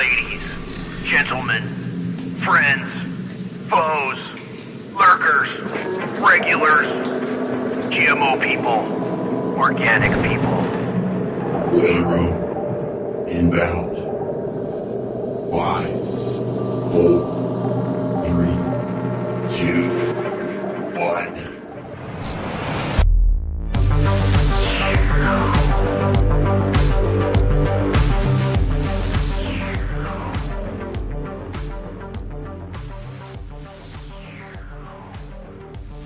ladies, gentlemen, friends, foes, lurkers, regulars, GMO people, organic people. Boiler room. Inbound. 5, 4, 3, 2, 1.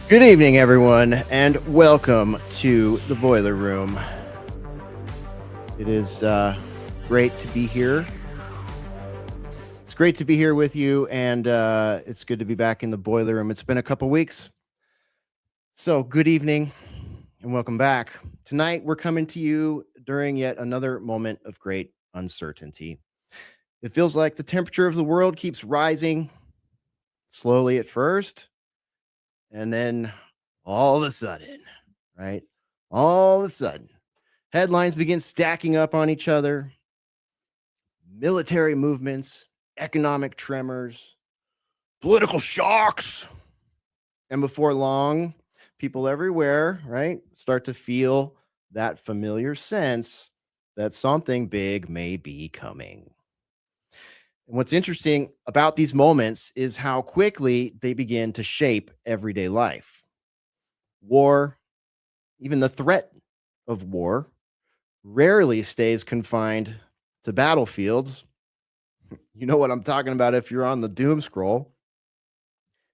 Good evening, everyone, and welcome to the Boiler Room. It is great to be here. It's great to be here with you, and it's good to be back in the Boiler Room. It's been a couple weeks. So, good evening, and welcome back. Tonight, we're coming to you during yet another moment of great uncertainty. It feels like the temperature of the world keeps rising, slowly at first, and then all of a sudden, right? All of a sudden, headlines begin stacking up on each other. Military movements, economic tremors, political shocks. And before long, people everywhere, right, start to feel that familiar sense that something big may be coming. And what's interesting about these moments is how quickly they begin to shape everyday life. War, even the threat of war, rarely stays confined to battlefields. You know what I'm talking about if you're on the doom scroll.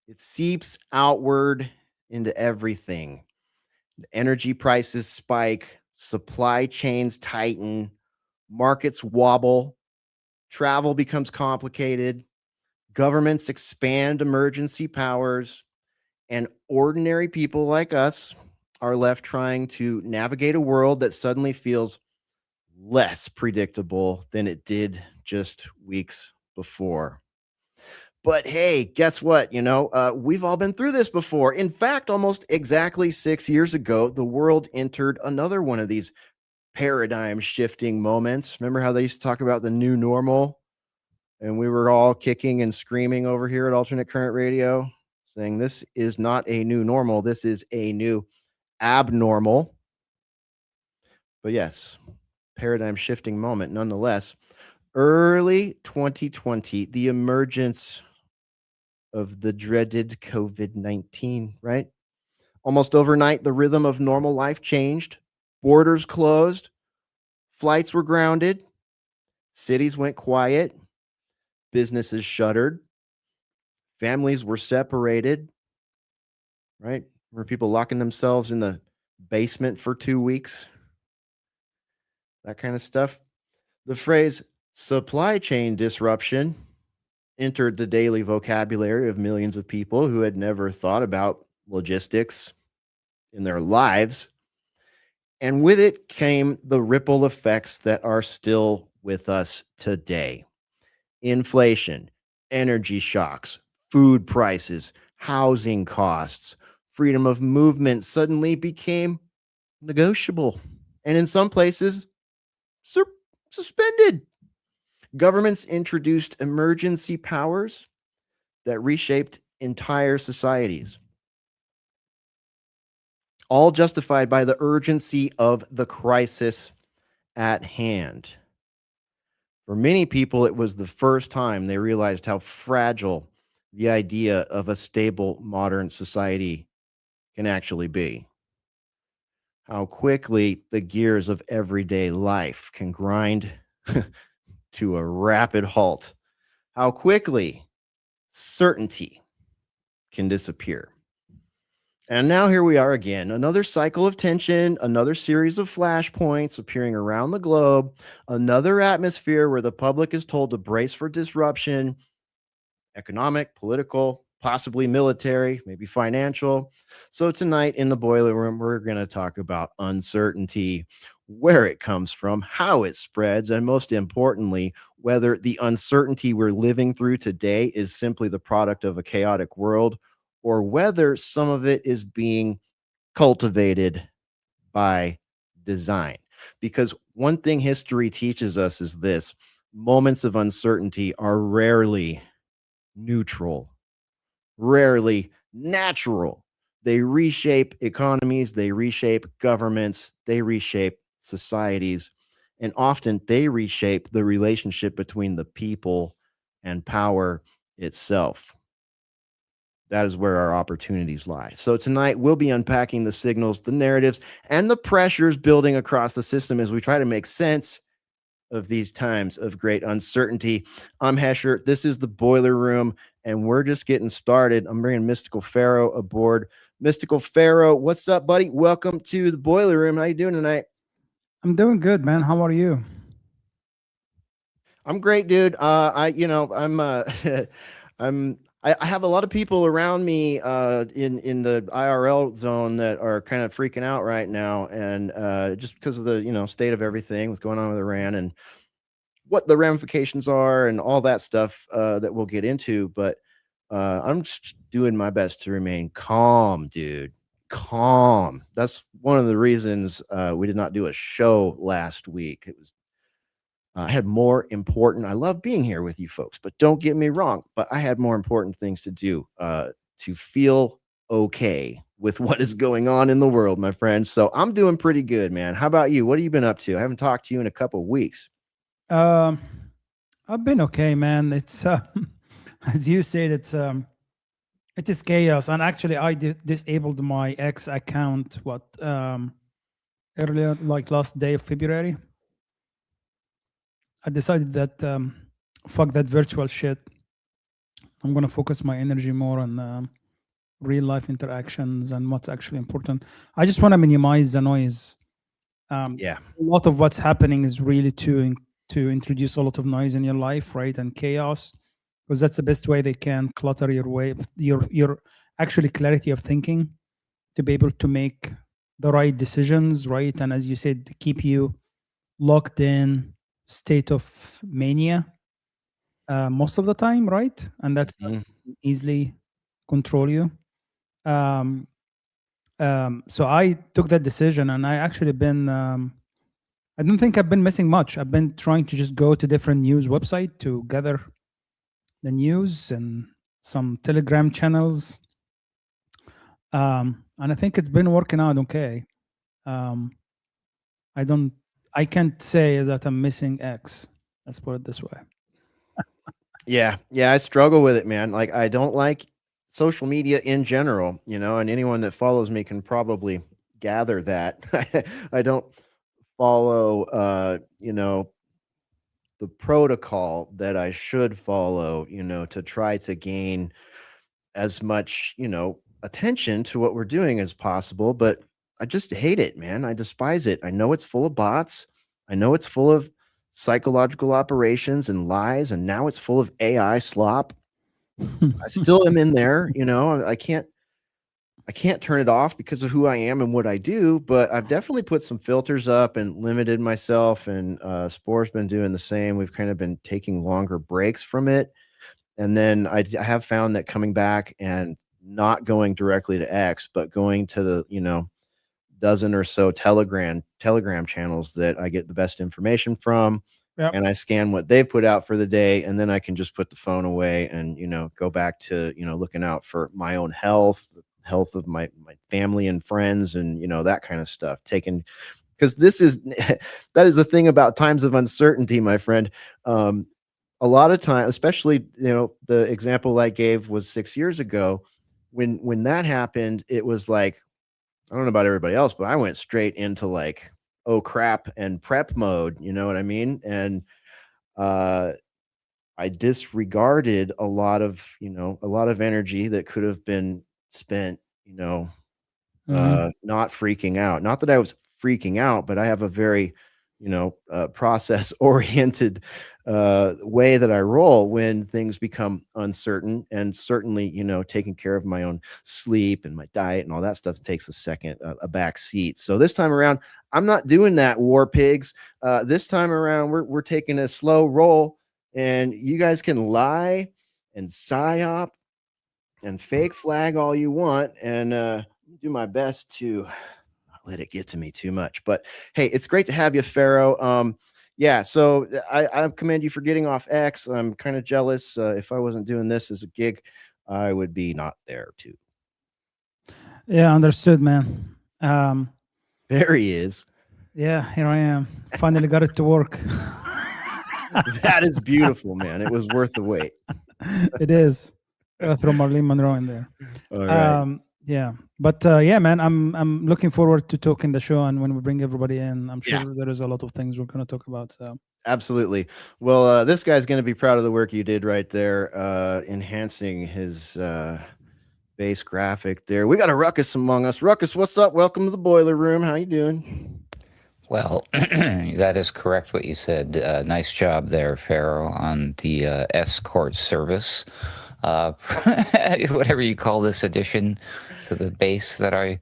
It seeps outward into everything. The energy prices spike, supply chains tighten, markets wobble, travel becomes complicated, governments expand emergency powers, and ordinary people like us are left trying to navigate a world that suddenly feels less predictable than it did just weeks before. But hey, guess what? We've all been through this before. In fact, almost exactly 6 years ago, the world entered another one of these paradigm shifting moments. Remember how they used to talk about the new normal? And we were all kicking and screaming over here at Alternate Current Radio, saying this is not a new normal. This is a new abnormal. But yes, paradigm shifting moment nonetheless. Early 2020, the emergence of the dreaded COVID-19, right? Almost overnight, the rhythm of normal life changed. Borders closed. Flights were grounded. Cities went quiet. Businesses shuttered. Families were separated, right? Were people locking themselves in the basement for 2 weeks? That kind of stuff. The phrase supply chain disruption entered the daily vocabulary of millions of people who had never thought about logistics in their lives. And with it came the ripple effects that are still with us today. Inflation, energy shocks, food prices, housing costs, freedom of movement suddenly became negotiable. And in some places, suspended. Governments introduced emergency powers that reshaped entire societies, all justified by the urgency of the crisis at hand. For many people, it was the first time they realized how fragile the idea of a stable modern society can actually be. How quickly the gears of everyday life can grind to a rapid halt. How quickly certainty can disappear. And now here we are again, another cycle of tension, another series of flashpoints appearing around the globe, another atmosphere where the public is told to brace for disruption, economic, political, possibly military, maybe financial. So tonight in the Boiler Room, we're going to talk about uncertainty, where it comes from, how it spreads, and most importantly, whether the uncertainty we're living through today is simply the product of a chaotic world or whether some of it is being cultivated by design. Because one thing history teaches us is this: moments of uncertainty are rarely neutral, rarely natural. They reshape economies, they reshape governments, they reshape societies, and often they reshape the relationship between the people and power itself. That is where our opportunities lie. So, tonight we'll be unpacking the signals, the narratives, and the pressures building across the system as we try to make sense of these times of great uncertainty. I'm Hesher. This is the Boiler Room, and we're just getting started. I'm bringing Mystical Pharaoh aboard. Mystical Pharaoh, what's up, buddy? Welcome to the Boiler Room. How you doing tonight? I'm doing good, man. How are you? I'm great, dude. I have a lot of people around me in the IRL zone that are kind of freaking out right now, and just because of the state of everything, what's going on with Iran and what the ramifications are and all that stuff that we'll get into. But I'm just doing my best to remain calm, dude. Calm. That's one of the reasons we did not do a show last week. It was I had more important. I love being here with you folks, but don't get me wrong. But I had more important things to do to feel okay with what is going on in the world, my friend. So I'm doing pretty good, man. How about you? What have you been up to? I haven't talked to you in a couple of weeks. Um, I've been okay, man. It's as you said, it is chaos. And actually, I disabled my X account. Earlier, like last day of February, I decided that fuck that virtual shit. I'm gonna focus my energy more on real life interactions and what's actually important. I just want to minimize the noise. Yeah. A lot of what's happening is really to introduce a lot of noise in your life, right, and chaos, because that's the best way they can clutter your way, your actually clarity of thinking, to be able to make the right decisions, right, and as you said, to keep you locked in state of mania most of the time, right, and that's not easily control you. Um, so I took that decision, and I actually been. I don't think I've been missing much. I've been trying to just go to different news website to gather the news and some Telegram channels, and I think it's been working out okay. Um, I can't say that I'm missing X. Let's put it this way. Yeah, I struggle with it, man. Like, I don't like social media in general, and anyone that follows me can probably gather that. I don't follow the protocol that I should follow, to try to gain as much, attention to what we're doing as possible. But I just hate it, man. I despise it. I know it's full of bots. I know it's full of psychological operations and lies, and now it's full of AI slop. I still am in there, I can't turn it off because of who I am and what I do, but I've definitely put some filters up and limited myself, and Spore's been doing the same. We've kind of been taking longer breaks from it. And then I have found that coming back and not going directly to X, but going to the, dozen or so Telegram channels that I get the best information from. Yep. And I scan what they've put out for the day, and then I can just put the phone away and go back to looking out for my own health, the health of my family and friends, and that kind of stuff. Because this is that is the thing about times of uncertainty, my friend. A lot of time, especially the example I gave was 6 years ago. When that happened, it was like, I don't know about everybody else, but I went straight into like, oh crap, and prep mode. You know what I mean? And I disregarded a lot of energy that could have been spent, not freaking out. Not that I was freaking out, but I have a very, process oriented way that I roll when things become uncertain. And certainly, taking care of my own sleep and my diet and all that stuff takes a back seat. So this time around, I'm not doing that, war pigs. This time around, we're taking a slow roll, and you guys can lie and psyop and fake flag all you want, and do my best to not let it get to me too much. But hey, it's great to have you, Pharaoh. yeah, so I commend you for getting off X. I'm kind of jealous. If I wasn't doing this as a gig, I would be not there too. Yeah, understood, man. There he is. Yeah, here I am. Finally got it to work. That is beautiful, man. It was worth the wait. It is. Gotta throw Marlene Monroe in there. All right. Yeah, but yeah, man, I'm looking forward to talking the show, and when we bring everybody in, I'm sure there is a lot of things we're gonna talk about. So Absolutely. Well, this guy's going to be proud of the work you did right there, enhancing his base graphic there. We got a Ruckus among us. Ruckus, what's up? Welcome to the boiler room. How you doing? Well, that is correct what you said. Nice job there, Pharaoh, on the escort service. Whatever you call this addition to the base that I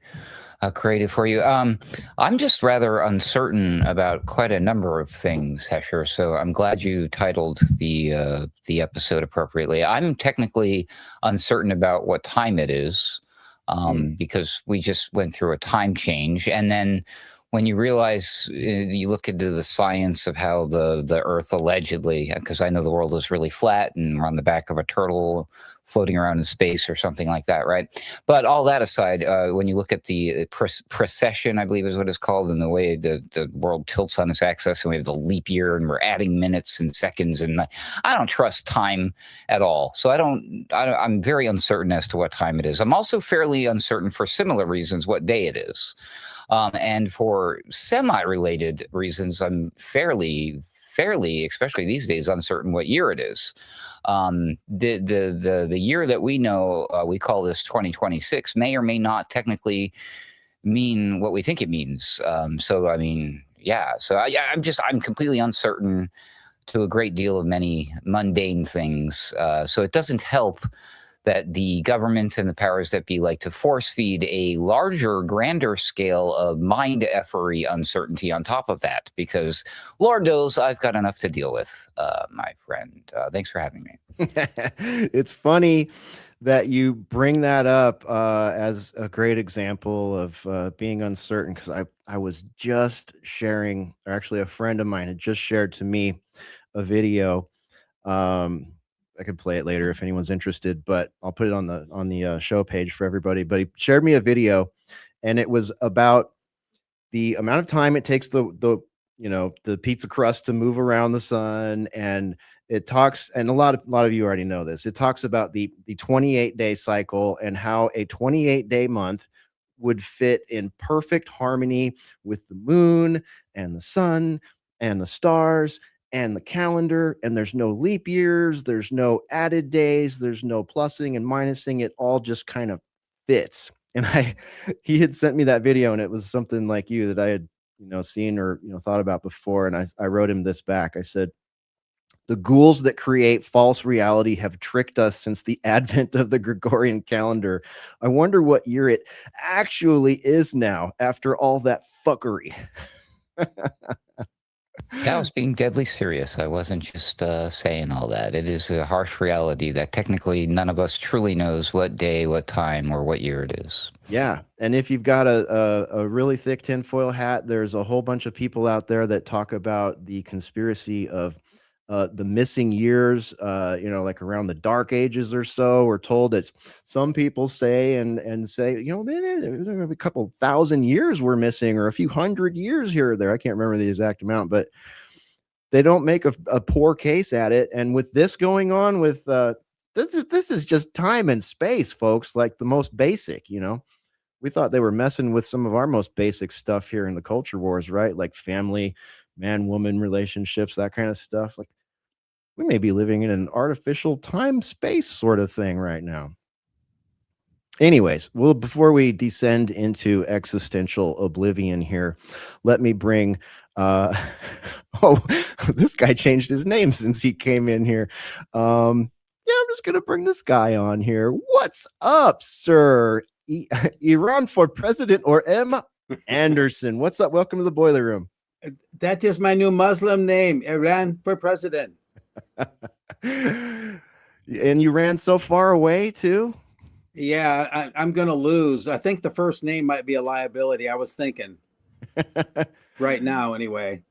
created for you. I'm just rather uncertain about quite a number of things, Hesher, so I'm glad you titled the episode appropriately. I'm technically uncertain about what time it is, because we just went through a time change, and then when you realize, you look into the science of how the Earth allegedly, because I know the world is really flat and we're on the back of a turtle floating around in space or something like that, right? But all that aside, when you look at the precession, I believe is what it's called, and the way the world tilts on its axis, and we have the leap year, and we're adding minutes and seconds, and I don't trust time at all. So I'm very uncertain as to what time it is. I'm also fairly uncertain for similar reasons what day it is. And for semi-related reasons, I'm fairly, especially these days, uncertain what year it is. The year that we know, we call this 2026, may or may not technically mean what we think it means. So I mean, yeah. So I'm completely uncertain to a great deal of many mundane things. So it doesn't help that the government and the powers that be like to force feed a larger, grander scale of mind-effery uncertainty on top of that, because Lord knows I've got enough to deal with, my friend. Thanks for having me. It's funny that you bring that up as a great example of being uncertain, because I was just sharing, or actually a friend of mine had just shared to me a video. I could play it later if anyone's interested, but I'll put it on the show page for everybody. But he shared me a video, and it was about the amount of time it takes the pizza crust to move around the sun, and it talks, and a lot of you already know this. It talks about the 28-day cycle and how a 28-day month would fit in perfect harmony with the moon and the sun and the stars and the calendar, and there's no leap years, there's no added days, there's no plussing and minusing. It all just kind of fits. And he had sent me that video, and it was something like you that I had seen or thought about before. And I wrote him this back. I said, the ghouls that create false reality have tricked us since the advent of the Gregorian calendar. I wonder what year it actually is now after all that fuckery. Yeah, I was being deadly serious. I wasn't just saying all that. It is a harsh reality that technically none of us truly knows what day, what time, or what year it is. Yeah, and if you've got a really thick tinfoil hat, there's a whole bunch of people out there that talk about the conspiracy of the missing years, like around the Dark Ages or so. We're told that some people say and say, there's a couple thousand years we're missing, or a few hundred years here or there. I can't remember the exact amount, but they don't make a poor case at it. And with this going on, with this is just time and space, folks, like the most basic. We thought they were messing with some of our most basic stuff here in the culture wars, right? Like family, man-woman relationships, that kind of stuff. Like, we may be living in an artificial time-space sort of thing right now. Anyways, well, before we descend into existential oblivion here, let me bring this guy changed his name since he came in here. I'm just gonna bring this guy on here. What's up, sir? Iran for president, or M. Anderson? What's up? Welcome to the boiler room. That is my new Muslim name, Iran for president. And you ran so far away too? Yeah, I'm going to lose. I think the first name might be a liability. I was thinking right now, anyway.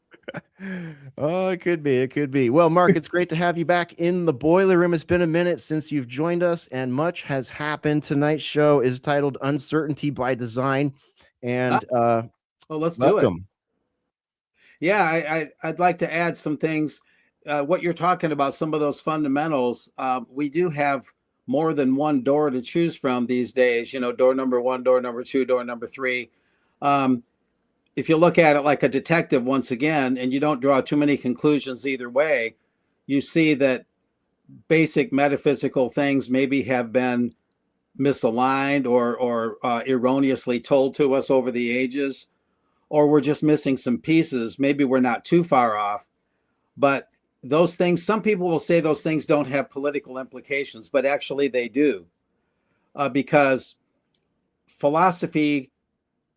Oh, it could be. It could be. Well, Mark, it's great to have you back in the boiler room. It's been a minute since you've joined us, and much has happened. Tonight's show is titled Uncertainty by Design. And Well, let's do it. welcome. Yeah, I'd like to add some things. What you're talking about, some of those fundamentals, we do have more than one door to choose from these days. You know, door number one, door number two, door number three. If you look at it like a detective once again, and you don't draw too many conclusions either way, you see that basic metaphysical things maybe have been misaligned or erroneously told to us over the ages, or we're just missing some pieces. Maybe we're not too far off, but those things, some people will say those things don't have political implications, but actually they do, because philosophy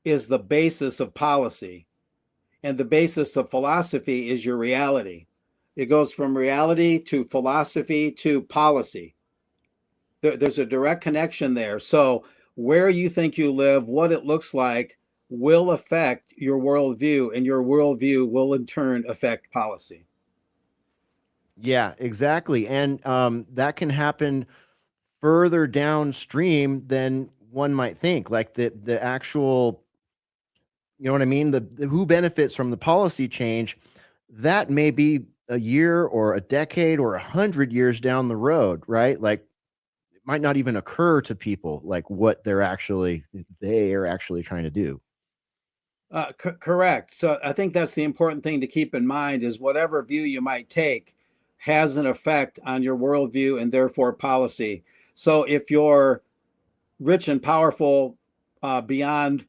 is the basis of policy, and the basis of philosophy is your reality. It goes from reality to philosophy to policy. There's a direct connection there. So where you think you live, what it looks like, will affect your worldview, and your worldview will in turn affect policy. Yeah, exactly. And that can happen further downstream than one might think. Like the actual, you know what I mean? The who benefits from the policy change, that may be a year or a decade or 100 years down the road, right? Like it might not even occur to people like what they are actually trying to do. Correct. So I think that's the important thing to keep in mind is whatever view you might take has an effect on your worldview and therefore policy. So if you're rich and powerful beyond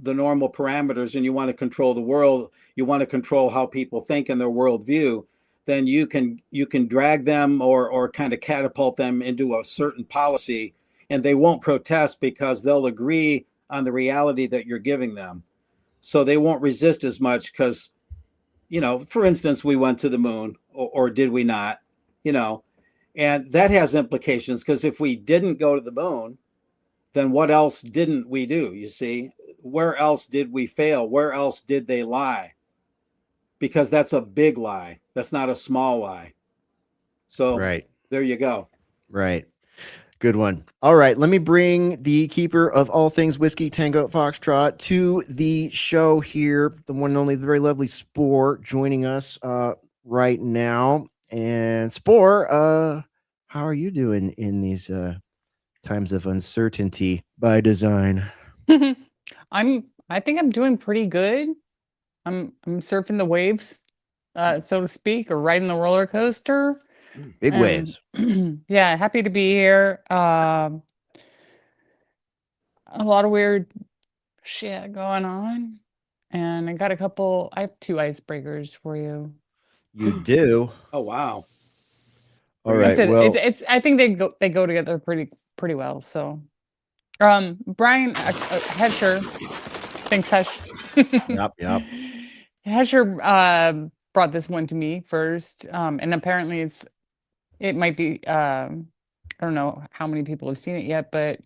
the normal parameters and you want to control the world, you want to control how people think and their worldview, then you can drag them or kind of catapult them into a certain policy, and they won't protest because they'll agree on the reality that you're giving them. So they won't resist as much because, you know, for instance, we went to the moon, or did we not? You know, and that has implications because if we didn't go to the moon, then what else didn't we do? You see, where else did we fail? Where else did they lie? Because that's a big lie. That's not a small lie. So Right. there you go. Right. Good one. All right. Let me bring the keeper of all things whiskey, Tango Foxtrot, to the show here. The one and only, the very lovely Spore joining us right now. And Spore, how are you doing in these times of uncertainty by design? I think I'm doing pretty good. I'm surfing the waves, so to speak, or riding the roller coaster. Big waves. Yeah, happy to be here. A lot of weird shit going on. And I have 2 icebreakers for you. You do? Oh, wow. All right. Well, It's I think they go together pretty well. So Brian Hesher, thanks Hesh. Yep. Hesher brought this one to me first. And apparently it might be I don't know how many people have seen it yet, but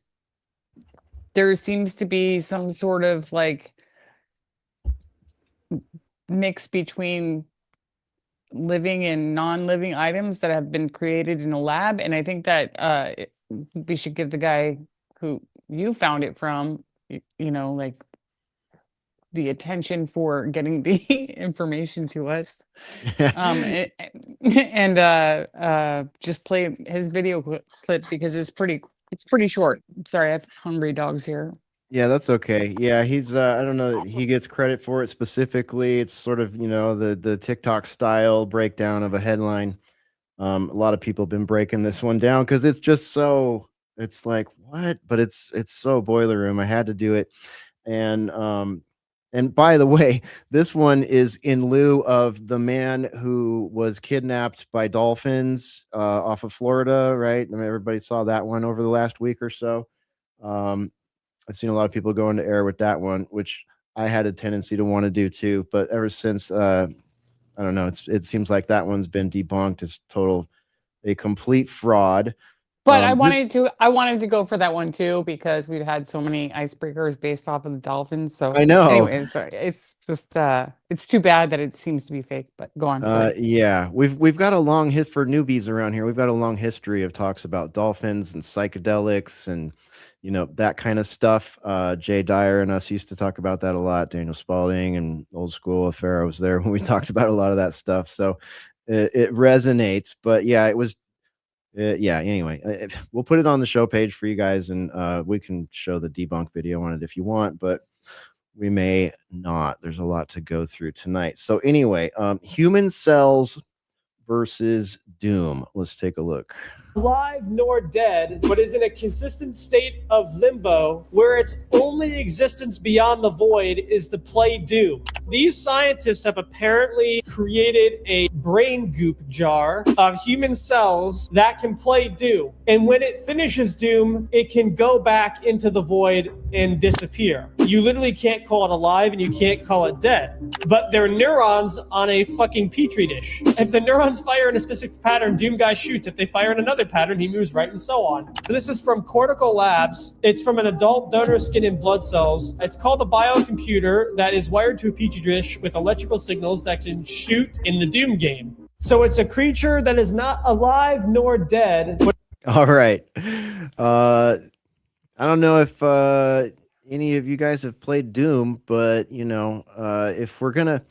there seems to be some sort of like mix between living and non-living items that have been created in a lab. And I think that we should give the guy who you found it from, you know, like the attention for getting the information to us. And just play his video clip because it's pretty short. Sorry, I have hungry dogs here. Yeah, that's okay. Yeah, he's I don't know that he gets credit for it specifically. It's sort of, you know, the TikTok style breakdown of a headline. A lot of people have been breaking this one down because it's just so, it's like, what? But it's so boiler room. I had to do it. And by the way, this one is in lieu of the man who was kidnapped by dolphins off of Florida, right? I mean, everybody saw that one over the last week or so. I've seen a lot of people go into air with that one, which I had a tendency to want to do too. But ever since, I don't know, it seems like that one's been debunked as a complete fraud. But I wanted to go for that one too because we've had so many icebreakers based off of the dolphins. So I know. anyways, it's just it's too bad that it seems to be fake. But go on. Sorry. Yeah, we've got a long hit for newbies around here. We've got a long history of talks about dolphins and psychedelics and that kind of stuff. Jay Dyer and us used to talk about that a lot. Daniel Spalding and Old School if Pharaoh was there when we talked about a lot of that stuff. So it resonates. But yeah, it was. Yeah. Anyway, we'll put it on the show page for you guys, and we can show the debunk video on it if you want. But we may not. There's a lot to go through tonight. So anyway, human cells versus doom. Let's take a look. Alive nor dead, but is in a consistent state of limbo where its only existence beyond the void is to play Doom. These scientists have apparently created a brain goop jar of human cells that can play Doom. And when it finishes Doom, it can go back into the void and disappear. You literally can't call it alive and you can't call it dead. But they're neurons on a fucking petri dish. If the neurons fire in a specific pattern, Doom guy shoots. If they fire in another pattern, he moves right, and so on. So this is from Cortical Labs. It's from an adult donor skin and blood cells. It's called a biocomputer that is wired to a petri dish with electrical signals that can shoot in the Doom game. So it's a creature that is not alive nor dead. All right. I don't know if any of you guys have played Doom, but if we're gonna,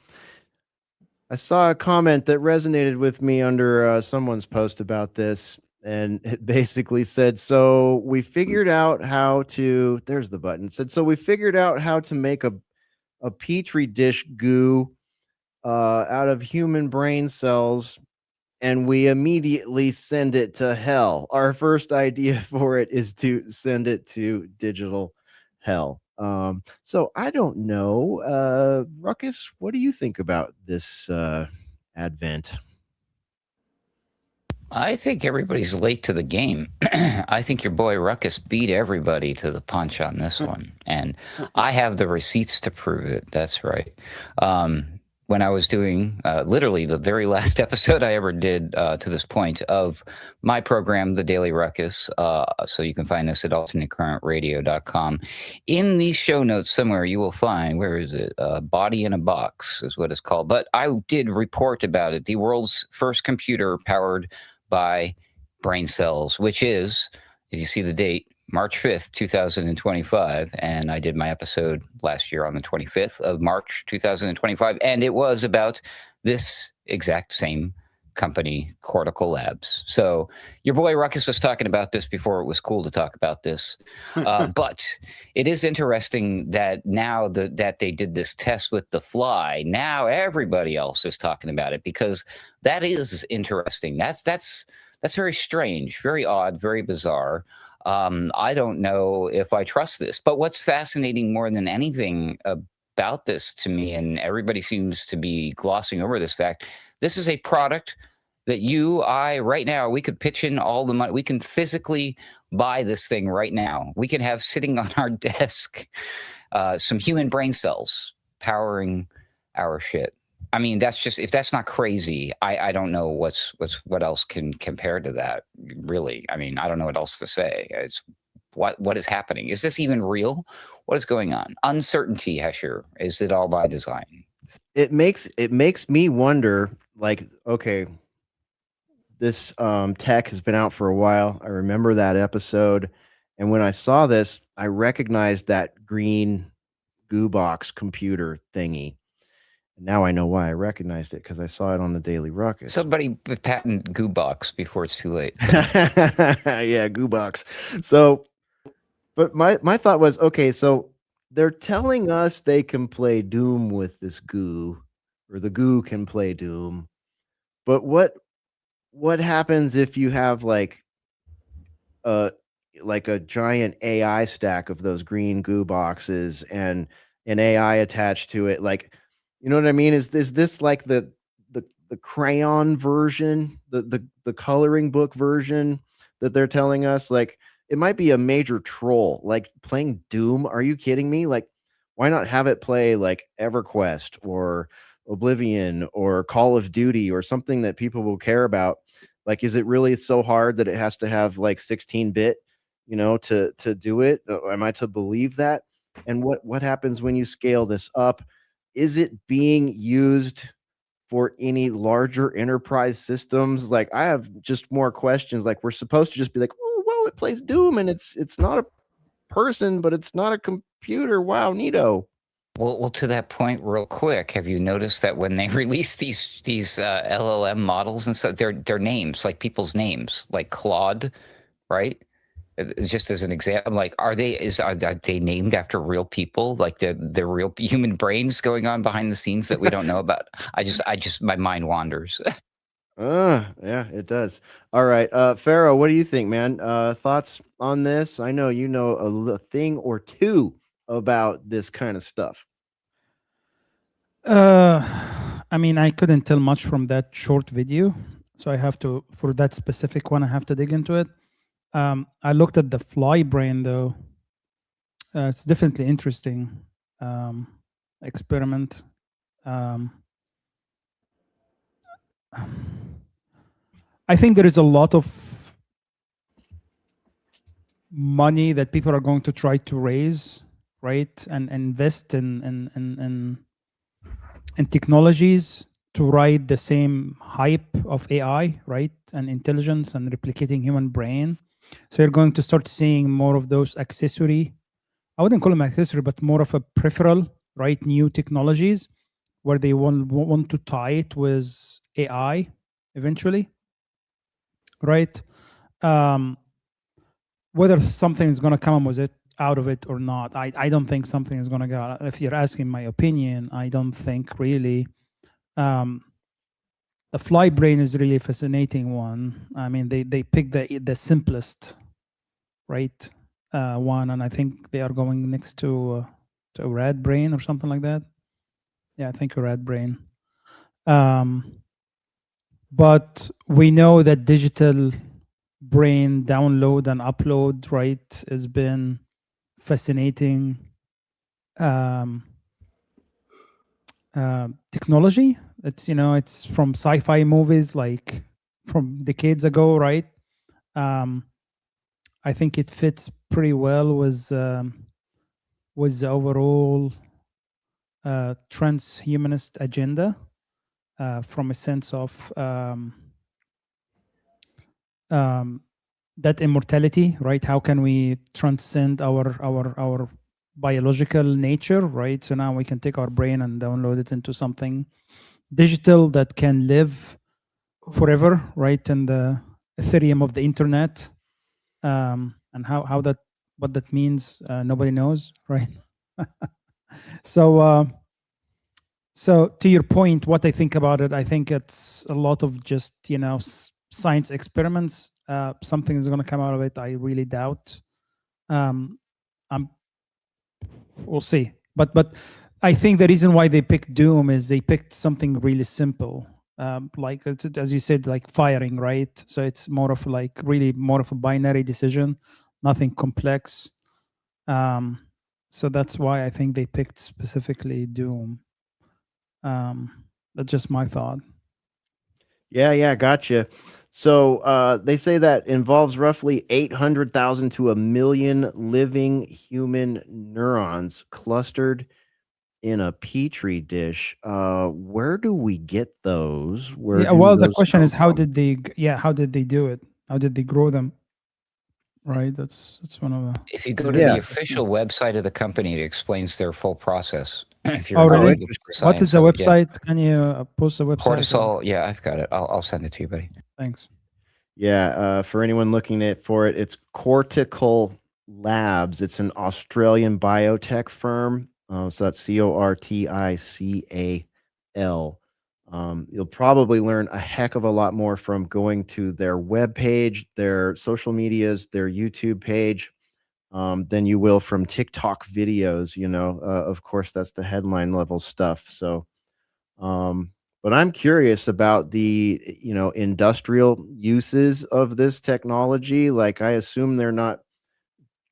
I saw a comment that resonated with me under someone's post about this, and it basically said, so we figured out how to, there's the button, it said, so we figured out how to make a petri dish goo out of human brain cells, and we immediately send it to hell. Our first idea for it is to send it to digital hell. So I don't know. Ruckus, what do you think about this advent? I think everybody's late to the game. I think your boy Ruckus beat everybody to the punch on this one. And I have the receipts to prove it. That's right. When I was doing literally the very last episode I ever did to this point of my program, The Daily Ruckus, so you can find this at alternatecurrentradio.com. In the show notes somewhere, you will find, where is it? Body in a Box is what it's called. But I did report about it. The world's first computer powered by brain cells, which is, if you see the date, March 5th, 2025. And I did my episode last year on the 25th of March, 2025. And it was about this exact same company, Cortical Labs. So your boy Ruckus was talking about this before it was cool to talk about this. But it is interesting that now that they did this test with the fly, now everybody else is talking about it, because that is interesting. That's very strange, very odd, very bizarre. I don't know if I trust this, but what's fascinating more than anything about this to me, and everybody seems to be glossing over this fact, this is a product that right now, we could pitch in all the money. We can physically buy this thing right now. We can have sitting on our desk some human brain cells powering our shit. I mean, that's just, if that's not crazy, I don't know what else can compare to that, really. I mean, I don't know what else to say. It's what is happening? Is this even real? What is going on? Uncertainty, Hesher. Is it all by design? It makes me wonder, like, okay, this tech has been out for a while. I remember that episode. And when I saw this, I recognized that green goo box computer thingy. And now I know why I recognized it, because I saw it on the Daily Ruckus. Somebody patent goo box before it's too late. Yeah, goo box. So, but my thought was, okay, so they're telling us they can play Doom with this goo, or the goo can play Doom. But what happens if you have like a giant AI stack of those green goo boxes and an AI attached to it? Like, you know what I mean? Is this like the crayon version, the coloring book version that they're telling us? Like, it might be a major troll, like playing Doom. Are you kidding me? Like, why not have it play like EverQuest or Oblivion or Call of Duty or something that people will care about? Like, is it really so hard that it has to have like 16-bit, to do it? Am I to believe that? And what happens when you scale this up? Is it being used for any larger enterprise systems? Like, I have just more questions. Like, we're supposed to just be like, oh, whoa, it plays Doom, and it's not a person, but it's not a computer. Wow, neato. Well, to that point, real quick, have you noticed that when they release these LLM models and stuff, their names, like people's names, like Claude, right? Just as an example, like, are they named after real people, like the real human brains going on behind the scenes that we don't know about? I just my mind wanders. Yeah, it does. All right, Pharaoh, what do you think, man? Thoughts on this? I know you know a thing or two about this kind of stuff. I mean, I couldn't tell much from that short video, so I have to, for that specific one, I have to dig into it. I looked at the fly brain though. It's definitely interesting experiment. I think there is a lot of money that people are going to try to raise, right, and invest in technologies to ride the same hype of AI, right, and intelligence and replicating human brain. So you're going to start seeing more of those accessory. I wouldn't call them accessory, but more of a peripheral, right, new technologies where they want to tie it with AI eventually, right? Whether something is going to come with it out of it or not, I don't think something is going to go. If you're asking my opinion, I don't think really. The fly brain is really a fascinating one. I mean, they picked the simplest, right, one, and I think they are going next to a rat brain or something like that. Yeah, I think a rat brain. But we know that digital brain download and upload, right, has been fascinating technology. It's from sci-fi movies, like from decades ago, right? I think it fits pretty well with the overall transhumanist agenda, from a sense of that immortality, right? How can we transcend our biological nature, right? So now we can take our brain and download it into something digital that can live forever, right? And the Ethereum of the internet, and how that, what that means, nobody knows, right? So so to your point, what I think about it, I think it's a lot of just science experiments. Something is going to come out of it. I really doubt. I'm We'll see. But I think the reason why they picked Doom is they picked something really simple, like as you said, like firing, right? So it's more of like really more of a binary decision, nothing complex. So that's why I think they picked specifically Doom. That's just my thought. Yeah, gotcha. So they say that involves roughly 800,000 to 1,000,000 living human neurons clustered in a petri dish. Where do we get those? Where Yeah, do well, the those question come is how from? did they? How did they do it? How did they grow them? Right. That's one of the. If you go to Yeah. the official website of the company, it explains their full process. If Oh, into really? language for What is science, the so, yeah. website? Can you post the website? Cortisol, yeah, I've got it. I'll send it to you, buddy. Thanks. Yeah, for anyone looking for it, it's Cortical Labs. It's an Australian biotech firm. So that's Cortical. You'll probably learn a heck of a lot more from going to their webpage, their social medias, their YouTube page, than you will from TikTok videos. Of course, that's the headline level stuff. So, but I'm curious about the industrial uses of this technology. Like, I assume they're not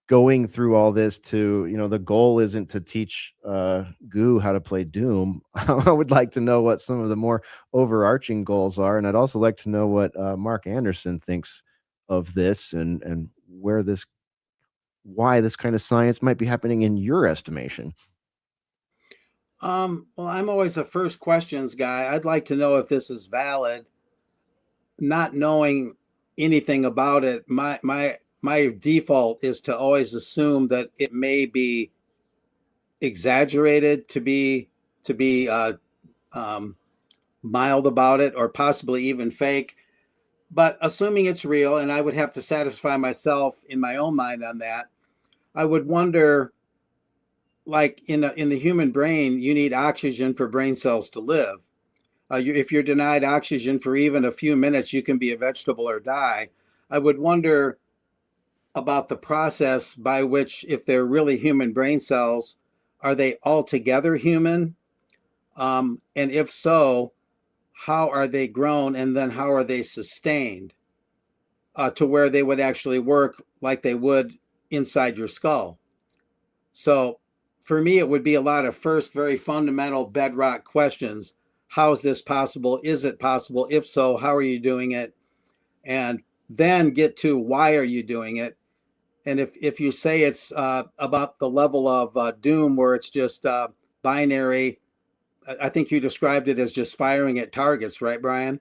going through all this to, the goal isn't to teach Goo how to play Doom. I would like to know what some of the more overarching goals are, and I'd also like to know what Mark Anderson thinks of this, and why this kind of science might be happening in your estimation. Well, I'm always a first questions guy. I'd like to know if this is valid. Not knowing anything about it, my default is to always assume that it may be exaggerated, to be mild about it, or possibly even fake. But assuming it's real, and I would have to satisfy myself in my own mind on that, I would wonder, like in the human brain, you need oxygen for brain cells to live. If you're denied oxygen for even a few minutes, you can be a vegetable or die. I would wonder about the process by which, if they're really human brain cells, are they altogether human? And if so, how are they grown, and then how are they sustained to where they would actually work like they would inside your skull? So for me, it would be a lot of first very fundamental bedrock questions. How is this possible? Is it possible? If so, how are you doing it? And then get to why are you doing it? And if you say it's about the level of doom, where it's just binary, I think you described it as just firing at targets, right, Brian?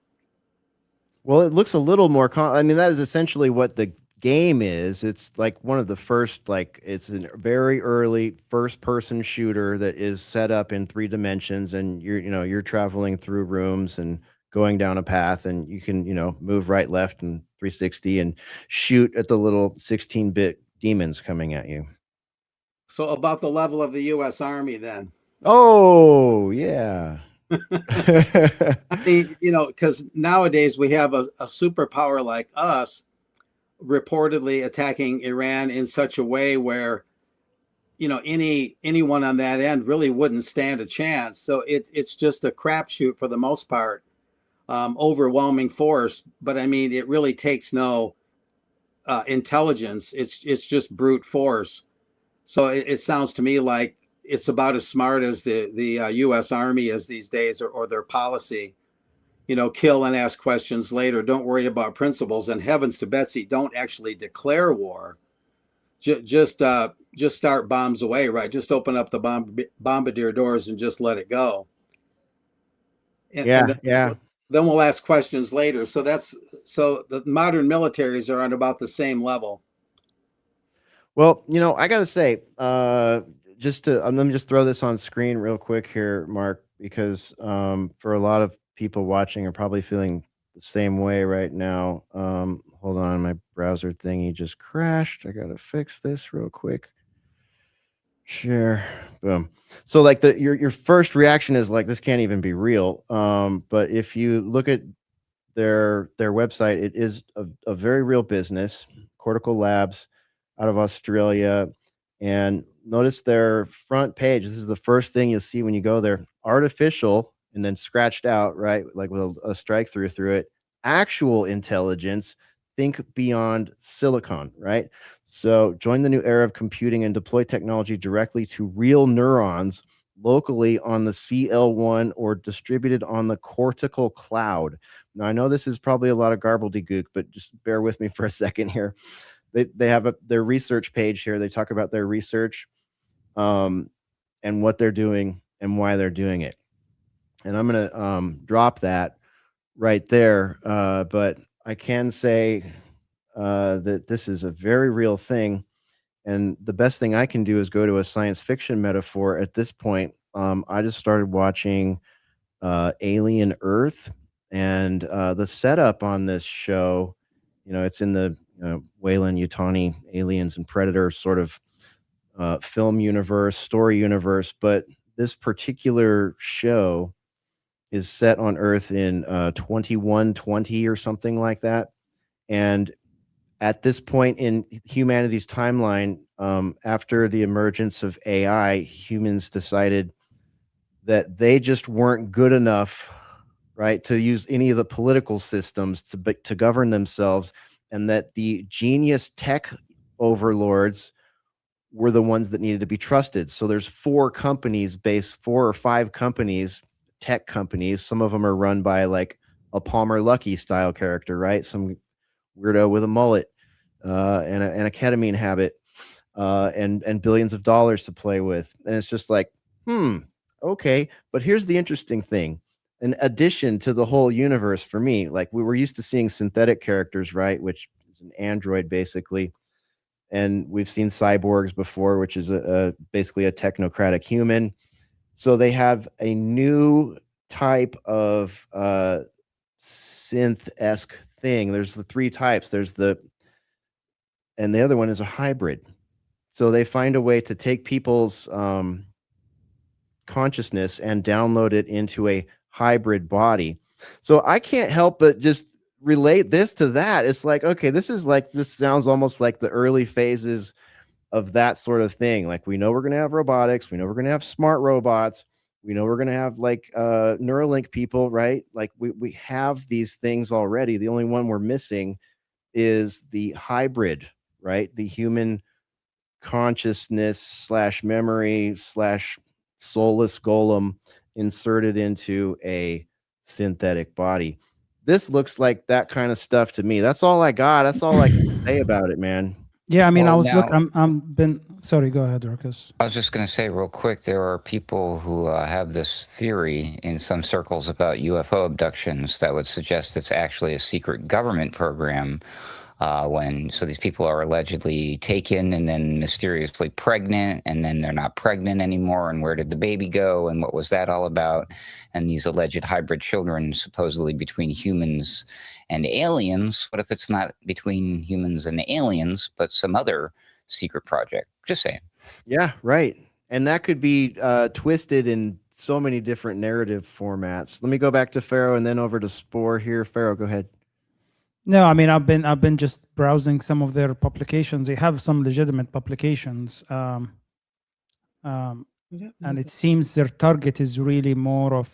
Well, it looks a little more I mean, that is essentially what the game is. It's like one of the first, like, it's a very early first person shooter that is set up in 3 dimensions, and you're traveling through rooms and going down a path, and you can, move right, left, and 360 and shoot at the little 16-bit demons coming at you. So about the level of the US Army then. Oh, yeah. I mean, because nowadays we have a superpower like us reportedly attacking Iran in such a way where, anyone on that end really wouldn't stand a chance. So it's just a crapshoot for the most part, overwhelming force. But I mean, it really takes no intelligence. It's just brute force. So it sounds to me like it's about as smart as the U.S. Army is these days, or their policy. Kill and ask questions later. Don't worry about principles. And heavens to Betsy, don't actually declare war. Just start bombs away, right? Just open up the bombardier doors and just let it go. And then we'll ask questions later. So the modern militaries are on about the same level. Well, I got to say, let me just throw this on screen real quick here, Mark, because for a lot of people watching are probably feeling the same way right now. Hold on, my browser thingy just crashed. I got to fix this real quick. Share, boom. So like your first reaction is like, this can't even be real. But if you look at their website, it is a very real business, Cortical Labs, out of Australia. And notice their front page. This is the first thing you'll see when you go there. Artificial, and then scratched out, right? Like with a strike through it. Actual intelligence, think beyond silicon, right? So join the new era of computing and deploy technology directly to real neurons locally on the CL1 or distributed on the cortical cloud. Now, I know this is probably a lot of gobbledygook, but just bear with me for a second here. They have their research page here. They talk about their research and what they're doing and why they're doing it. And I'm going to drop that right there. But I can say that this is a very real thing. And the best thing I can do is go to a science fiction metaphor at this point. I just started watching Alien Earth, and the setup on this show, it's in the Weyland-Yutani aliens and predator sort of film universe, story universe, but this particular show is set on Earth in 2120 or something like that. And at this point in humanity's timeline, after the emergence of AI, humans decided that they just weren't good enough, right, to use any of the political systems to govern themselves, and that the genius tech overlords were the ones that needed to be trusted. So there's 4 or 5 companies, tech companies. Some of them are run by like a Palmer Luckey style character, right? Some weirdo with a mullet and a ketamine habit and billions of dollars to play with. And it's just like, okay. But here's the interesting thing. In addition to the whole universe for me, like we were used to seeing synthetic characters, right? Which is an android basically. And we've seen cyborgs before, which is basically a technocratic human. So they have a new type of synth-esque thing. There's the 3 types. And the other one is a hybrid. So they find a way to take people's consciousness and download it into a hybrid body. So I can't help but just relate this to that. It's like, okay, this sounds almost like the early phases of that sort of thing. Like we know we're going to have robotics. We know we're going to have smart robots. We know we're going to have like Neuralink people, right? Like we have these things already. The only one we're missing is the hybrid, right? The human consciousness / memory / soulless golem inserted into a synthetic body. This looks like that kind of stuff to me. That's all I got. That's all I can say about it, man. Yeah, I mean, Well, sorry, go ahead, Ruckus. I was just going to say real quick, there are people who have this theory in some circles about UFO abductions that would suggest it's actually a secret government program. So these people are allegedly taken and then mysteriously pregnant, and then they're not pregnant anymore. And where did the baby go? And what was that all about? And these alleged hybrid children, supposedly between humans and aliens. What if it's not between humans and aliens, but some other secret project? Just saying. Yeah, right. And that could be twisted in so many different narrative formats. Let me go back to Pharaoh and then over to Spore here. Pharaoh, go ahead. No, I mean, I've been just browsing some of their publications. They have some legitimate publications, and it seems their target is really more of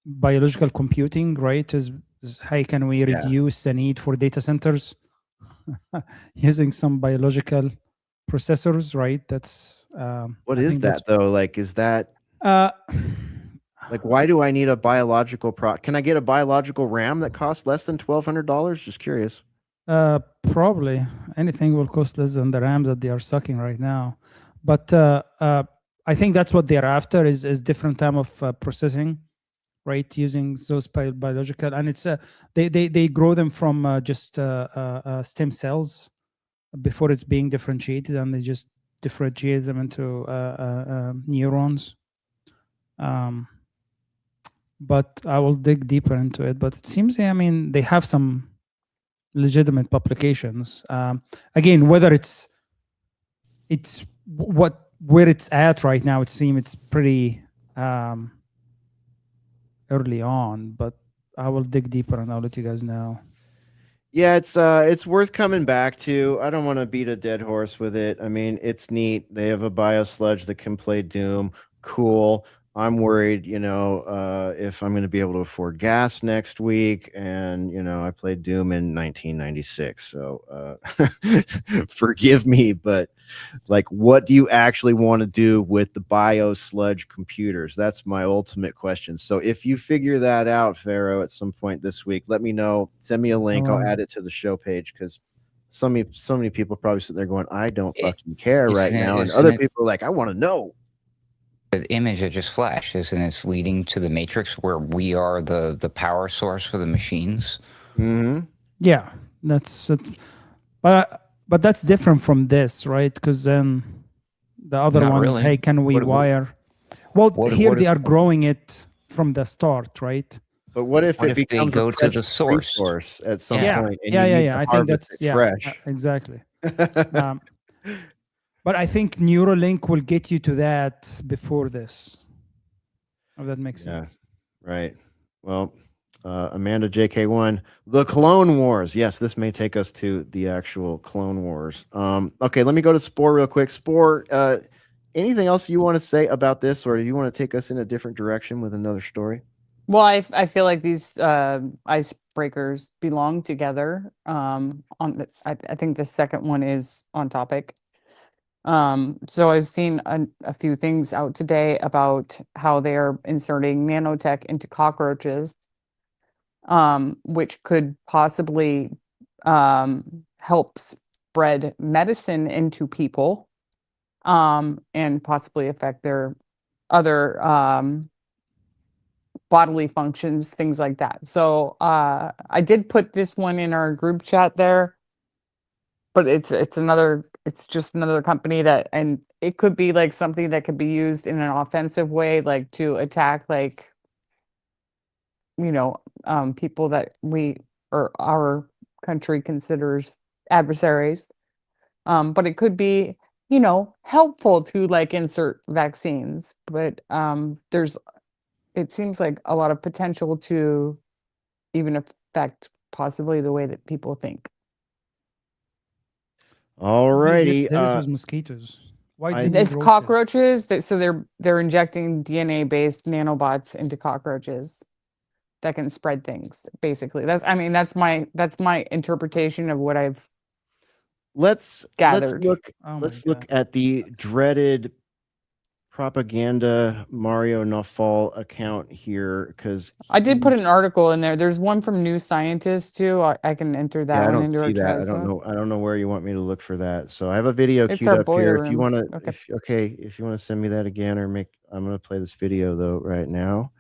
biological computing, right? Is how can we reduce the need for data centers using some biological processors, right? That's what is that though? Like, is that like, why do I need a biological Can I get a biological RAM that costs less than $1,200? Just curious. Probably anything will cost less than the RAMs that they are sucking right now. But I think that's what they're after is different time of processing, right? Using those biological, and it's they grow them from just stem cells before it's being differentiated, and they just differentiate them into neurons. But I will dig deeper into it. But it seems, I mean, they have some legitimate publications. Again, whether it's where it's at right now, it seems it's pretty early on. But I will dig deeper and I'll let you guys know. Yeah, it's worth coming back to. I don't want to beat a dead horse with it. I mean, it's neat. They have a biosludge that can play Doom. Cool. I'm worried, if I'm going to be able to afford gas next week. And, I played Doom in 1996. So forgive me, but like, what do you actually want to do with the biosludge computers? That's my ultimate question. So if you figure that out, Pharaoh, at some point this week, let me know. Send me a link. I'll add it to the show page because so many people probably sit there going, I don't fucking care right now. And other people are like, I want to know. The image that just flashed, isn't it leading to the Matrix where we are the power source for the machines? Mm-hmm. Yeah, that's it. But that's different from this, right? Because then the other Not ones, really. hey, can we wire? Well, here they are growing it from the start, right? But what if it becomes they go to the source at some point? And I think that's fresh. Exactly. But I think Neuralink will get you to that before this. If that makes sense. Right. Well, Amanda JK1, the Clone Wars. Yes, this may take us to the actual Clone Wars. Okay, let me go to Spore real quick. Spore, anything else you want to say about this, or do you want to take us in a different direction with another story? Well, I feel like these icebreakers belong together. I think the second one is on topic. So I've seen a few things out today about how they are inserting nanotech into cockroaches, which could possibly help spread medicine into people, and possibly affect their other bodily functions, things like that. So I did put this one in our group chat there, but it's just another company that, and it could be like something that could be used in an offensive way, like to attack, like, people that we or our country considers adversaries. But it could be, helpful to like insert vaccines. But it seems like a lot of potential to even affect possibly the way that people think. All Bill Gates righty. did it with mosquitoes. Why I- did he It's rotate? cockroaches so they're injecting DNA based nanobots into cockroaches that can spread things. Basically, that's my interpretation of what I've let's gathered. look Oh my let's look God. at the dreaded propaganda Mario Nawfal account here, because I did put an article in there. There's one from New Scientist too. I can enter that I one don't into see our that. chat I as don't well. know. I don't know where you want me to look for that. So I have a video It's queued our up here. boiler If you room. want to, Okay. if you want to send me that again, or I'm going to play this video though right now.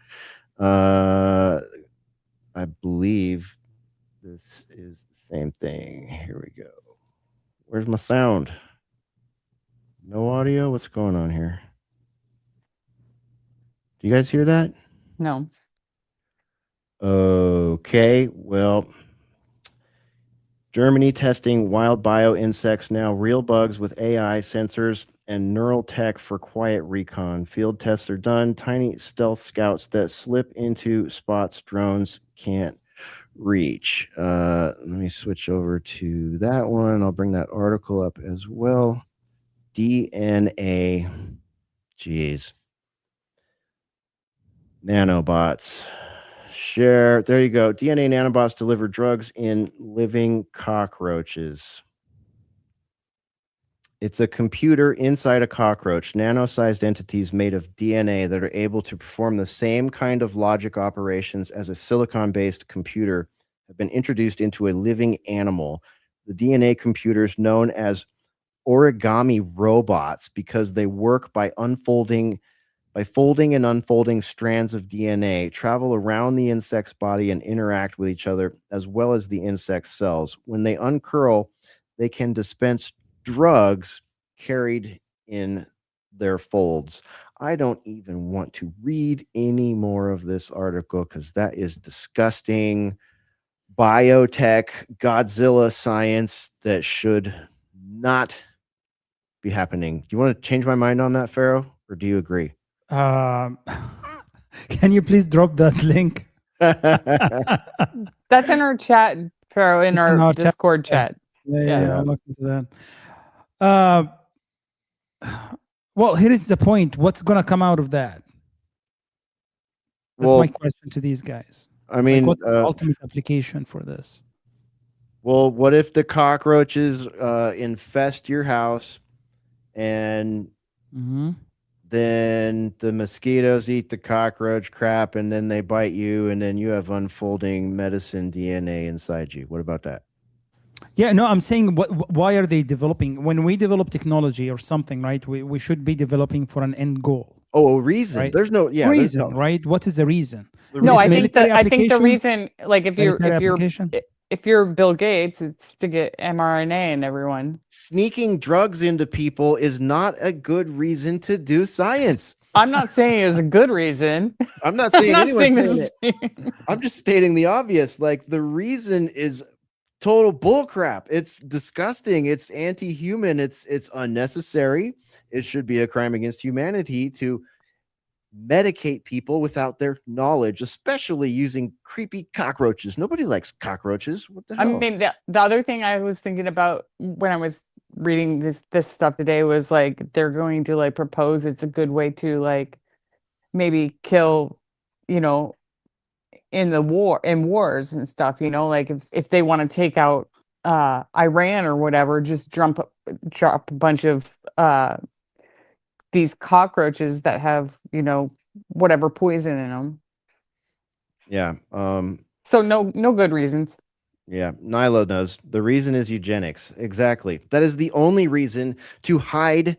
I believe this is the same thing. Here we go. Where's my sound? No audio. What's going on here? Do you guys hear that? No. Okay. Well, Germany testing wild bio insects now, real bugs with AI sensors and neural tech for quiet recon. Field tests are done. Tiny stealth scouts that slip into spots drones can't reach. Let me switch over to that one. I'll bring that article up as well. DNA. Jeez. Nanobots. Share. There you go. DNA nanobots deliver drugs in living cockroaches. It's a computer inside a cockroach, nano-sized entities made of DNA that are able to perform the same kind of logic operations as a silicon-based computer have been introduced into a living animal. The DNA computers, known as origami robots, because they work by folding and unfolding strands of DNA, travel around the insect's body and interact with each other, as well as the insect's cells. When they uncurl, they can dispense drugs carried in their folds. I don't even want to read any more of this article because that is disgusting biotech Godzilla science that should not be happening. Do you want to change my mind on that, Pharaoh, or do you agree? Can you please drop that link? That's in our chat, Pharaoh, in It's our in our chat. Discord chat. Yeah, I'll look into that. Well, here is the point. What's going to come out of that? That's my question to these guys. I mean, what's the ultimate application for this? Well, what if the cockroaches infest your house and then the mosquitoes eat the cockroach crap and then they bite you and then you have unfolding medicine DNA inside you? What about that? Yeah, no, I'm saying why are they developing? When we develop technology or something, right, we should be developing for an end goal. Oh, a reason. Right? There's no reason, right? What is the reason? I think the reason, like if you're Bill Gates, it's to get mRNA in everyone. Sneaking drugs into people is not a good reason to do science. I'm not saying it's a good reason. I'm not saying anyone's saying it. I'm just stating the obvious. Like, the reason is total bullcrap. It's disgusting. It's anti-human. It's unnecessary. It should be a crime against humanity to medicate people without their knowledge, especially using creepy cockroaches. Nobody likes cockroaches. What the hell? I mean, the other thing I was thinking about when I was reading this stuff today was like they're going to like propose it's a good way to like maybe kill, in wars and stuff, like if they want to take out Iran or whatever just drop a bunch of these cockroaches that have, you know, whatever poison in them. Yeah. So no good reasons. Yeah, Nilo knows. The reason is eugenics. Exactly. That is the only reason to hide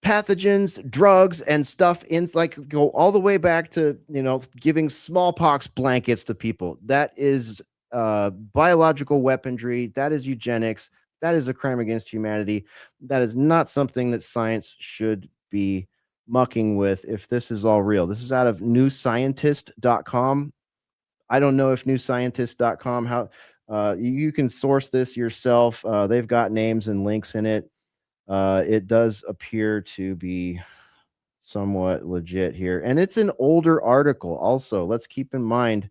pathogens, drugs, and stuff in, like, go all the way back to, you know, giving smallpox blankets to people. That is biological weaponry. That is eugenics. That is a crime against humanity. That is not something that science should be mucking with if this is all real. This is out of newscientist.com. I don't know if newscientist.com, how you can source this yourself. They've got names and links in it. It does appear to be somewhat legit here. And it's an older article also. Let's keep in mind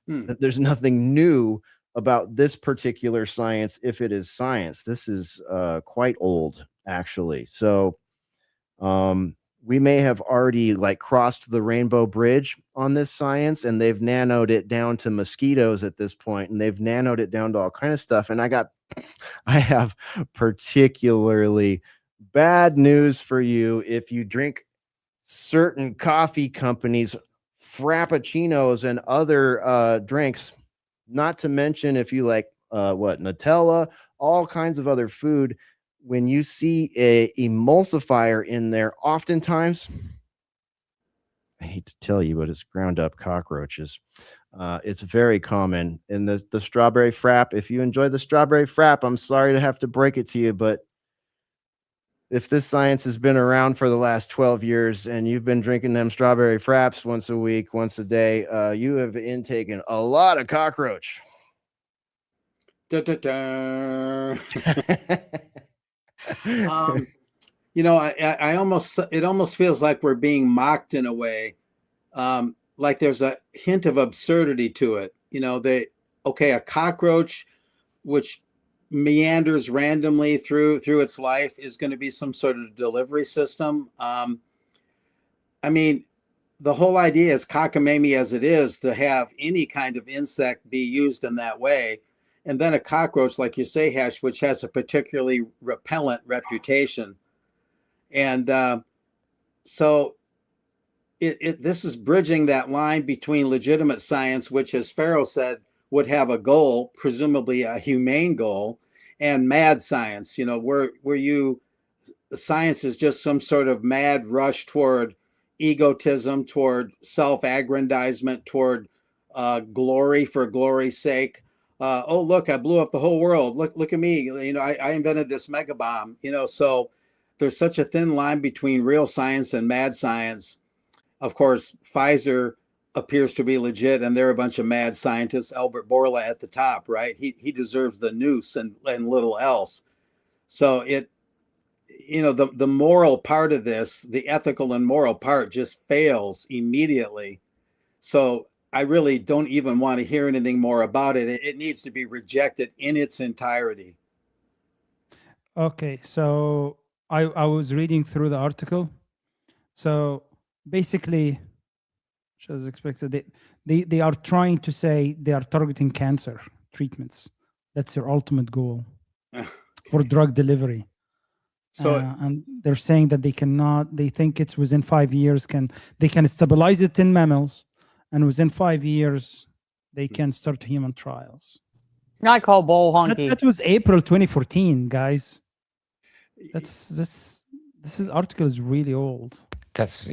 that there's nothing new about this particular science if it is science. This is quite old, actually. So we may have already like crossed the rainbow bridge on this science, and they've nanoed it down to mosquitoes at this point, and they've nanoed it down to all kind of stuff. And I have particularly bad news for you if you drink certain coffee companies, frappuccinos, and other drinks, not to mention if you like Nutella, all kinds of other food. When you see a emulsifier in there, oftentimes, I hate to tell you, but it's ground up cockroaches. It's very common in the strawberry frap. If you enjoy the strawberry frap, I'm sorry to have to break it to you, but if this science has been around for the last 12 years and you've been drinking them strawberry fraps once a week, once a day, you have intaken a lot of cockroach. Da, da, da. You know, I almost, it almost feels like we're being mocked in a way. Like there's a hint of absurdity to it. You know, a cockroach, which meanders randomly through its life, is going to be some sort of delivery system. I mean, the whole idea is cockamamie as it is to have any kind of insect be used in that way. And then a cockroach, like you say, Hesh, which has a particularly repellent reputation. And so this is bridging that line between legitimate science, which, as Pharaoh said, would have a goal, presumably a humane goal, and mad science, you know, where science is just some sort of mad rush toward egotism, toward self-aggrandizement, toward glory for glory's sake. Oh, look, I blew up the whole world. Look at me. You know, I invented this mega bomb, you know, so there's such a thin line between real science and mad science. Of course, Pfizer appears to be legit, and they're a bunch of mad scientists. Albert Bourla at the top, right? He deserves the noose and little else. So you know, the moral part of this, the ethical and moral part, just fails immediately. So I really don't even want to hear anything more about it. It needs to be rejected in its entirety. Okay, so I was reading through the article. So basically, as expected, they are trying to say they are targeting cancer treatments. That's their ultimate goal for drug delivery. So and they're saying that they think it's within 5 years they can stabilize it in mammals, and within 5 years they can start human trials. I call bull honky. That was April 2014, guys. This article is really old. That's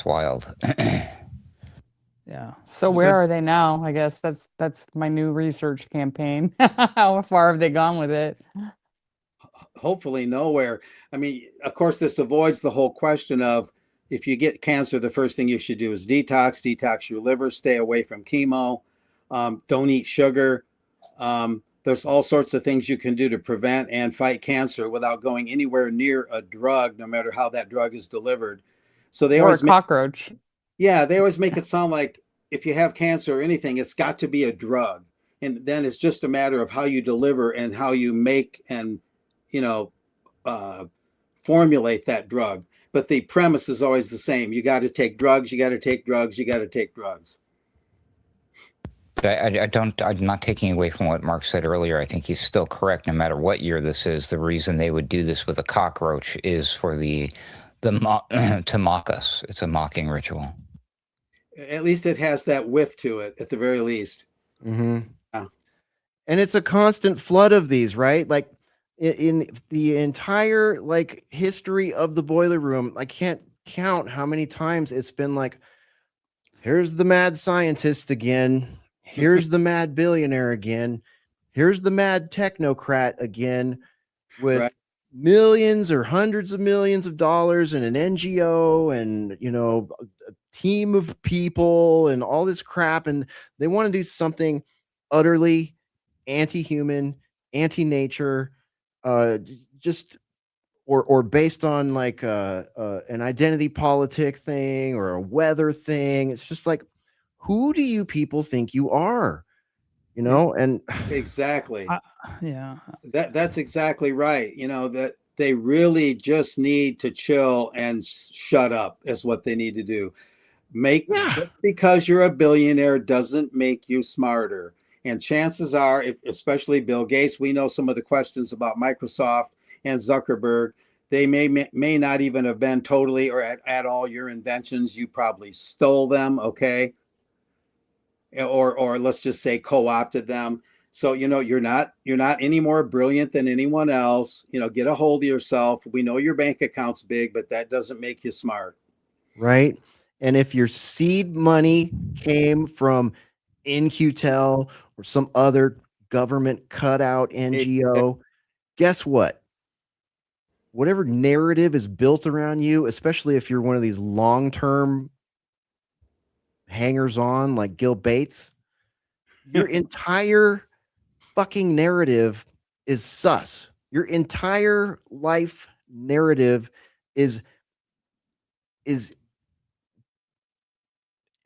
wild. Yeah. So where are they now? I guess that's my new research campaign. How far have they gone with it? Hopefully nowhere. I mean, of course, this avoids the whole question of, if you get cancer, the first thing you should do is detox your liver, stay away from chemo, don't eat sugar. There's all sorts of things you can do to prevent and fight cancer without going anywhere near a drug, no matter how that drug is delivered. So they always cockroach. Yeah, they always make it sound like if you have cancer or anything, it's got to be a drug. And then it's just a matter of how you deliver and how you make and, you know, formulate that drug. But the premise is always the same. You got to take drugs, you got to take drugs, you got to take drugs. But I'm not taking away from what Mark said earlier. I think he's still correct. No matter what year this is, the reason they would do this with a cockroach is for to mock us. It's a mocking ritual. At least it has that whiff to it, at the very least. Mm-hmm. Yeah. And it's a constant flood of these, right? Like in the entire like history of the Boiler Room, I can't count how many times it's been like, here's the mad scientist again. Here's the mad billionaire again. Here's the mad technocrat again with Right. millions or hundreds of millions of dollars and an NGO and, you know, a team of people and all this crap. And they want to do something utterly anti-human, anti-nature, just or based on like an identity politic thing or a weather thing. It's just like, who do you people think you are? You know, and Exactly. Yeah. That's exactly right. You know, that they really just need to chill and shut up is what they need to do. Just because you're a billionaire doesn't make you smarter. And chances are, if especially Bill Gates, we know some of the questions about Microsoft and Zuckerberg. They may not even have been totally or at all your inventions. You probably stole them, okay? Or let's just say co-opted them. So you know you're not any more brilliant than anyone else. You know, get a hold of yourself. We know your bank account's big, but that doesn't make you smart. right. And if your seed money came from InQtel or some other government cutout NGO, guess what? Whatever narrative is built around you, especially if you're one of these long-term hangers on like Gil Bates, your entire fucking narrative is sus. Your entire life narrative is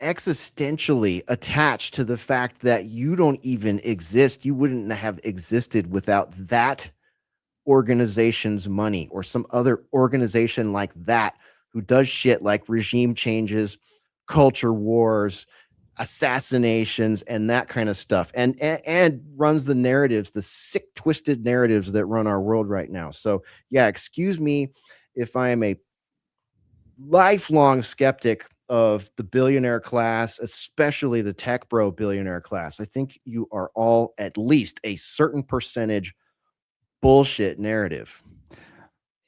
existentially attached to the fact that you don't even exist. You wouldn't have existed without that organization's money or some other organization like that who does shit like regime changes, culture wars, assassinations, and that kind of stuff, and runs the narratives, the sick, twisted narratives that run our world right now. So, yeah, excuse me if I am a lifelong skeptic of the billionaire class, especially the tech bro billionaire class. I think you are all at least a certain percentage bullshit narrative.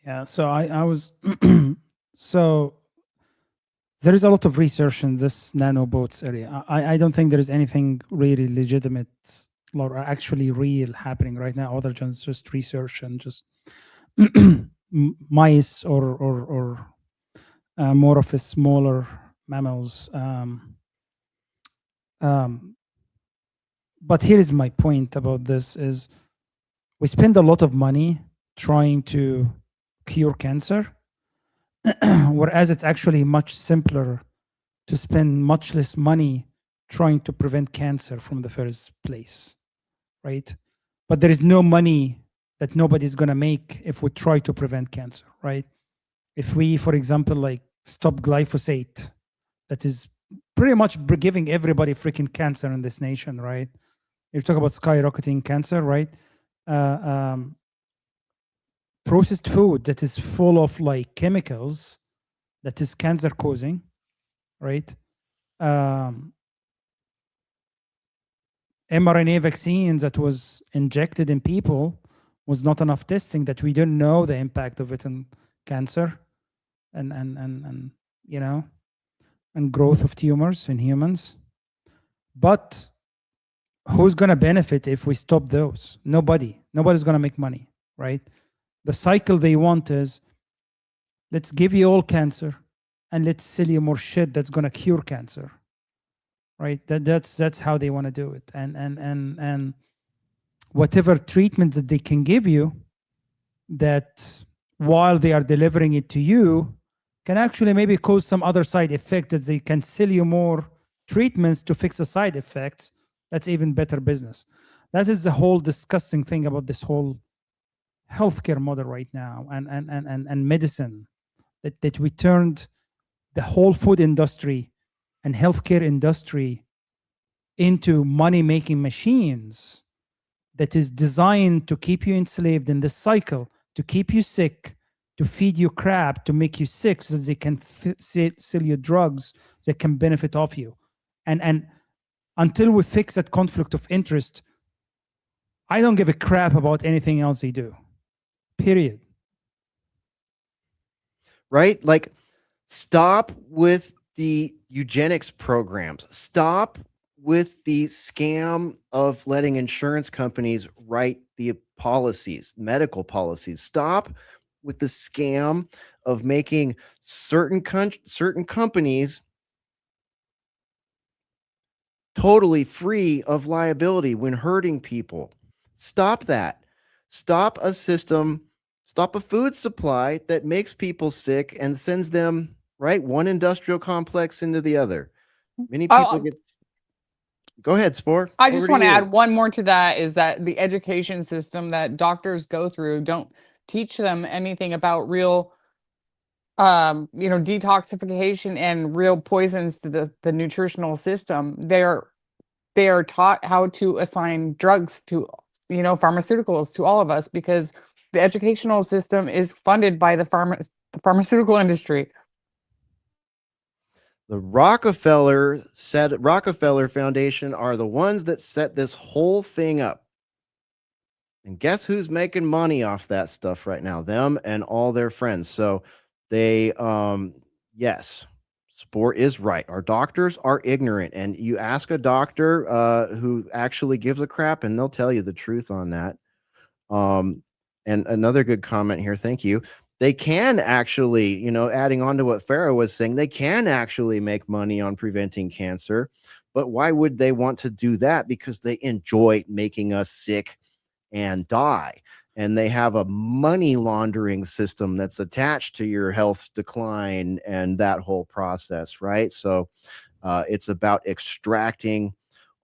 Yeah. So I was so there is a lot of research in this nanobots area. I don't think there is anything really legitimate or actually real happening right now, other than just research and just mice or more of a smaller mammals. But here is my point about this: is we spend a lot of money trying to cure cancer, whereas it's actually much simpler to spend much less money trying to prevent cancer from the first place, right? But there is no money that nobody's going to make if we try to prevent cancer, right? If we, for example, like stop glyphosate, that is pretty much giving everybody freaking cancer in this nation, right? You talk about skyrocketing cancer, right? Processed food that is full of like chemicals that is cancer causing, right? mRNA vaccines that was injected in people was not enough testing, that we didn't know the impact of it on cancer and you know, and growth of tumors in humans. But who's going to benefit if we stop those? Nobody's going to make money, right? The cycle they want is, let's give you all cancer and let's sell you more shit that's going to cure cancer, right? That's how they want to do it. And whatever treatments that they can give you, that while they are delivering it to you, can actually maybe cause some other side effect, that they can sell you more treatments to fix the side effects. That's even better business. That is the whole disgusting thing about this whole healthcare model right now, and medicine, that we turned the whole food industry and healthcare industry into money-making machines that is designed to keep you enslaved in this cycle, to keep you sick, to feed you crap, to make you sick, so that they can sell you drugs that can benefit off you. And until we fix that conflict of interest, I don't give a crap about anything else they do. Period. Right? Like, stop with the eugenics programs. Stop with the scam of letting insurance companies write the policies, medical policies. Stop with the scam of making certain companies totally free of liability when hurting people. Stop that. Stop a system, stop a food supply that makes people sick and sends them, right, one industrial complex into the other. Many people get. Go ahead, Spore. I just want to add one more to that, is that the education system that doctors go through don't teach them anything about real detoxification and real poisons to the nutritional system. They are taught how to assign drugs to, pharmaceuticals to all of us, because the educational system is funded by the pharmaceutical industry. The Rockefeller Foundation are the ones that set this whole thing up. And guess who's making money off that stuff right now? Them and all their friends. So they, yes, Spore is right. Our doctors are ignorant. And you ask a doctor who actually gives a crap, and they'll tell you the truth on that. And another good comment here. Thank you. They can actually, adding on to what Pharaoh was saying, they can actually make money on preventing cancer. But why would they want to do that? Because they enjoy making us sick and die. And they have a money laundering system that's attached to your health decline and that whole process, right? So it's about extracting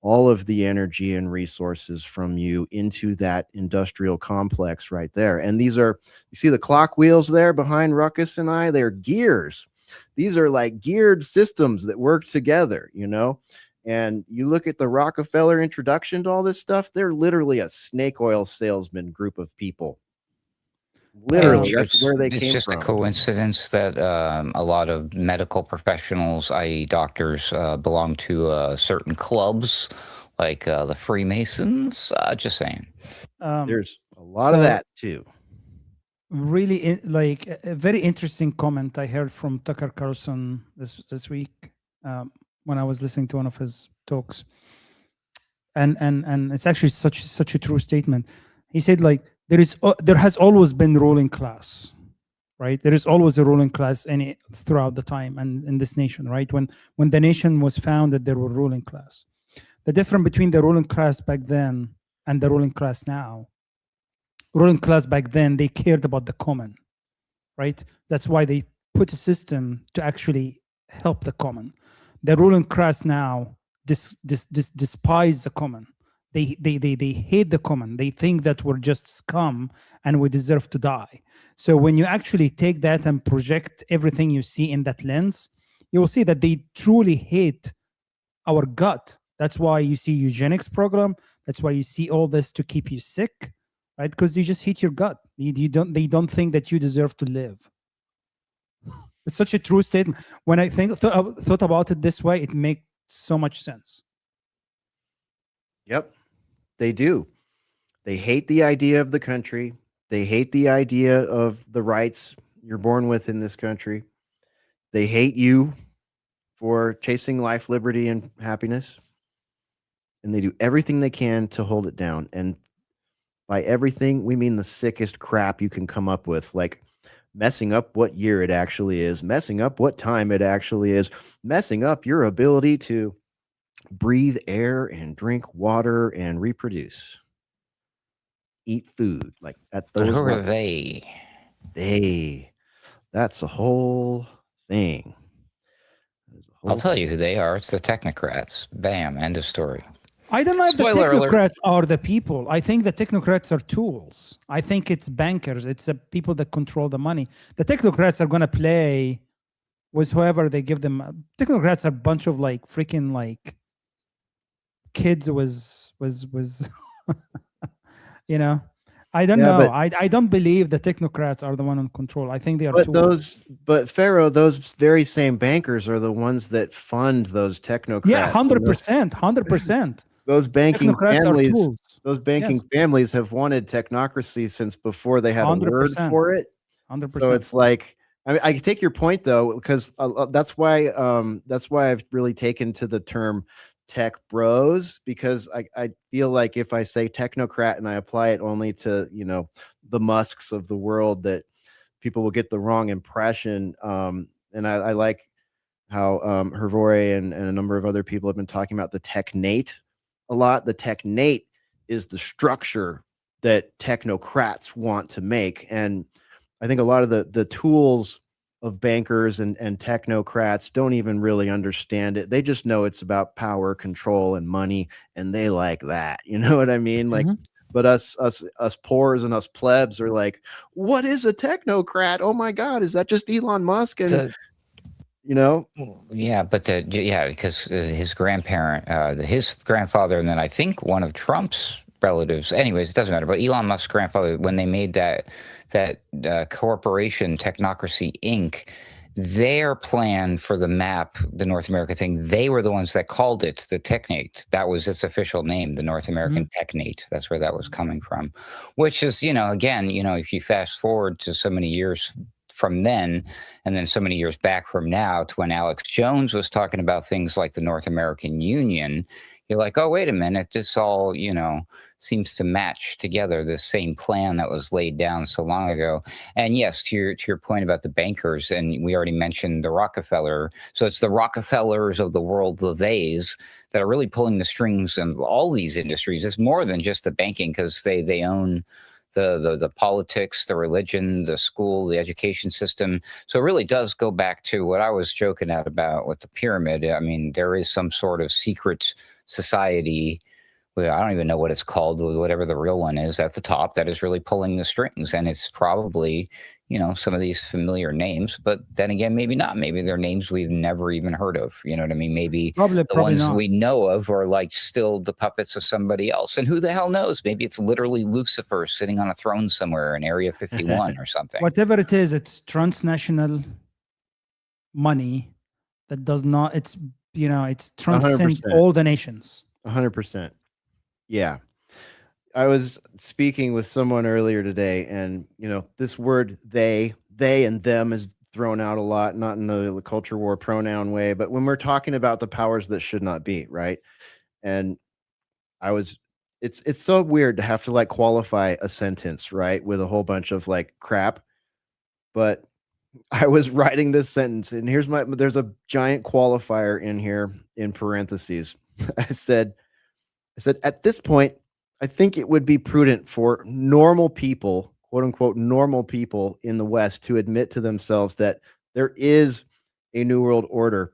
all of the energy and resources from you into that industrial complex right there. And these are, you see the clock wheels there behind Ruckus and I, they're gears. These are like geared systems that work together, And you look at the Rockefeller introduction to all this stuff, they're literally a snake oil salesman group of people. Literally, that's where they came from. It's just a coincidence that a lot of medical professionals, i.e. doctors, belong to certain clubs like the Freemasons. Just saying. There's a lot of that too. Really, a very interesting comment I heard from Tucker Carlson this week when I was listening to one of his talks, and it's actually such a true statement. He said, there has always been ruling class, right? There is always a ruling class throughout the time and in this nation, right? When the nation was founded, there were ruling class. The difference between the ruling class back then and the ruling class now, ruling class back then, they cared about the common, right? That's why they put a system to actually help the common. The ruling class now despise the common. They hate the common. They think that we're just scum and we deserve to die. So when you actually take that and project everything you see in that lens, you will see that they truly hate our gut. That's why you see eugenics program. That's why you see all this to keep you sick, right? Because you just hate your gut. They don't think that you deserve to live. It's such a true statement. When I thought about it this way, it makes so much sense. Yep, they do. They hate the idea of the country. They hate the idea of the rights you're born with in this country. They hate you for chasing life, liberty, and happiness. And they do everything they can to hold it down. And by everything, we mean the sickest crap you can come up with, like messing up what year it actually is, messing up what time it actually is, messing up your ability to breathe air and drink water and reproduce, eat food. Like at those. Who are they? That's a whole thing. I'll tell you who they are. It's the technocrats. Bam. End of story. I don't know if the technocrats are the people. I think the technocrats are tools. I think it's bankers. It's the people that control the money. The technocrats are going to play with whoever they give them. Technocrats are a bunch of freaking kids was you know, I don't Yeah, know. but I don't believe the technocrats are the one in control. I think they are tools. but Pharaoh, those very same bankers are the ones that fund those Yeah, technocrats, and 100%, 100%. those banking Technocrats are families. tools. Those banking Yes, families have wanted technocracy since before they had a word 100%, for it. So 100%. it's like, I mean, I can take your point though, because that's why I've really taken to the term tech bros, because I feel like if I say technocrat and I apply it only to, the Musks of the world, that people will get the wrong impression. And I like how Hervore and a number of other people have been talking about the technate a lot. The technate is the structure that technocrats want to make. And I think a lot of the tools of bankers and technocrats don't even really understand it. They just know it's about power, control, and money, and they like that. You know what I mean? Like, Mhm. but us poors and us plebs are like, what is a technocrat? Oh my God, is that just Elon Musk? And The, you know, yeah, but because his his grandfather, and then I think one of Trump's relatives. Anyways, it doesn't matter. But Elon Musk's grandfather, when they made that corporation, Technocracy Inc., their plan for the map, the North America thing, they were the ones that called it the Technate. That was its official name, the North American Technate. That's where that was coming from. Which is, again, if you fast forward to so many years from then, and then so many years back from now to when Alex Jones was talking about things like the North American Union, you're like, oh, wait a minute, this all, seems to match together the same plan that was laid down so long ago. And yes, to your point about the bankers, and we already mentioned the Rockefeller. So it's the Rockefellers of the world, the theys, that are really pulling the strings in all these industries. It's more than just the banking, because they own the politics, the religion, the school, the education system. So it really does go back to what I was joking at about with the pyramid. I mean, there is some sort of secret society. I don't even know what it's called, whatever the real one is at the top, that is really pulling the strings. And it's probably, some of these familiar names, but then again, maybe not. Maybe they're names we've never even heard of. You know what I mean? Maybe the Probably ones not. we know of are like still the puppets of somebody else. And who the hell knows? Maybe it's literally Lucifer sitting on a throne somewhere in Area 51 or something. Whatever it is, it's transnational money that does not. It's transcends 100%. all the nations. 100%. Yeah. I was speaking with someone earlier today, and this word they and them is thrown out a lot, not in the culture war pronoun way, but when we're talking about the powers that should not be, right? And it's so weird to have to like qualify a sentence, right, with a whole bunch of like crap. But I was writing this sentence, and there's a giant qualifier in here in parentheses. I said, at this point, I think it would be prudent for normal people, quote unquote, normal people in the West to admit to themselves that there is a New World Order.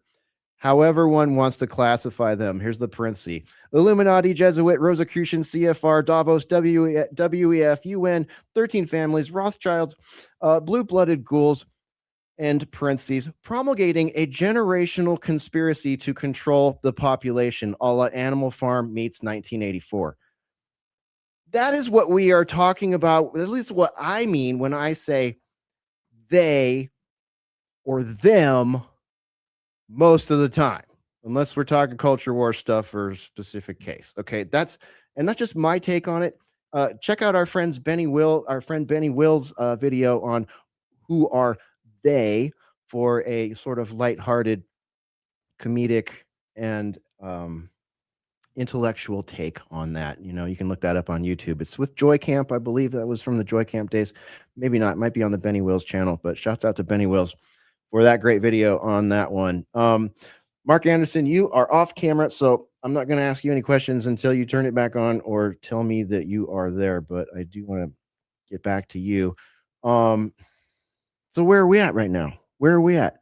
However, one wants to classify them. Here's the parenthesis: Illuminati, Jesuit, Rosicrucian, CFR, Davos, WEF, UN, 13 families, Rothschilds, blue-blooded ghouls, and parentheses, promulgating a generational conspiracy to control the population, a la Animal Farm meets 1984. That is what we are talking about, at least what I mean when I say they or them most of the time, unless we're talking culture war stuff or a specific case. Okay, that's just my take on it. Check out our friend Benny Will's video on who are they, for a sort of lighthearted, comedic, and intellectual take on that. You can look that up on YouTube. It's with Joy Camp. I believe that was from the Joy Camp days. Maybe not. It might be on the Benny Wills channel, but shouts out to Benny Wills for that great video on that one. Mark Anderson, you are off camera, so I'm not going to ask you any questions until you turn it back on or tell me that you are there, but I do want to get back to you. So where are we at right now? Where are we at?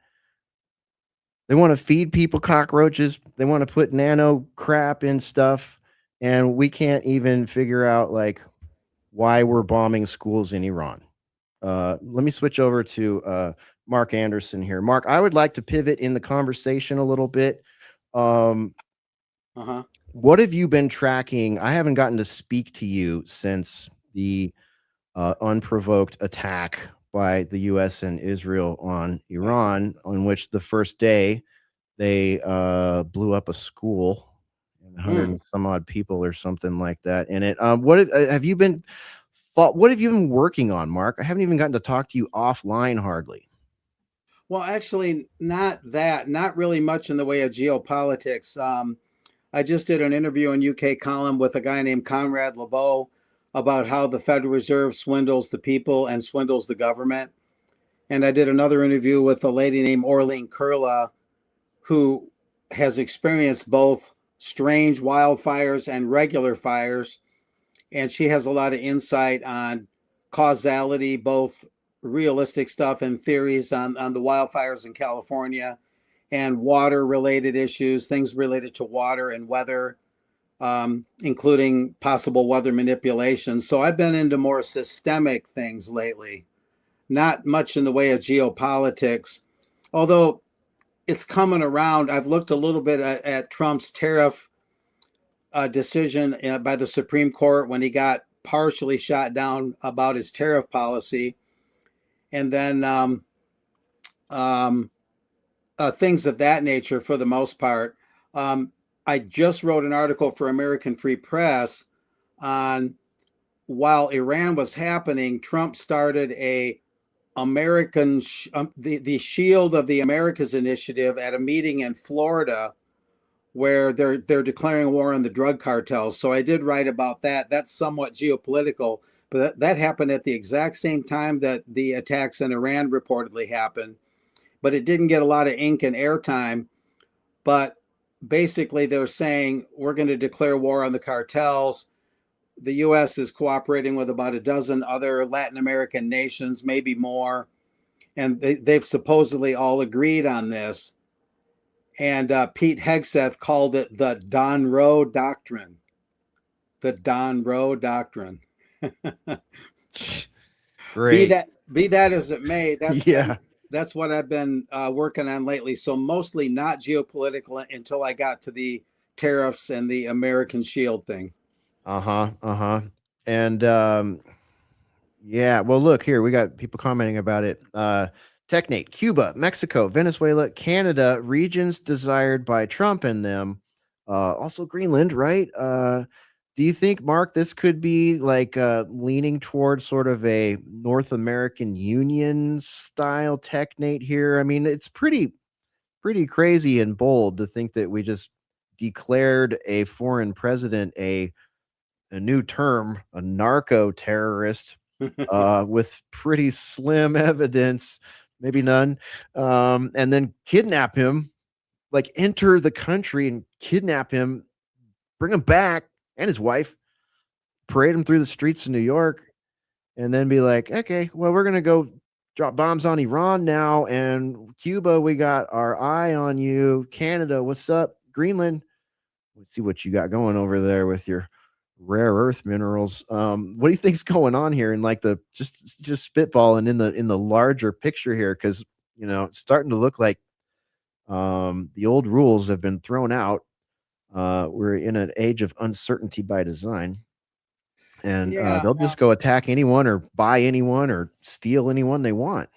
They want to feed people cockroaches. They want to put nano crap in stuff. And we can't even figure out like why we're bombing schools in Iran. Let me switch over to Mark Anderson here. Mark, I would like to pivot in the conversation a little bit. Uh-huh. What have you been tracking? I haven't gotten to speak to you since the unprovoked attack by the U.S. and Israel on Iran, on which the first day they blew up a school and 100 and some odd people or something like that in it. Have you been? What have you been working on, Mark? I haven't even gotten to talk to you offline hardly. Well, actually, not really much in the way of geopolitics. I just did an interview in UK column with a guy named Conrad LeBeau about how the Federal Reserve swindles the people and swindles the government. And I did another interview with a lady named Orleen Kurla, who has experienced both strange wildfires and regular fires. And she has a lot of insight on causality, both realistic stuff and theories on the wildfires in California, and water related issues, things related to water and weather, including possible weather manipulation. So I've been into more systemic things lately, not much in the way of geopolitics, although it's coming around. I've looked a little bit at Trump's tariff decision by the Supreme Court when he got partially shot down about his tariff policy. And then things of that nature for the most part. I just wrote an article for American Free Press on, while Iran was happening, Trump started a the Shield of the Americas initiative at a meeting in Florida where they're declaring war on the drug cartels. So I did write about that. That's somewhat geopolitical, but that happened at the exact same time that the attacks in Iran reportedly happened. But it didn't get a lot of ink and airtime. But basically, they're saying we're going to declare war on the cartels. The U.S. is cooperating with about a dozen other Latin American nations, maybe more. And they've supposedly all agreed on this. And Pete Hegseth called it the Don Roe Doctrine. The Don Roe Doctrine. Great. Be that as it may, that's what I've been working on lately. So mostly not geopolitical until I got to the tariffs and the American shield thing. And yeah, well, look here, we got people commenting about it. Technate, Cuba, Mexico, Venezuela, Canada, regions desired by Trump and them. Also Greenland, right? Do you think, Mark, this could be like leaning towards sort of a North American Union style technate here? I mean, it's pretty crazy and bold to think that we just declared a foreign president a new term, a narco terrorist, with pretty slim evidence, maybe none, and then kidnap him, like enter the country and kidnap him, bring him back and his wife, parade him through the streets of New York, and then be like, okay, well, we're going to go drop bombs on Iran now. And Cuba, we got our eye on you. Canada, what's up? Greenland, let's see what you got going over there with your rare earth minerals. What do you think's going on here? And like the just spitballing in the larger picture here, because it's starting to look like the old rules have been thrown out. We're in an age of uncertainty by design, and they'll just go attack anyone or buy anyone or steal anyone they want.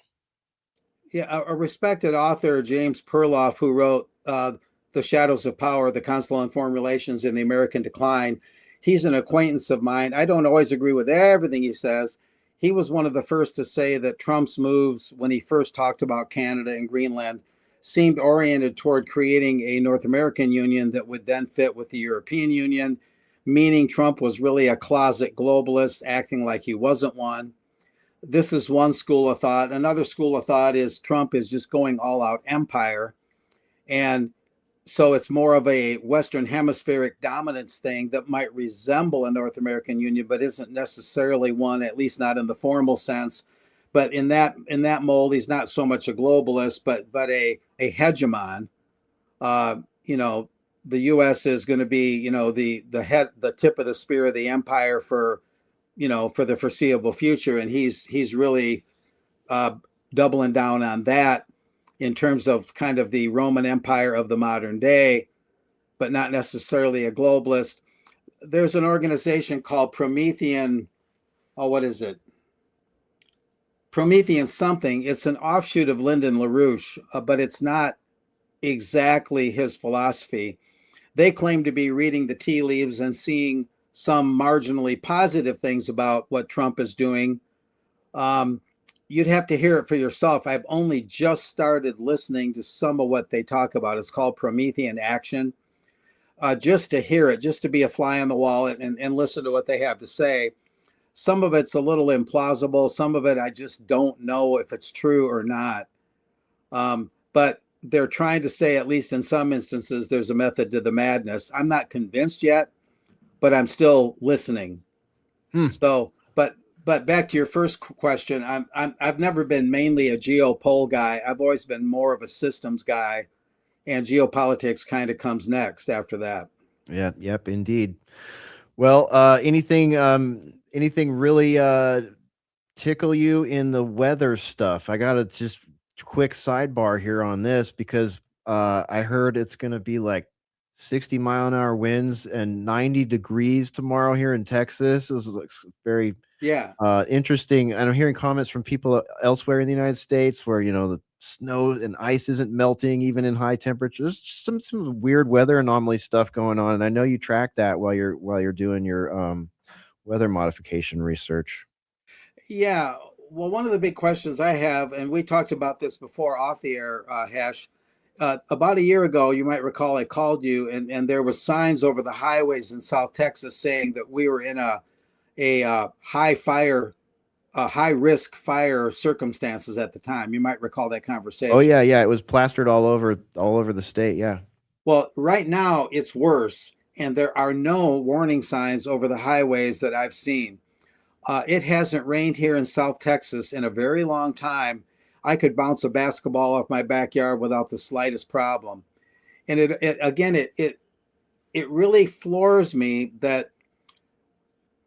Yeah, a respected author, James Perloff, who wrote The Shadows of Power, The Consular and Foreign Relations in the American Decline. He's an acquaintance of mine. I don't always agree with everything he says. He was one of the first to say that Trump's moves, when he first talked about Canada and Greenland, seemed oriented toward creating a North American Union that would then fit with the European Union, meaning Trump was really a closet globalist, acting like he wasn't one. This is one school of thought. Another school of thought is Trump is just going all out empire. And so it's more of a Western hemispheric dominance thing that might resemble a North American Union, but isn't necessarily one, at least not in the formal sense. But in that mold, he's not so much a globalist, but a hegemon. The U.S. is going to be, the tip of the spear of the empire for the foreseeable future, and he's really doubling down on that in terms of kind of the Roman Empire of the modern day. but not necessarily a globalist. There's an organization called Promethean. Oh, what is it? Promethean something. It's an offshoot of Lyndon LaRouche, but it's not exactly his philosophy. They claim to be reading the tea leaves and seeing some marginally positive things about what Trump is doing. You'd have to hear it for yourself. I've only just started listening to some of what they talk about. It's called Promethean Action. Just to hear it, just to be a fly on the wall and listen to what they have to say. Some of it's a little implausible. Some of it I just don't know if it's true or not. But they're trying to say, at least in some instances, there's a method to the madness. I'm not convinced yet, but I'm still listening. So, but back to your first question, I've never been mainly a geopol guy. I've always been more of a systems guy, and geopolitics kind of comes next after that. Yeah, yep, indeed. Well, anything really tickle you in the weather stuff? I got a just quick sidebar here on this because I heard it's going to be like 60-mile-an-hour winds and 90 degrees tomorrow here in Texas. This looks very interesting. And I'm hearing comments from people elsewhere in the United States where, the snow and ice isn't melting even in high temperatures. Just some weird weather anomaly stuff going on. And I know you track that while you're doing your weather modification research. Yeah. Well, one of the big questions I have, and we talked about this before off the air, Hesh, about a year ago, you might recall I called you and there was signs over the highways in South Texas saying that we were in a high risk fire circumstances at the time. You might recall that conversation. Oh yeah. It was plastered all over the state. Yeah. Well, right now it's worse, and there are no warning signs over the highways that I've seen. It hasn't rained here in South Texas in a very long time. I could bounce a basketball off my backyard without the slightest problem. And it really floors me that,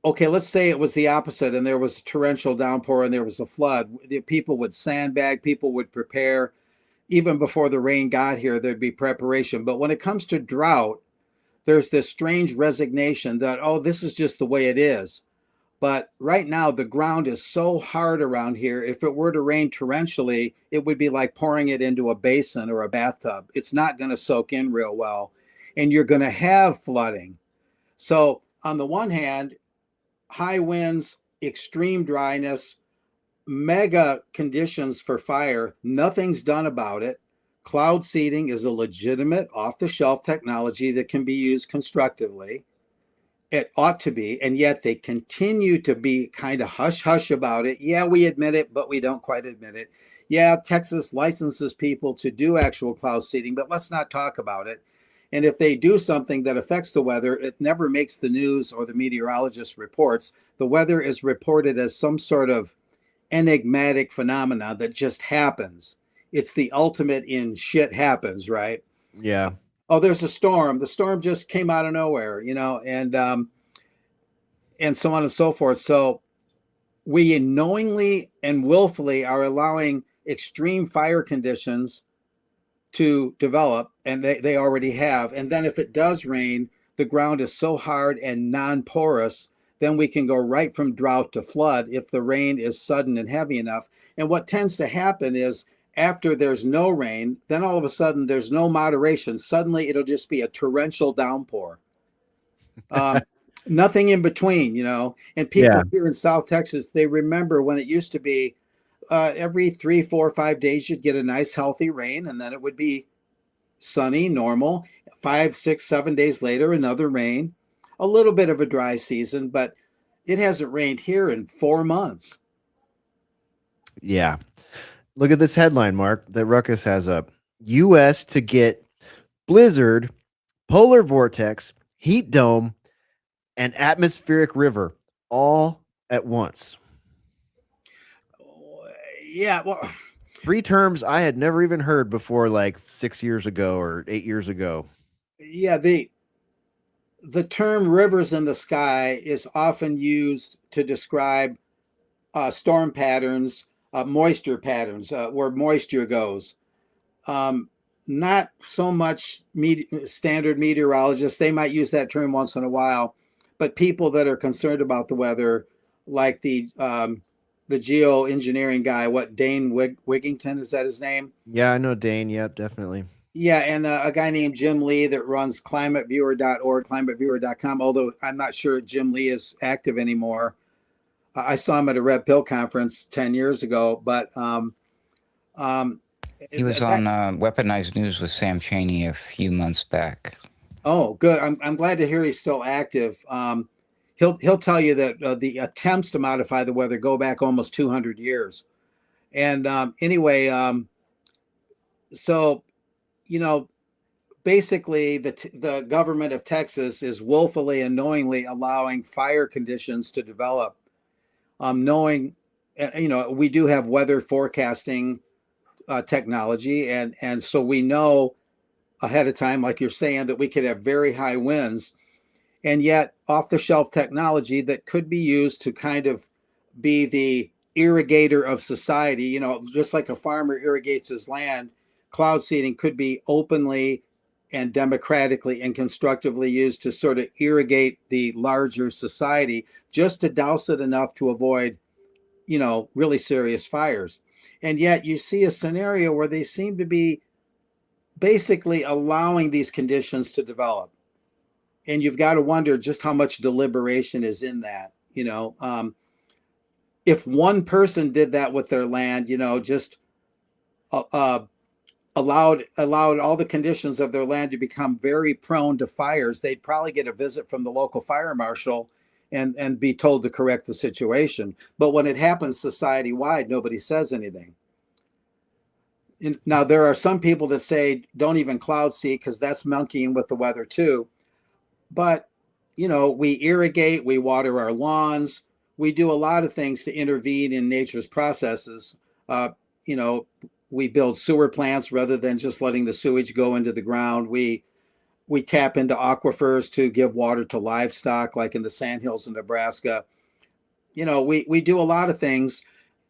okay, let's say it was the opposite and there was a torrential downpour and there was a flood. People would sandbag, people would prepare. Even before the rain got here, there'd be preparation. But when it comes to drought, there's this strange resignation that, oh, this is just the way it is. But right now, the ground is so hard around here. If it were to rain torrentially, it would be like pouring it into a basin or a bathtub. It's not going to soak in real well, and you're going to have flooding. So on the one hand, high winds, extreme dryness, mega conditions for fire, nothing's done about it. Cloud seeding is a legitimate off-the-shelf technology that can be used constructively. It ought to be, and yet they continue to be kind of hush-hush about it. Yeah, we admit it, but we don't quite admit it. Yeah, Texas licenses people to do actual cloud seeding, but let's not talk about it. And if they do something that affects the weather, it never makes the news or the meteorologist reports. The weather is reported as some sort of enigmatic phenomena that just happens. It's the ultimate in shit happens, right? Yeah. Oh, there's a storm. The storm just came out of nowhere, and so on and so forth. So we knowingly and willfully are allowing extreme fire conditions to develop, and they already have. And then if it does rain, the ground is so hard and non-porous, then we can go right from drought to flood if the rain is sudden and heavy enough. And what tends to happen is after there's no rain, then all of a sudden there's no moderation. Suddenly it'll just be a torrential downpour. Nothing in between, and people here in South Texas, they remember when it used to be every 3, 4, 5 days, you'd get a nice healthy rain, and then it would be sunny, normal. 5, 6, 7 days later, another rain, a little bit of a dry season, but it hasn't rained here in 4 months. Yeah. Look at this headline, Mark, that Ruckus has up. U.S. to get blizzard, polar vortex, heat dome, and atmospheric river all at once. Yeah, well, 3 terms I had never even heard before, like 6 years ago or 8 years ago. Yeah, the term rivers in the sky is often used to describe storm patterns, moisture patterns, where moisture goes. not so much standard meteorologists. They might use that term once in a while, but people that are concerned about the weather, like the geoengineering guy, Dane Wigington, is that his name? Yeah, I know Dane. Yep, definitely. Yeah, and a guy named Jim Lee that runs climateviewer.org, climateviewer.com, although I'm not sure Jim Lee is active anymore. I saw him at a Red Pill conference 10 years ago, but he was on Weaponized News with Sam Cheney a few months back. Oh, good. I'm glad to hear he's still active. He'll tell you that the attempts to modify the weather go back almost 200 years. And anyway, so, you know, basically the government of Texas is willfully and knowingly allowing fire conditions to develop, knowing, you know, we do have weather forecasting technology. And so we know ahead of time, like you're saying, that we could have very high winds, and yet off the shelf technology that could be used to kind of be the irrigator of society, you know, just like a farmer irrigates his land, cloud seeding could be openly and democratically and constructively used to sort of irrigate the larger society, just to douse it enough to avoid, you know, really serious fires. And yet you see a scenario where they seem to be basically allowing these conditions to develop. And you've got to wonder just how much deliberation is in that. You know, if one person did that with their land, you know, just allowed all the conditions of their land to become very prone to fires, they'd probably get a visit from the local fire marshal and be told to correct the situation. But when it happens society wide, nobody says anything. Now, there are some people that say don't even cloud seed because that's monkeying with the weather too. But, you know, we irrigate, we water our lawns, we do a lot of things to intervene in nature's processes. You know, we build sewer plants rather than just letting the sewage go into the ground. We tap into aquifers to give water to livestock, like in the Sandhills in Nebraska. You know, we do a lot of things.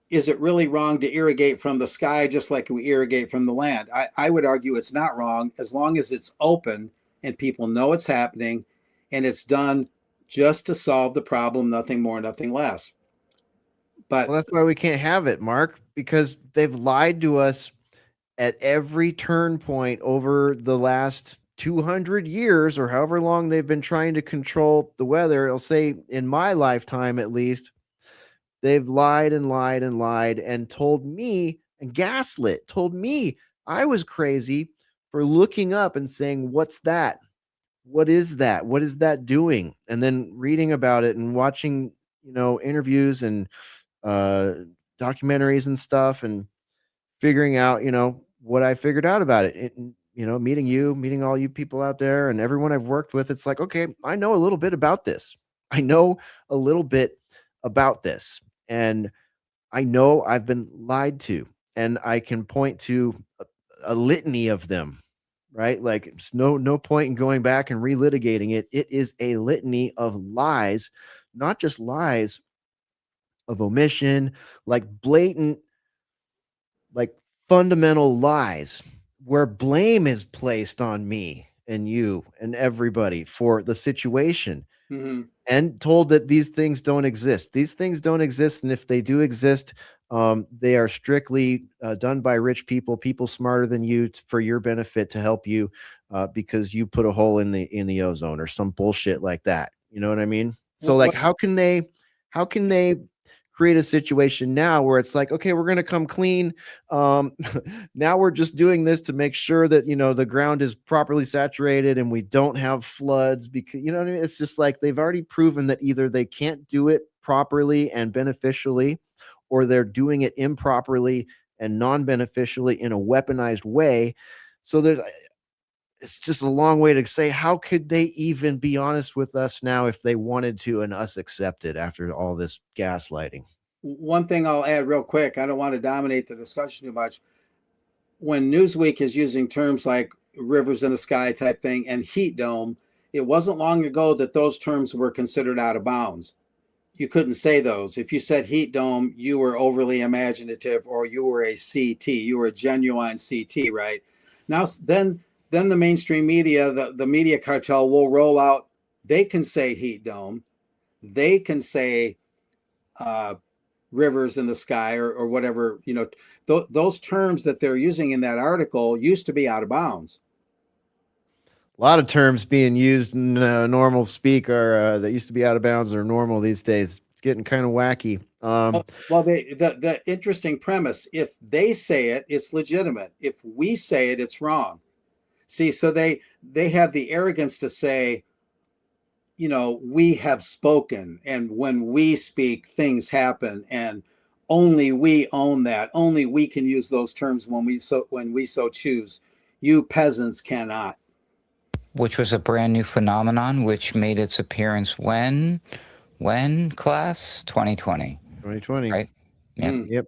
Is it really wrong to irrigate from the sky just like we irrigate from the land? I would argue it's not wrong as long as it's open and people know it's happening and it's done just to solve the problem, nothing more, nothing less. But well, that's why we can't have it, Mark, because they've lied to us at every turn point over the last 200 years or however long they've been trying to control the weather. I'll say in my lifetime, at least, they've lied and lied and lied and told me and told me I was crazy for looking up and saying, what's that? What is that? What is that doing? And then reading about it and watching, you know, interviews and documentaries and stuff and figuring out, you know, what I figured out about it. You know, meeting all you people out there and everyone I've worked with, it's like, okay, I know a little bit about this. I know a little bit about this. And I know I've been lied to, and I can point to a litany of them, right? Like it's no point in going back and relitigating it. It is a litany of lies, not just lies of omission, like blatant, like fundamental lies where blame is placed on me and you and everybody for the situation. Mm-hmm. And told that these things don't exist. These things don't exist. And if they do exist, they are strictly done by rich people smarter than you for your benefit to help you because you put a hole in the ozone or some bullshit like that. You know what I mean? So like, how can they create a situation now where it's like, okay, we're going to come clean. Now we're just doing this to make sure that, you know, the ground is properly saturated and we don't have floods because, you know what I mean? It's just like, they've already proven that either they can't do it properly and beneficially, or they're doing it improperly and non-beneficially in a weaponized way. So it's just a long way to say, how could they even be honest with us now if they wanted to and us accept it after all this gaslighting? One thing I'll add real quick, I don't want to dominate the discussion too much. When Newsweek is using terms like rivers in the sky type thing and heat dome, it wasn't long ago that those terms were considered out of bounds. You couldn't say those. If you said heat dome, you were overly imaginative or you were a CT, you were a genuine CT, right? Now, then the mainstream media, the media cartel will roll out. They can say heat dome. They can say rivers in the sky or whatever, those terms that they're using in that article used to be out of bounds. A lot of terms being used in normal speak are that used to be out of bounds are normal these days. It's getting kind of wacky. Well, the interesting premise, if they say it, it's legitimate. If we say it, it's wrong. See, so they have the arrogance to say, we have spoken, and when we speak, things happen, and only we own that. Only we can use those terms when we so choose. You peasants cannot. Which was a brand new phenomenon, which made its appearance when class 2020. 2020, right? Yeah. Yep.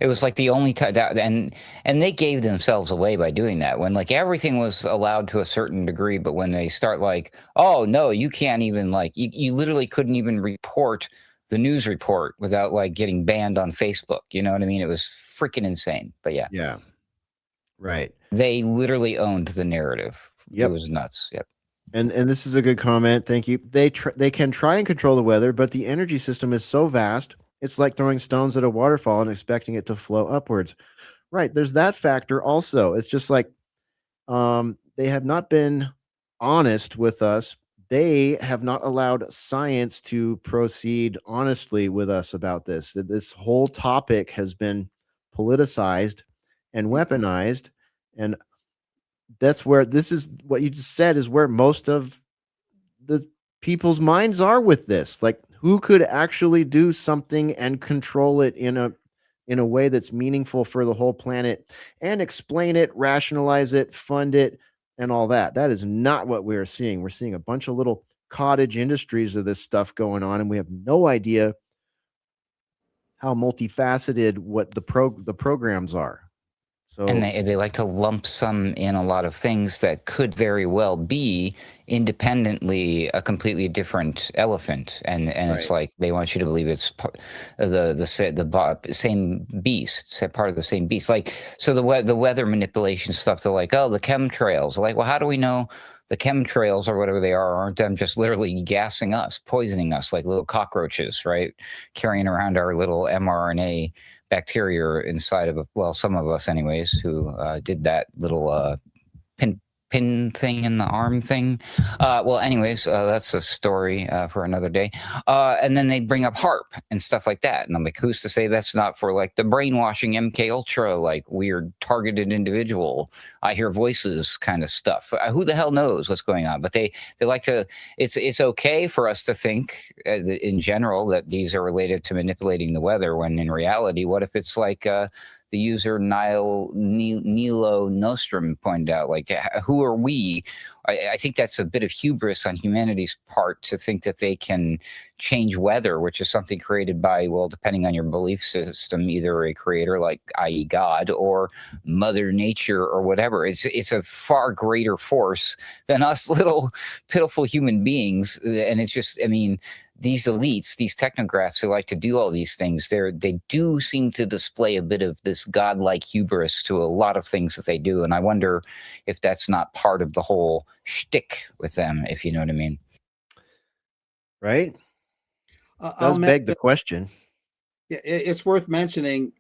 It was like the only time that, and they gave themselves away by doing that, when like everything was allowed to a certain degree, but when they start like, oh no, you can't even, like, you literally couldn't even report the news report without like getting banned on Facebook. You know what I mean? It was freaking insane. But yeah, right. They literally owned the narrative. Yep. It was nuts. Yep. And this is a good comment. Thank you. They can try and control the weather, but the energy system is so vast. It's like throwing stones at a waterfall and expecting it to flow upwards. Right. There's that factor also. It's just like they have not been honest with us. They have not allowed science to proceed honestly with us about this. This whole topic has been politicized and weaponized. And that's where this is what you just said is where most of the people's minds are with this. Like, who could actually do something and control it in a way that's meaningful for the whole planet and explain it, rationalize it, fund it, and all that. That is not what we're seeing. We're seeing a bunch of little cottage industries of this stuff going on, and we have no idea how multifaceted what the programs are. So, and they like to lump some in a lot of things that could very well be independently a completely different elephant, and Right. It's like they want you to believe it's the same beast, part of the same beast. Like, so the weather manipulation stuff. They're like, oh, the chemtrails. Like, well, how do we know the chemtrails or whatever they aren't them just literally gassing us, poisoning us like little cockroaches, right? Carrying around our little mRNA bacteria inside of some of us anyways, who did that little pin thing in the arm thing. Anyways, that's a story for another day. And then they bring up HARP and stuff like that. And I'm like, who's to say that's not for like the brainwashing MK Ultra, like weird targeted individual, I hear voices kind of stuff. Who the hell knows what's going on? But they like to, it's okay for us to think in general that these are related to manipulating the weather, when in reality, what if it's like the user Nilo Nostrum pointed out, like, who are we? I think that's a bit of hubris on humanity's part to think that they can change weather, which is something created by, well, depending on your belief system, either a creator, like, i.e. God, or Mother Nature or whatever. It's a far greater force than us little pitiful human beings. And it's just, I mean, these elites, these technocrats who like to do all these things, they do seem to display a bit of this godlike hubris to a lot of things that they do. And I wonder if that's not part of the whole shtick with them, if you know what I mean. Right? Does beg the question. It's worth mentioning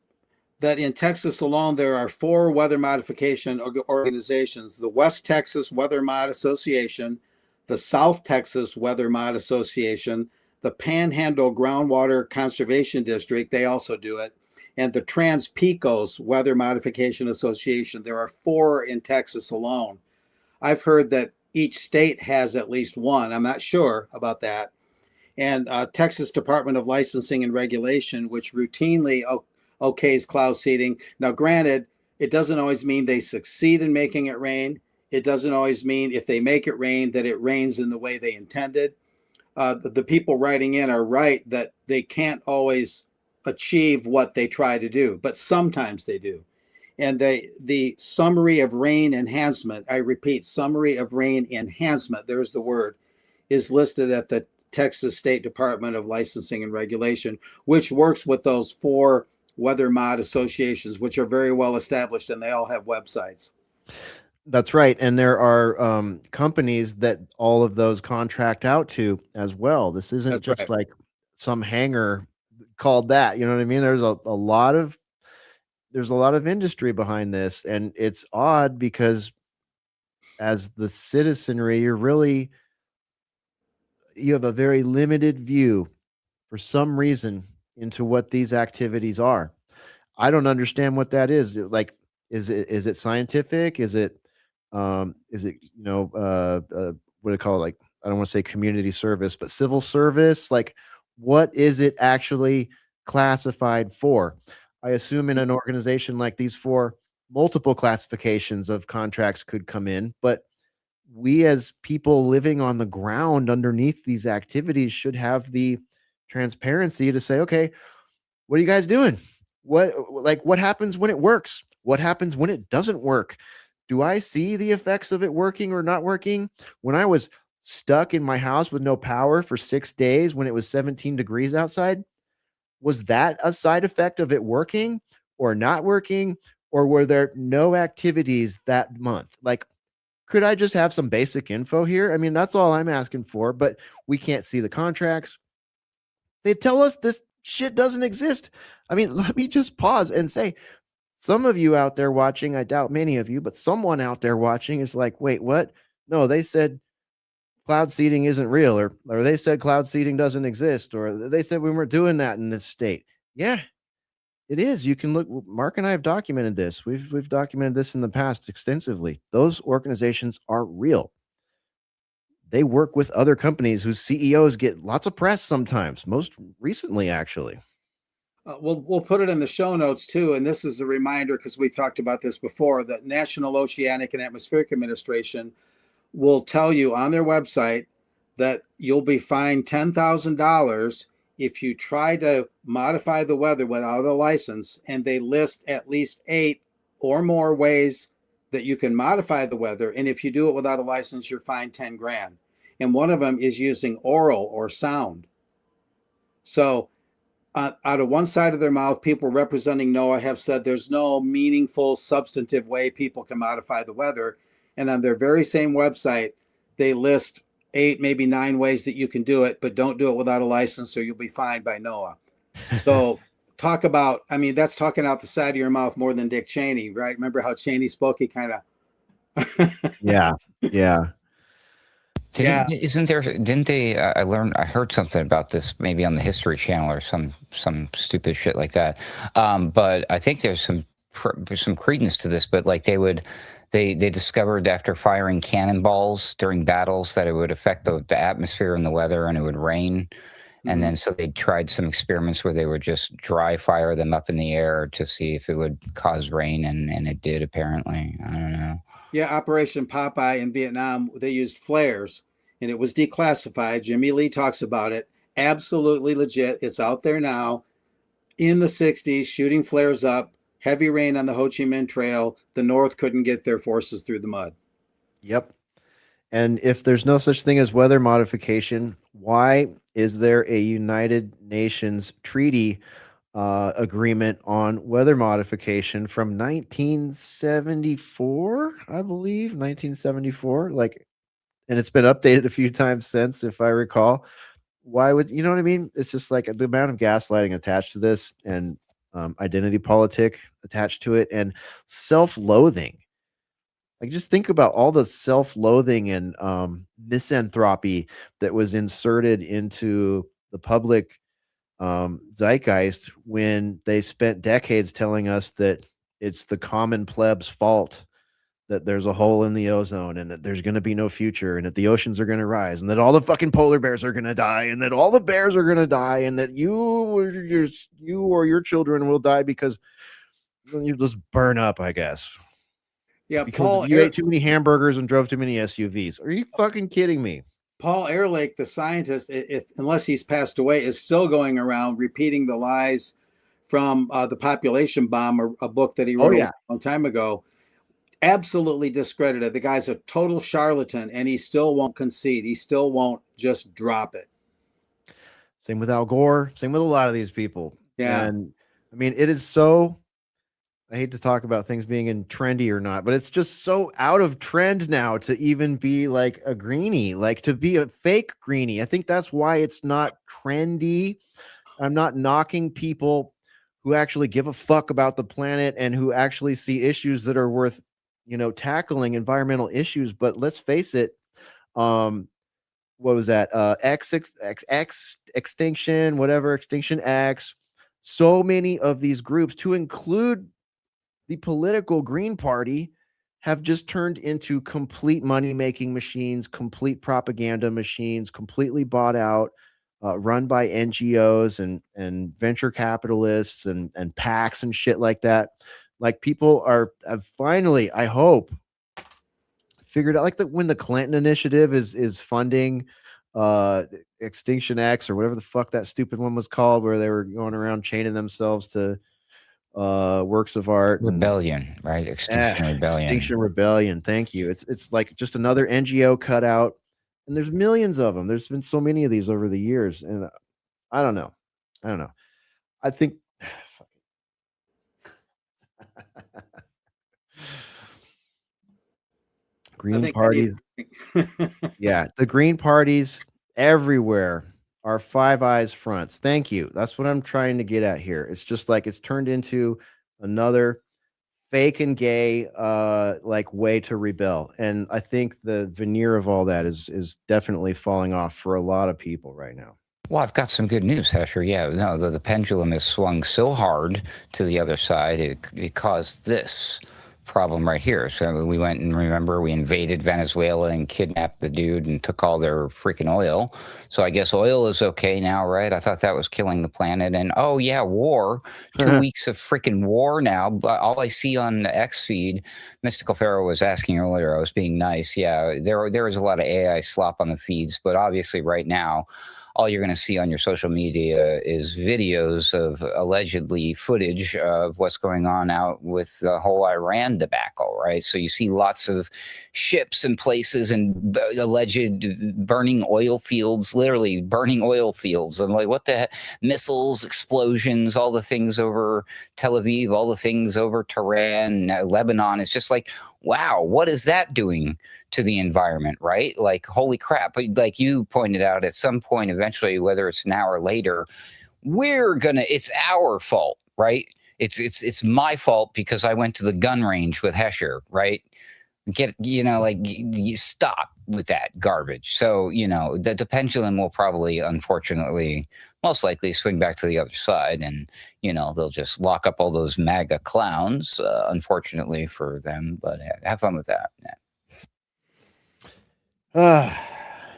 that in Texas alone, there are 4 weather modification organizations: the West Texas Weather Mod Association, the South Texas Weather Mod Association, the Panhandle Groundwater Conservation District, they also do it, and the Trans-Pecos Weather Modification Association. There are 4 in Texas alone. I've heard that each state has at least one. I'm not sure about that. And Texas Department of Licensing and Regulation, which routinely okays cloud seeding. Now, granted, it doesn't always mean they succeed in making it rain. It doesn't always mean if they make it rain that it rains in the way they intended. The people writing in are right that they can't always achieve what they try to do, but sometimes they do. And the summary of rain enhancement, I repeat, summary of rain enhancement, there's the word, is listed at the Texas State Department of Licensing and Regulation, which works with those 4 weather mod associations, which are very well established, and they all have websites. That's right. And there are companies that all of those contract out to as well. This isn't That's just right. like some hangar called that. You know what I mean? There's a lot of industry behind this. And it's odd because as the citizenry, you have a very limited view for some reason into what these activities are. I don't understand what that is. Like, is it scientific? Is it what do you call it? Like, I don't want to say community service, but civil service. Like, what is it actually classified for? I assume in an organization like these four, multiple classifications of contracts could come in, but we as people living on the ground underneath these activities should have the transparency to say, okay, what are you guys doing? What happens when it works? What happens when it doesn't work? Do I see the effects of it working or not working? When I was stuck in my house with no power for 6 days when it was 17 degrees outside, was that a side effect of it working or not working? Or were there no activities that month? Like, could I just have some basic info here? I mean, that's all I'm asking for, but we can't see the contracts. They tell us this shit doesn't exist. I mean, let me just pause and say, some of you out there watching, I doubt many of you, but someone out there watching is like, wait, what? No, they said cloud seeding isn't real, or they said cloud seeding doesn't exist, or they said we weren't doing that in this state. Yeah, it is. You can look. Mark and I have documented this. We've documented this in the past extensively. Those organizations are real. They work with other companies whose CEOs get lots of press sometimes, most recently, actually. We'll put it in the show notes too. And this is a reminder because we've talked about this before. The National Oceanic and Atmospheric Administration will tell you on their website that you'll be fined $10,000 if you try to modify the weather without a license. And they list at least 8 or more ways that you can modify the weather. And if you do it without a license, you're fined 10 grand. And one of them is using oral or sound. So out of one side of their mouth, people representing NOAA have said there's no meaningful, substantive way people can modify the weather. And on their very same website, they list 8, maybe 9 ways that you can do it, but don't do it without a license or you'll be fined by NOAA. So talk about, I mean, that's talking out the side of your mouth more than Dick Cheney, right? Remember how Cheney spoke? He kind of. Yeah. Didn't they? I heard something about this maybe on the History Channel or some stupid shit like that. But I think there's some credence to this. But like they discovered after firing cannonballs during battles that it would affect the atmosphere and the weather, and it would rain. And then so they tried some experiments where they would just dry fire them up in the air to see if it would cause rain, and it did apparently. I don't know. Yeah, Operation Popeye in Vietnam, they used flares and it was declassified. Jimmy Lee talks about it. Absolutely legit. It's out there now. In the 60s, shooting flares up, heavy rain on the Ho Chi Minh Trail. The North couldn't get their forces through the mud. Yep. And if there's no such thing as weather modification, why is there a United Nations treaty agreement on weather modification from 1974, I believe, 1974? Like, and it's been updated a few times since, if I recall. Why would, you know what I mean? It's just like the amount of gaslighting attached to this, and identity politic attached to it, and self-loathing. Like, just think about all the self-loathing and misanthropy that was inserted into the public zeitgeist when they spent decades telling us that it's the common plebs' fault that there's a hole in the ozone and that there's going to be no future and that the oceans are going to rise and that all the fucking polar bears are going to die and that all the bears are going to die and that you or your children will die because you just burn up, I guess. Yeah, because you ate too many hamburgers and drove too many SUVs. Are you fucking kidding me? Paul Ehrlich, the scientist, unless he's passed away, is still going around repeating the lies from the population bomb, a book that he wrote a long time ago. Absolutely discredited. The guy's a total charlatan, and he still won't concede. He still won't just drop it. Same with Al Gore. Same with a lot of these people. Yeah. And I mean, it is so I hate to talk about things being in trendy or not, but it's just so out of trend now to even be like a greenie, like to be a fake greenie. I think that's why it's not trendy. I'm not knocking people who actually give a fuck about the planet and who actually see issues that are worth, tackling, environmental issues. But let's face it, what was that? X Extinction, whatever, Extinction X. So many of these groups, to include the political Green Party, have just turned into complete money-making machines, complete propaganda machines, completely bought out, run by NGOs and venture capitalists and PACs and shit like that. Like people have finally, I hope, figured out, like when the Clinton initiative is funding Extinction X or whatever the fuck that stupid one was called, where they were going around chaining themselves to works of art. Rebellion, right? Extinction Rebellion. Extinction Rebellion. Thank you. It's like just another NGO cutout, and there's millions of them. There's been so many of these over the years, and I don't know. I think Green parties. Yeah, the Green parties everywhere are Five Eyes fronts. Thank you. That's what I'm trying to get at here. It's just like it's turned into another fake and gay like way to rebel. And I think the veneer of all that is definitely falling off for a lot of people right now. Well, I've got some good news, Hesher. Yeah, no, the pendulum has swung so hard to the other side, it caused this problem right here. So we went and, remember, we invaded Venezuela and kidnapped the dude and took all their freaking oil. So I guess oil is okay now, right? I thought that was killing the planet. And oh yeah, war. 2 weeks of freaking war now. But all I see on the X feed, Mystical Pharaoh was asking earlier, I was being nice. Yeah, there is a lot of AI slop on the feeds, but obviously right now, all you're going to see on your social media is videos of allegedly footage of what's going on out with the whole Iran debacle, right? So you see lots of ships and places and alleged burning oil fields, literally burning oil fields. I'm like, what the heck? Missiles, explosions, all the things over Tel Aviv, all the things over Tehran, Lebanon. It's just like, wow, what is that doing to the environment, right? Like, holy crap. But like you pointed out, at some point, eventually, whether it's now or later, it's our fault, right? It's my fault because I went to the gun range with Hesher, right? You stop with that garbage. So, the pendulum will probably, unfortunately, most likely swing back to the other side, and, they'll just lock up all those MAGA clowns, unfortunately for them, but have fun with that.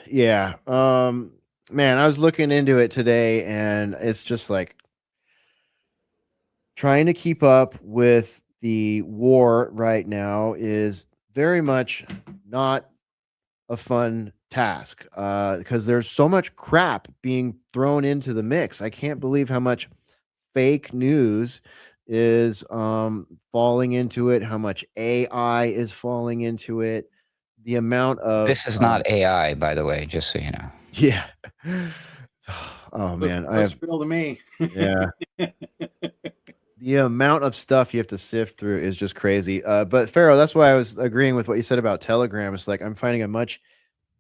Yeah. Man, I was looking into it today, and it's just like trying to keep up with the war right now is very much not a fun task, because there's so much crap being thrown into the mix. I can't believe how much fake news is falling into it, how much AI is falling into it. The amount of this is not AI, by the way, just so you know. Yeah. Oh man, looks real to me. Yeah. The amount of stuff you have to sift through is just crazy. But Pharaoh, that's why I was agreeing with what you said about Telegram. It's like I'm finding a much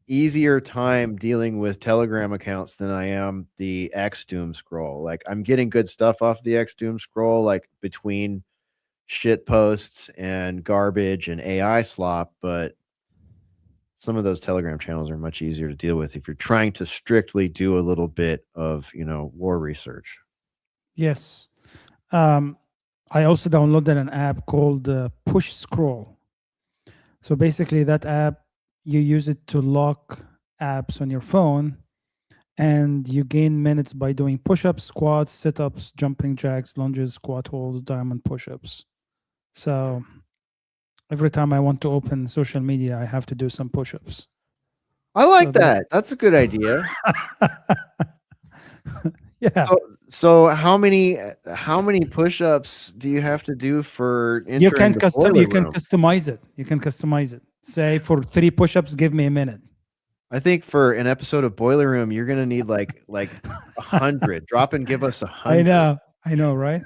easier time dealing with Telegram accounts than I am the X Doom scroll. Like I'm getting good stuff off the X Doom scroll, like between shit posts and garbage and AI slop, but some of those Telegram channels are much easier to deal with if you're trying to strictly do a little bit of, war research. Yes. I also downloaded an app called Push Scroll. So basically that app, you use it to lock apps on your phone, and you gain minutes by doing push-ups, squats, sit-ups, jumping jacks, lunges, squat holds, diamond push-ups. So every time I want to open social media, I have to do some push-ups. I like that. That's a good idea. Yeah. So how many push-ups do you have to do for entering you can the boiler room? customize it. You can customize it. Say for 3 push-ups, give me a minute. I think for an episode of Boiler Room, you're gonna need like 100. Drop and give us 100. I know, right?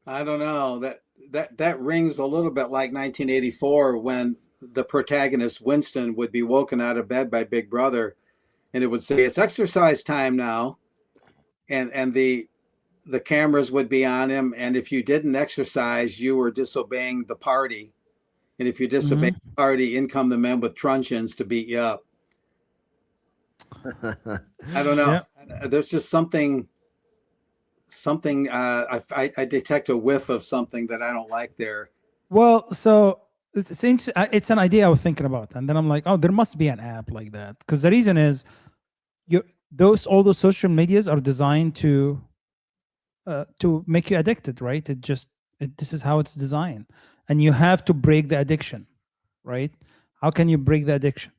I don't know. That rings a little bit like 1984 when the protagonist Winston would be woken out of bed by Big Brother, and it would say it's exercise time now, and the cameras would be on him, and if you didn't exercise, you were disobeying the party, and if you disobey Mhm. the party, in come the men with truncheons to beat you up. I don't know. Yeah. There's just something. I detect a whiff of something that I don't like there. Well, so it's an idea I was thinking about, and then I'm like, oh, there must be an app like that, because the reason is, all those social medias are designed to make you addicted, right? This is how it's designed, and you have to break the addiction, right? How can you break the addiction?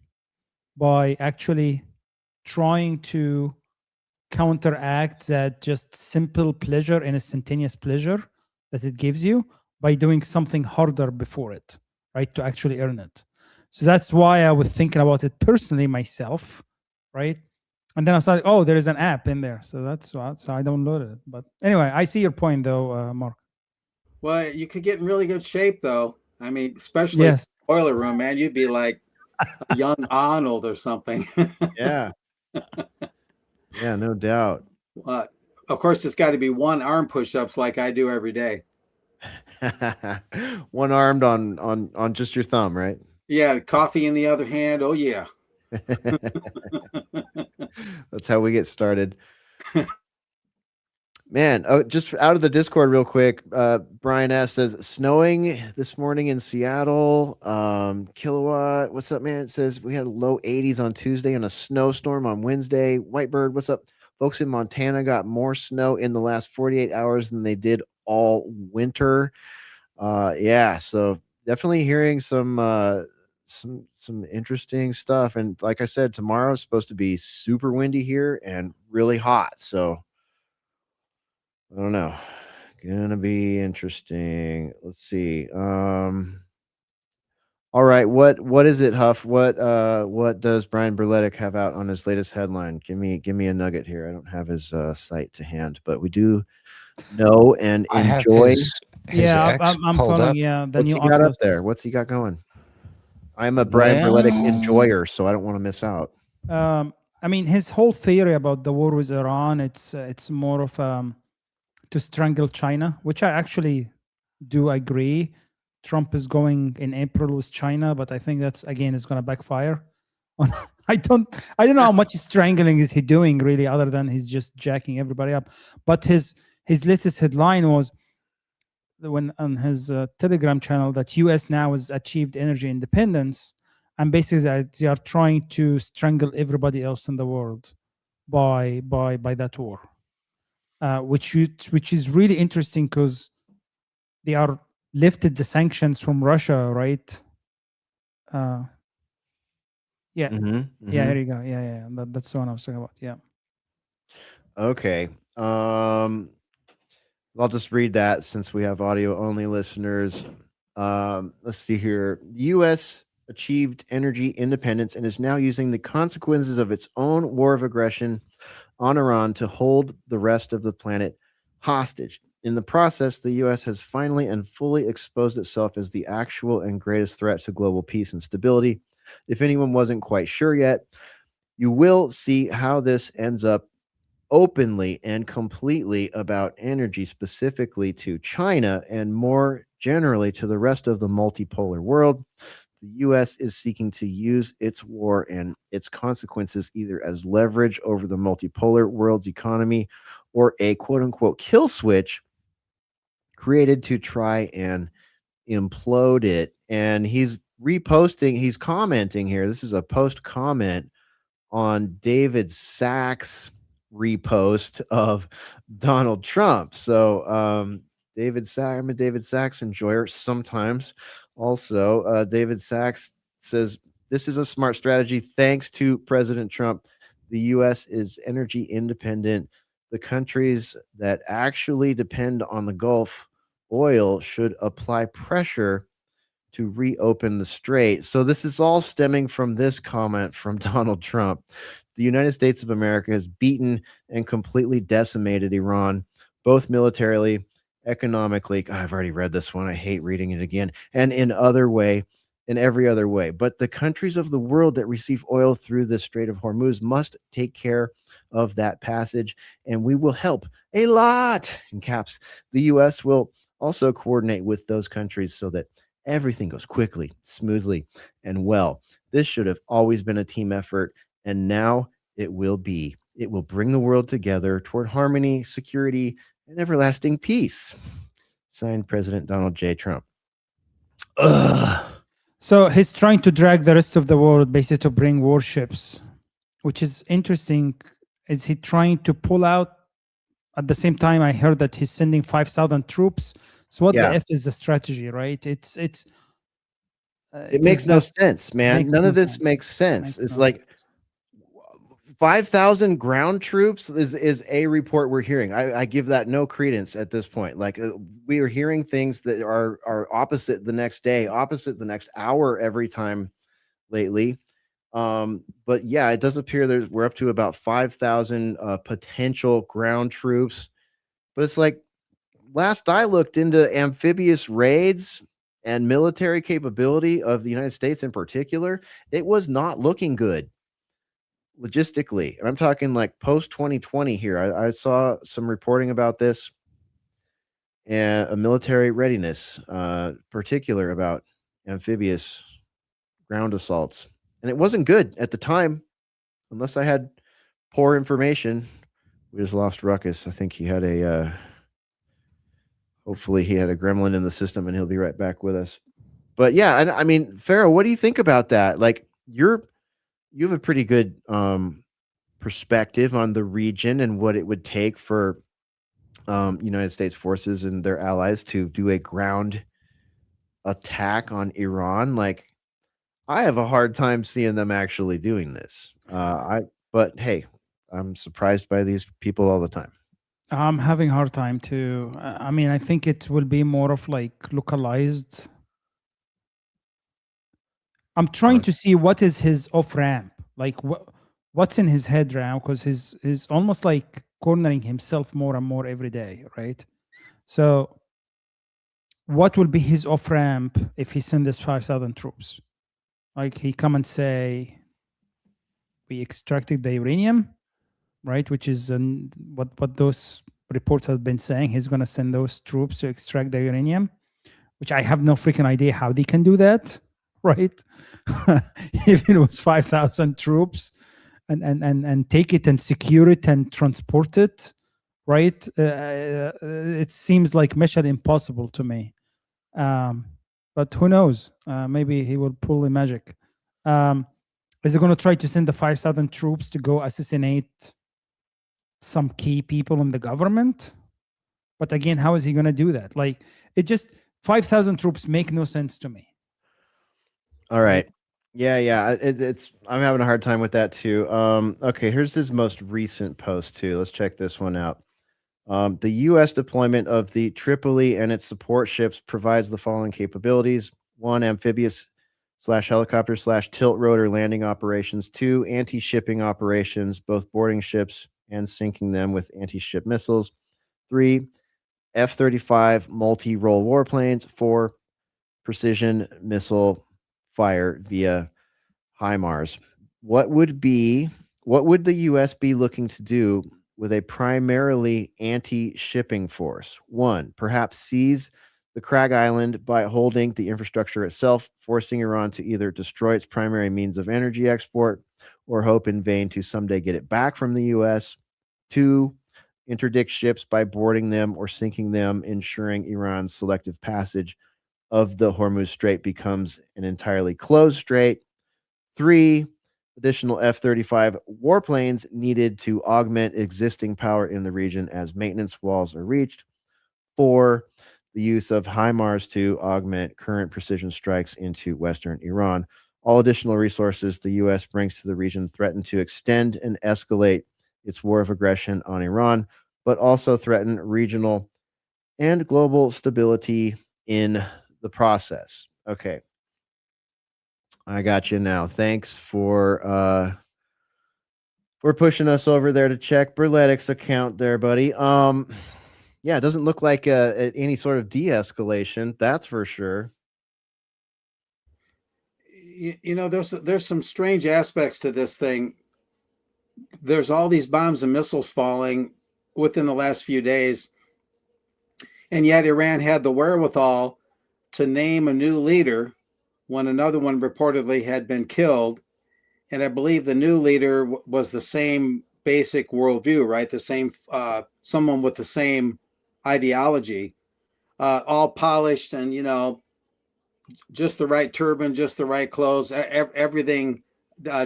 By actually trying to counteract that just simple pleasure and instantaneous pleasure that it gives you by doing something harder before it, right? To actually earn it. So that's why I was thinking about it personally myself, right? And then I was like, oh, there is an app in there. So that's why. So I downloaded it. But anyway, I see your point though, Mark. Well, you could get in really good shape though. I mean, especially Yes. boiler room, man. You'd be like a young Arnold or something. Yeah. Yeah, no doubt. Of course, it's got to be one arm push-ups like I do every day. One armed on just your thumb, right? Yeah, coffee in the other hand. Oh yeah. That's how we get started. Man, just out of the Discord real quick, Brian S says snowing this morning in Seattle. Kilowatt, what's up, man? It says we had low 80s on Tuesday and a snowstorm on Wednesday. Whitebird, what's up? Folks in Montana got more snow in the last 48 hours than they did all winter. Yeah, so definitely hearing some interesting stuff. And like I said, tomorrow is supposed to be super windy here and really hot. So I don't know. Gonna be interesting. Let's see. All right. What is it, Huff? What does Brian Berletic have out on his latest headline? Give me a nugget here. I don't have his site to hand, but we do know and I have enjoy. his X I'm pulled following. up. Yeah, the What's new he got up Oculus. there? What's he got going? I'm a Brian Berletic enjoyer, so I don't want to miss out. I mean, his whole theory about the war with Iran, it's more of to strangle China, which I actually do agree. Trump is going in April with China, but I think that's again is going to backfire. I don't know how much strangling is he doing really, other than he's just jacking everybody up. But his latest headline was when on his Telegram channel that U.S. now has achieved energy independence, and basically that they are trying to strangle everybody else in the world by that war, which is really interesting because they are lifted the sanctions from Russia, right? Yeah, yeah. Here you go. Yeah. That's the one I was talking about. Yeah. Okay. I'll just read that since we have audio only listeners. Let's see here. The U.S. achieved energy independence and is now using the consequences of its own war of aggression on Iran to hold the rest of the planet hostage. In the process, the U.S. has finally and fully exposed itself as the actual and greatest threat to global peace and stability. If anyone wasn't quite sure yet, you will see how this ends up openly and completely about energy, specifically to China and more generally to the rest of the multipolar world. The U.S. is seeking to use its war and its consequences either as leverage over the multipolar world's economy or a quote unquote kill switch created to try and implode it. And he's commenting here. This is a post comment on David Sachs' repost of Donald Trump. So I'm a David Sachs enjoyer sometimes. Also, David Sachs says this is a smart strategy thanks to President Trump. The U.S. is energy independent. The countries that actually depend on the Gulf oil should apply pressure to reopen the strait. So this is all stemming from this comment from Donald Trump. The United States of America has beaten and completely decimated Iran both militarily, economically. God, I've already read this one. I hate reading it again. And in every other way. But the countries of the world that receive oil through the Strait of Hormuz must take care of that passage, and we will help a lot. In caps, the U.S. will also coordinate with those countries so that everything goes quickly, smoothly, and well. This should have always been a team effort, and now it will be. It will bring the world together toward harmony, security, and everlasting peace. Signed, President Donald J. Trump. Ugh. So he's trying to drag the rest of the world basically to bring warships, which is interesting. Is he trying to pull out? At the same time, I heard that he's sending 5,000 troops. So what Yeah. the F is the strategy, right? It makes no sense, man. makes None no of this sense. makes sense. Makes It's no like sense. 5,000 ground troops is a report we're hearing. I give that no credence at this point. Like we are hearing things that are opposite the next day, opposite the next hour every time lately. But yeah, it does appear we're up to about 5,000 potential ground troops. But it's like last I looked into amphibious raids and military capability of the United States in particular, it was not looking good logistically. And I'm talking like post 2020 here. I saw some reporting about this and a military readiness, particular about amphibious ground assaults. And it wasn't good at the time, unless I had poor information. We just lost Ruckus. I think he had hopefully he had a gremlin in the system and he'll be right back with us. But yeah, I mean, Pharaoh, what do you think about that? Like you have a pretty good perspective on the region and what it would take for United States forces and their allies to do a ground attack on Iran. Like I have a hard time seeing them actually doing this. But hey, I'm surprised by these people all the time. I'm having a hard time too. I mean, I think it will be more of like localized. I'm trying to see what is his off ramp, like what's in his head now, because he's almost like cornering himself more and more every day, right? So, what will be his off ramp if he sends this 5,000 troops? Like he come and say, we extracted the uranium, right? Which is what those reports have been saying. He's going to send those troops to extract the uranium, which I have no freaking idea how they can do that, right? If it was 5,000 troops and take it and secure it and transport it, right? It seems like mission impossible to me. But who knows? Maybe he will pull the magic. Is he going to try to send the 5,000 troops to go assassinate some key people in the government? But again, how is he going to do that? Like, it just 5,000 troops make no sense to me. All right. Yeah. It's I'm having a hard time with that too. Okay, here's his most recent post too. Let's check this one out. The U.S. deployment of the Tripoli and its support ships provides the following capabilities: 1, amphibious /helicopter /tilt rotor landing operations; 2, anti-shipping operations, both boarding ships and sinking them with anti-ship missiles; 3, F-35 multi-role warplanes; 4, precision missile fire via HIMARS. What would the U.S. be looking to do with a primarily anti-shipping force? 1, perhaps seize the Crag Island by holding the infrastructure itself, forcing Iran to either destroy its primary means of energy export or hope in vain to someday get it back from the U.S. 2, interdict ships by boarding them or sinking them, ensuring Iran's selective passage of the Hormuz Strait becomes an entirely closed strait. 3, additional F-35 warplanes needed to augment existing power in the region as maintenance walls are reached. 4, the use of HIMARS to augment current precision strikes into Western Iran. All additional resources the U.S. brings to the region threaten to extend and escalate its war of aggression on Iran, but also threaten regional and global stability in the process. Okay. I got you now. Thanks for pushing us over there to check Berletic's account there, buddy. Yeah, it doesn't look like any sort of de-escalation. That's for sure. There's some strange aspects to this thing. There's all these bombs and missiles falling within the last few days, and yet Iran had the wherewithal to name a new leader when another one reportedly had been killed. And I believe the new leader was the same basic worldview, right? The same, someone with the same ideology, all polished and, just the right turban, just the right clothes, everything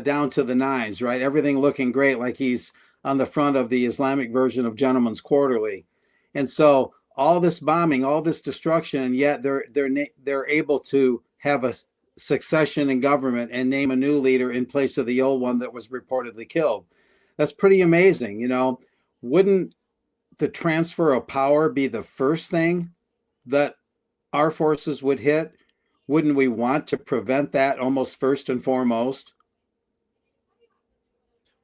down to the nines, right? Everything looking great, like he's on the front of the Islamic version of Gentleman's Quarterly. And so all this bombing, all this destruction, and yet they're able to have a succession in government and name a new leader in place of the old one that was reportedly killed. That's pretty amazing. Wouldn't the transfer of power be the first thing that our forces would hit? Wouldn't we want to prevent that almost first and foremost?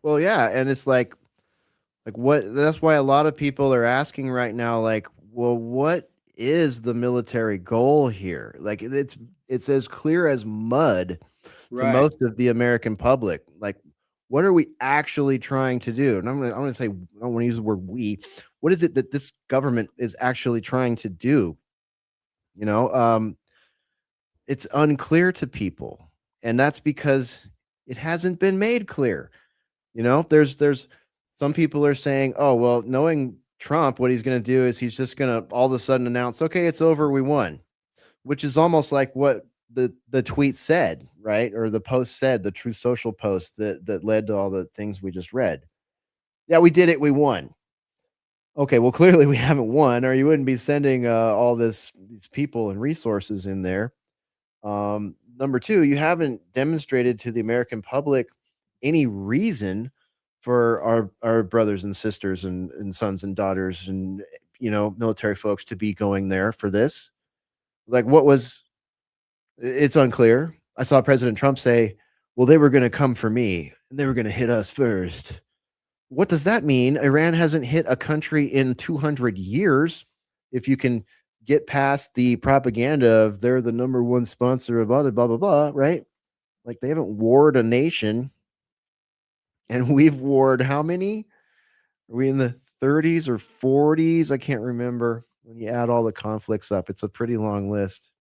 Well, yeah, and it's like what, that's why a lot of people are asking right now, like, well, what is the military goal here? Like it's as clear as mud to Right. most of the American public. Like, what are we actually trying to do? And I'm gonna say, I don't want to use the word we. What is it that this government is actually trying to do? You know, it's unclear to people, and that's because it hasn't been made clear. There's some people are saying, oh, well, knowing Trump, what he's going to do is he's just going to all of a sudden announce, okay, it's over, we won, which is almost like what the tweet said, right? Or the post said, the Truth Social post that led to all the things we just read. Yeah, we did it, we won. Okay, well, clearly we haven't won, or you wouldn't be sending all these people and resources in there. Number two, you haven't demonstrated to the American public any reason for our brothers and sisters and sons and daughters and military folks to be going there for this. Like, it's unclear. I saw President Trump say, well, they were going to come for me and they were going to hit us first. What does that mean? Iran hasn't hit a country in 200 years. If you can get past the propaganda of they're the number one sponsor of blah, blah, blah, blah, right? Like, they haven't warred a nation. And we've warred how many? Are we in the 30s or 40s? I can't remember. When you add all the conflicts up, it's a pretty long list.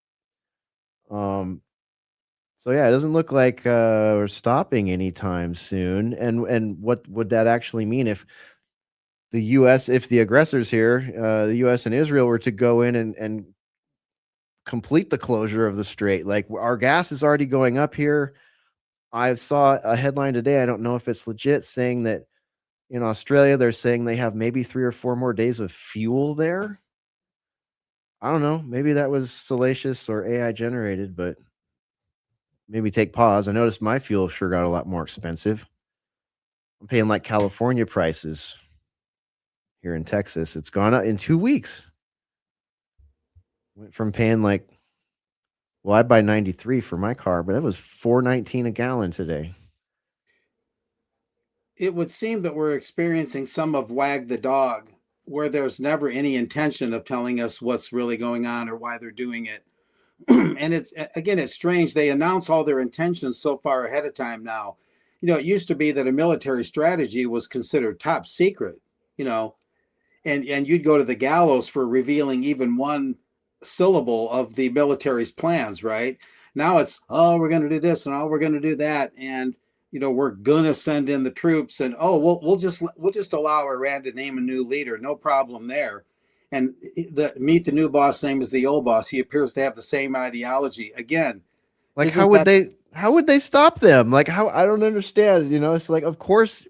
So yeah, it doesn't look like we're stopping anytime soon. And what would that actually mean if the aggressors here, the US and Israel, were to go in and complete the closure of the strait? Like, our gas is already going up here. I saw a headline today, I don't know if it's legit, saying that in Australia they're saying they have maybe 3 or 4 more days of fuel there. I don't know, maybe that was salacious or AI generated, but maybe take pause. I noticed my fuel sure got a lot more expensive. I'm paying like California prices here in Texas. It's gone up in 2 weeks. Went from paying like, well, I buy 93 for my car, but that was $4.19 a gallon today. It would seem that we're experiencing some of Wag the Dog, where there's never any intention of telling us what's really going on or why they're doing it. And it's strange. They announce all their intentions so far ahead of time now. It used to be that a military strategy was considered top secret, and you'd go to the gallows for revealing even one syllable of the military's plans, right? Now it's, oh, we're going to do this and oh, we're going to do that. And, we're going to send in the troops and, oh, we'll just allow Iran to name a new leader. No problem there. And meet the new boss, same as the old boss. He appears to have the same ideology. Again, like, how would they stop them? Like, how? I don't understand. It's like, of course,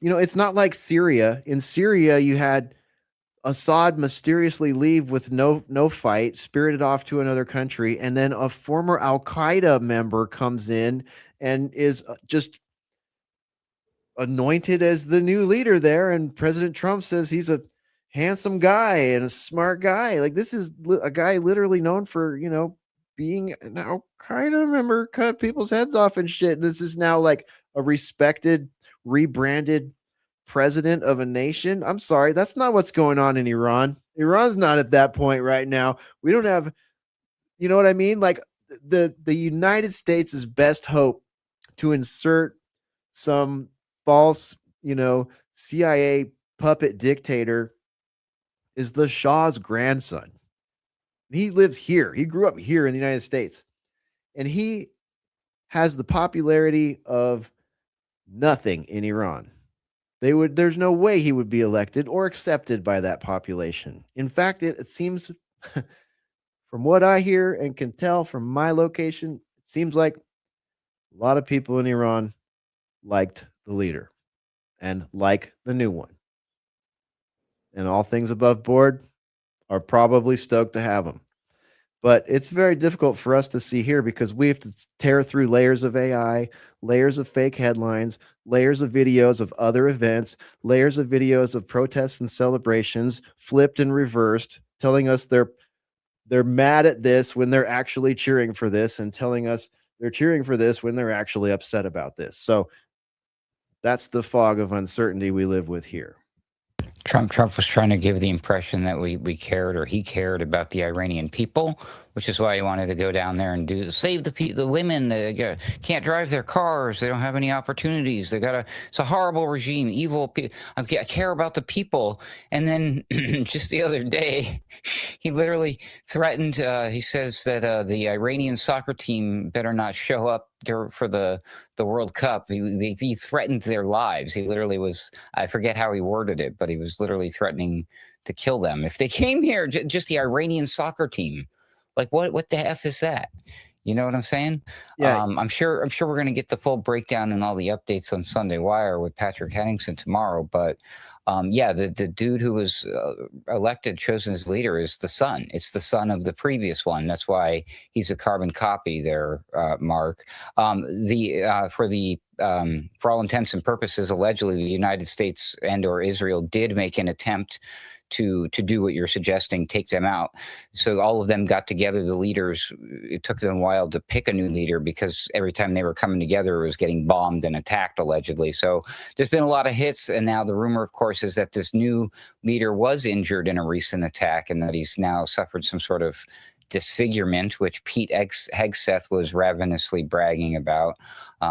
it's not like Syria. In Syria, you had Assad mysteriously leave with no fight, spirited off to another country, and then a former Al Qaeda member comes in and is just anointed as the new leader there. And President Trump says he's a handsome guy and a smart guy. Like, this is a guy literally known for being an Al Qaeda member, cut people's heads off and shit. This is now like a respected, rebranded president of a nation. I'm sorry, that's not what's going on in Iran. Iran's not at that point right now. We don't have, you know what I mean? Like the United States' best hope to insert some false, CIA puppet dictator is the Shah's grandson. He lives here. He grew up here in the United States. And he has the popularity of nothing in Iran. There's no way he would be elected or accepted by that population. In fact, it seems from what I hear and can tell from my location, it seems like a lot of people in Iran liked the leader and like the new one. And all things above board are probably stoked to have him. But it's very difficult for us to see here because we have to tear through layers of AI, layers of fake headlines, layers of videos of other events, layers of videos of protests and celebrations, flipped and reversed, telling us they're mad at this when they're actually cheering for this, and telling us they're cheering for this when they're actually upset about this. So that's the fog of uncertainty we live with here. Trump was trying to give the impression that we cared, or he cared about the Iranian people, which is why he wanted to go down there and save the women. They can't drive their cars. They don't have any opportunities. It's a horrible regime, evil. I care about the people. And then just the other day, he literally threatened. He says that the Iranian soccer team better not show up for the World Cup. He threatened their lives. He literally was, I forget how he worded it, but he was literally threatening to kill them if they came here. Just the Iranian soccer team. Like what the F is that? You know what I'm saying? Yeah. I'm sure we're going to get the full breakdown and all the updates on Sunday Wire with Patrick Henningsen tomorrow. But the dude who was chosen as leader is the son. It's the son of the previous one. That's why he's a carbon copy there, Mark. For all intents and purposes, allegedly the United States and/or Israel did make an attempt to do what you're suggesting, take them out. So all of them got together, the leaders. It took them a while to pick a new leader because every time they were coming together, it was getting bombed and attacked, allegedly. So there's been a lot of hits. And now the rumor, of course, is that this new leader was injured in a recent attack and that he's now suffered some sort of disfigurement, which Pete Hegseth was ravenously bragging about.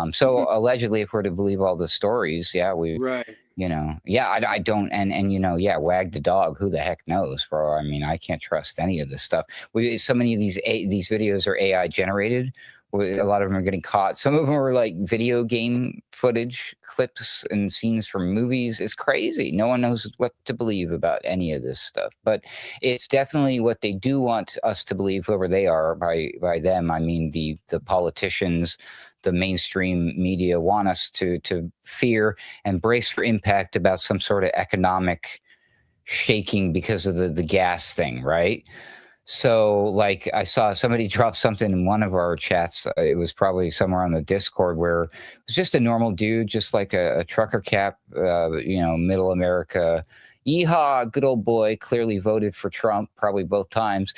So allegedly, if we're to believe all the stories, right. I don't, and wag the dog. Who the heck knows, bro? I mean, I can't trust any of this stuff. So many of these videos are AI generated. A lot of them are getting caught. Some of them are like video game footage, clips and scenes from movies. It's crazy. No one knows what to believe about any of this stuff. But it's definitely what they do want us to believe, whoever they are. By them, I mean the politicians, the mainstream media want us to fear and brace for impact about some sort of economic shaking because of the gas thing, right? So, like, I saw somebody drop something in one of our chats. It was probably somewhere on the Discord where it was just a normal dude, just like a trucker cap, middle America. Yeehaw, good old boy, clearly voted for Trump, probably both times,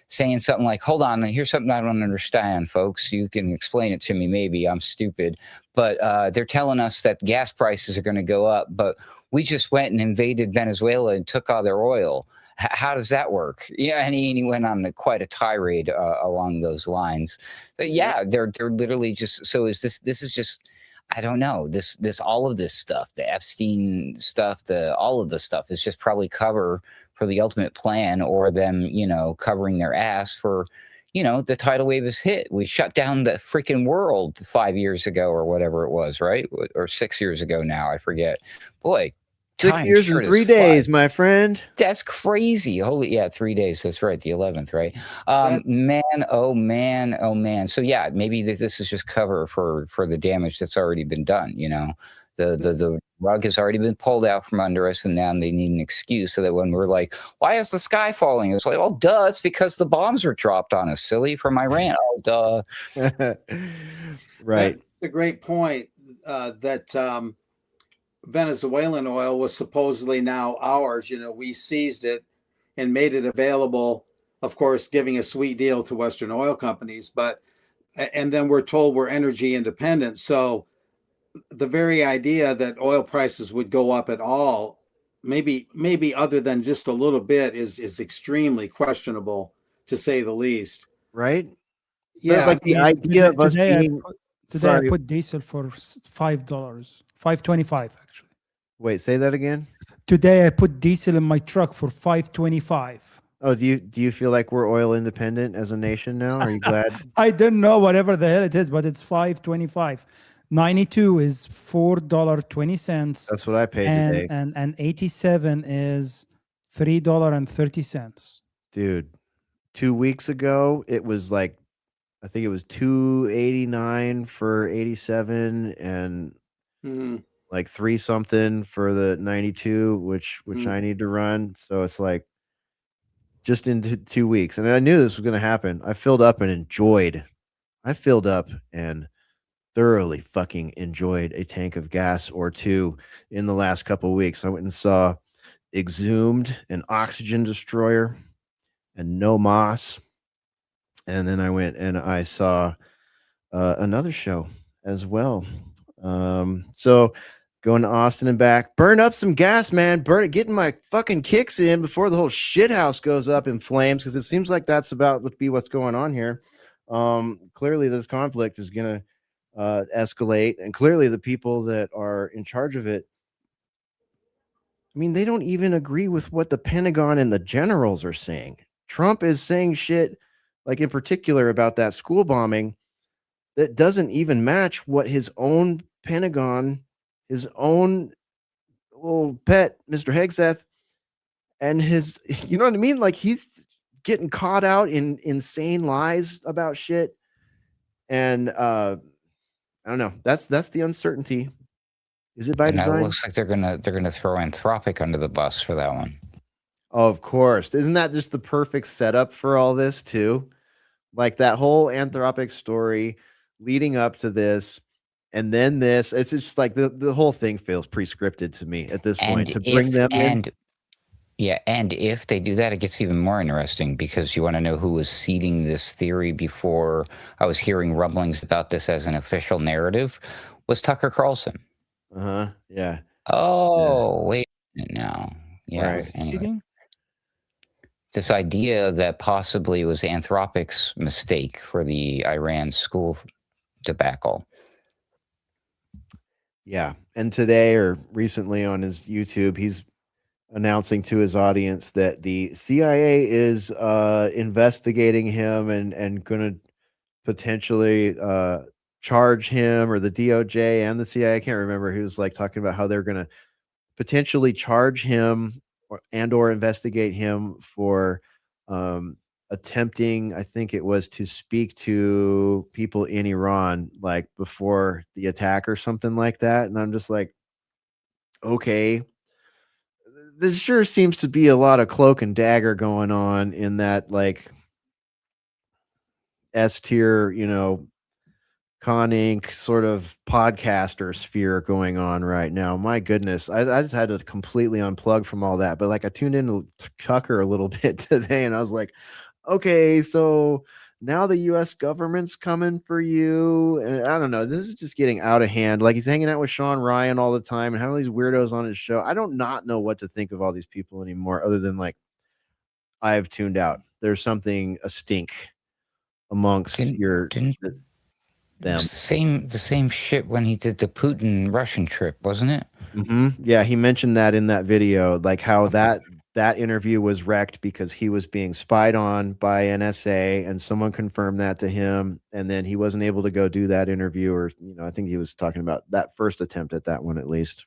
saying something like, hold on, here's something I don't understand, folks. You can explain it to me, maybe. I'm stupid. But they're telling us that gas prices are going to go up, but we just went and invaded Venezuela and took all their oil. How does that work? Yeah, and he went on quite a tirade along those lines. But they're literally just. So this is just, I don't know, this all of this stuff, the Epstein stuff, all of the stuff is just probably cover for the ultimate plan, or them covering their ass for the tidal wave is hit. We shut down the freaking world 5 years ago or whatever it was, right? Or 6 years ago now, I forget. Boy. 6 years and 3 days, my friend. That's crazy. 3 days. That's right. The 11th, right? Man, oh man, oh man. So maybe this is just cover for the damage that's already been done. The rug has already been pulled out from under us, and now they need an excuse so that when we're like, why is the sky falling? It's like, well, duh, it's because the bombs were dropped on us, silly, from Iran. Oh, duh. Right. That's a great point that Venezuelan oil was supposedly now ours. We seized it and made it available, of course, giving a sweet deal to Western oil companies. And then we're told we're energy independent. So the very idea that oil prices would go up at all, maybe other than just a little bit, is extremely questionable, to say the least. Right? But Yeah, like I the mean, idea of us being Today I sorry. put diesel for $5, $5.25 actually. Wait, say that again. Today I put diesel in my truck for $5.25. Oh, do you feel like we're oil independent as a nation now? Are you glad? I don't know whatever the hell it is, but it's $5.25. 92 is $4.20, That's what I paid today. and 87 is $3.30. Dude, 2 weeks ago it was like I think it was 289 for 87 and mhm, like 3 something for the 92 which mhm. I need to run. So it's like just in 2 weeks. And I knew this was going to happen. I filled up and thoroughly fucking enjoyed a tank of gas or two in the last couple of weeks. I went and saw Exhumed, an oxygen destroyer, and No Moss. And then I went and I saw another show as well. So going to Austin and back, burn up some gas, man. Burn it, getting my fucking kicks in before the whole shithouse goes up in flames, because it seems like that's about to be what's going on here. Clearly, this conflict is going to escalate, and clearly, the people that are in charge of it, I mean, they don't even agree with what the Pentagon and the generals are saying. Trump is saying shit, like in particular about that school bombing, that doesn't even match what his own Pentagon, his own little pet, Mr. Hegseth, and his, you know what I mean? Like he's getting caught out in insane lies about shit. And I don't know. That's the uncertainty. Is it by And now it design? looks like they're gonna throw Anthropic under the bus for that one. Oh, of course. Isn't that just the perfect setup for all this too? Like that whole Anthropic story leading up to this, and then this. It's just like the whole thing feels pre-scripted to me at this point to bring them in. Yeah, and if they do that, it gets even more interesting, because you want to know who was seeding this theory before I was hearing rumblings about this as an official narrative, was Tucker Carlson. Uh-huh. Yeah. Oh, wait a minute now. Yeah. Right. Anyway. This idea that possibly it was Anthropic's mistake for the Iran school debacle. Yeah. And today or recently on his YouTube, he's announcing to his audience that the CIA is investigating him and going to potentially charge him, or the DOJ and the CIA. I can't remember. He was like talking about how they're going to potentially charge him or investigate him for attempting, I think it was, to speak to people in Iran like before the attack or something like that. And I'm just like, okay, there sure seems to be a lot of cloak and dagger going on in that like S tier, Con Inc. sort of podcaster sphere going on right now. My goodness, I just had to completely unplug from all that. But like I tuned into Tucker a little bit today, and I was like, okay, so now the U.S. government's coming for you, and I don't know. This is just getting out of hand. Like he's hanging out with Sean Ryan all the time and having these weirdos on his show. I don't not know what to think of all these people anymore, other than like I've tuned out. There's something a stink amongst them. The same shit when he did the Putin Russian trip, wasn't it? Mm-hmm. Yeah, he mentioned that in that video, like how that interview was wrecked because he was being spied on by NSA, and someone confirmed that to him, and then he wasn't able to go do that interview, or I think he was talking about that first attempt at that one at least.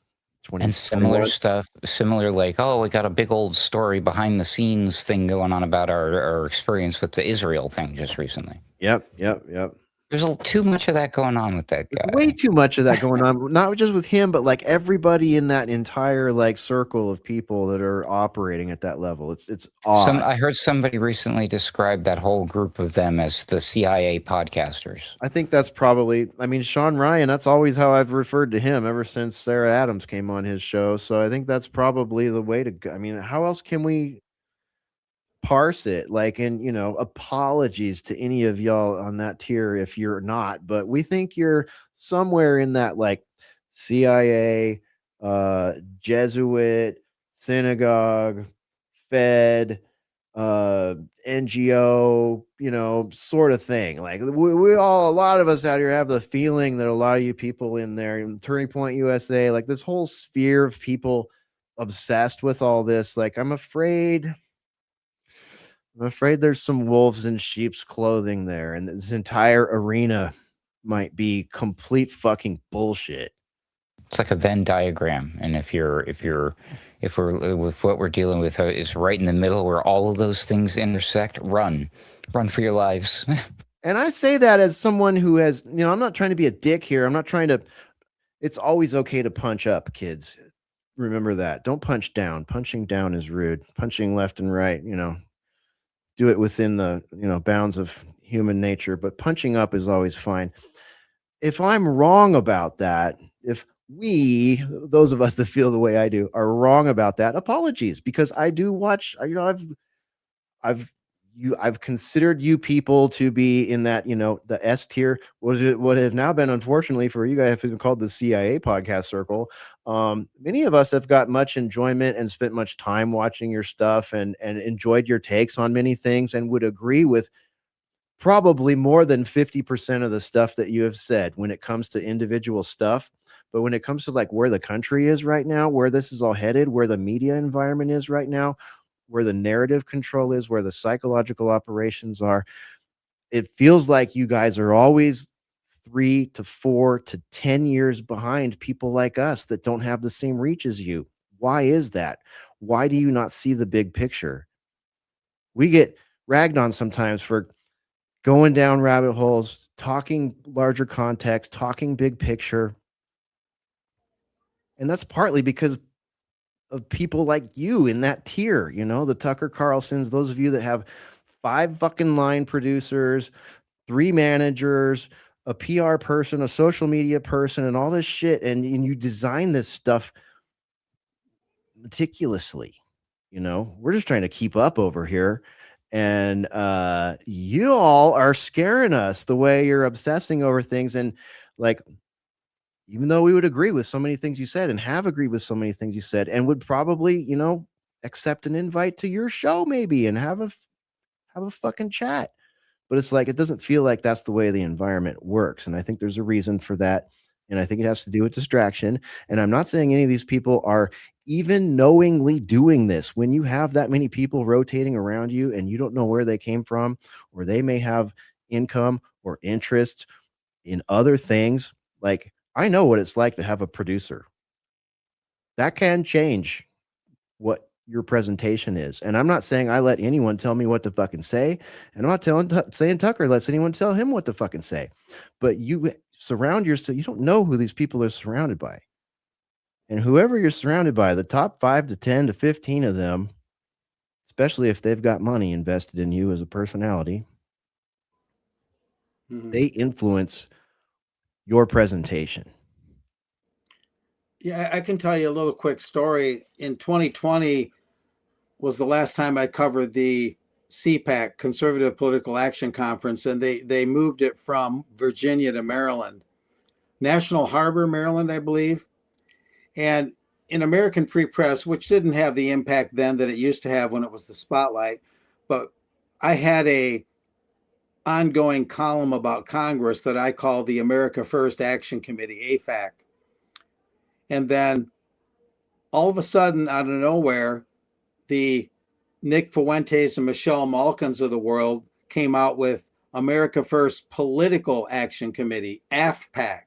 And similar stuff, like, oh, we got a big old story behind the scenes thing going on about our experience with the Israel thing just recently. Yep. There's too much of that going on with that guy. Way too much of that going on, not just with him, but like everybody in that entire like circle of people that are operating at that level. It's odd. I heard somebody recently describe that whole group of them as the CIA podcasters. I think that's probably, I mean, Sean Ryan, that's always how I've referred to him ever since Sarah Adams came on his show. So I think that's probably the way to go. I mean, how else can we parse it? Like, and apologies to any of y'all on that tier if you're not, but we think you're somewhere in that like CIA, Jesuit, synagogue, Fed, NGO, sort of thing. Like we all, a lot of us out here have the feeling that a lot of you people in there, in Turning Point USA, like this whole sphere of people obsessed with all this. Like I'm afraid there's some wolves in sheep's clothing there, and this entire arena might be complete fucking bullshit. It's like a Venn diagram, and if we're with what we're dealing with is right in the middle where all of those things intersect, run for your lives. And I say that as someone who has, I'm not trying to be a dick here. I'm not trying to. It's always okay to punch up, kids. Remember that. Don't punch down. Punching down is rude. Punching left and right, do it within the bounds of human nature. But punching up is always fine. If I'm wrong about that, if we, those of us that feel the way I do, are wrong about that, apologies, because I do watch. I've considered you people to be in that, the S tier, what have now been, unfortunately for you guys, have been called the CIA podcast circle. Many of us have got much enjoyment and spent much time watching your stuff and enjoyed your takes on many things, and would agree with probably more than 50% of the stuff that you have said when it comes to individual stuff. But when it comes to like where the country is right now, where this is all headed, where the media environment is right now, where the narrative control is, where the psychological operations are, it feels like you guys are always 3 to 4 to 10 years behind people like us that don't have the same reach as you. Why is that? Why do you not see the big picture? We get ragged on sometimes for going down rabbit holes, talking larger context, talking big picture. And that's partly because of people like you in that tier, the Tucker Carlsons, those of you that have 5 fucking line producers, 3 managers, a PR person, a social media person, and all this shit. And you design this stuff meticulously. We're just trying to keep up over here. And you all are scaring us the way you're obsessing over things. And like, even though we would agree with so many things you said and have agreed with so many things you said, and would probably, accept an invite to your show maybe and have a fucking chat. But it's like, it doesn't feel like that's the way the environment works. And I think there's a reason for that. And I think it has to do with distraction. And I'm not saying any of these people are even knowingly doing this. When you have that many people rotating around you and you don't know where they came from, or they may have income or interest in other things, like, I know what it's like to have a producer. That can change what your presentation is. And I'm not saying I let anyone tell me what to fucking say. And I'm not saying Tucker lets anyone tell him what to fucking say. But you surround yourself. You don't know who these people are surrounded by. And whoever you're surrounded by, the top 5 to 10 to 15 of them, especially if they've got money invested in you as a personality, they influence your presentation. Yeah, I can tell you a little quick story. In 2020 was the last time I covered the CPAC, Conservative Political Action Conference, and they moved it from Virginia to Maryland, National Harbor, Maryland, I believe. And in American Free Press, which didn't have the impact then that it used to have when it was the spotlight, but I had a ongoing column about Congress that I call the America First Action Committee, AFAC. And then all of a sudden, out of nowhere, the Nick Fuentes and Michelle Malkins of the world came out with America First Political Action Committee, AFPAC,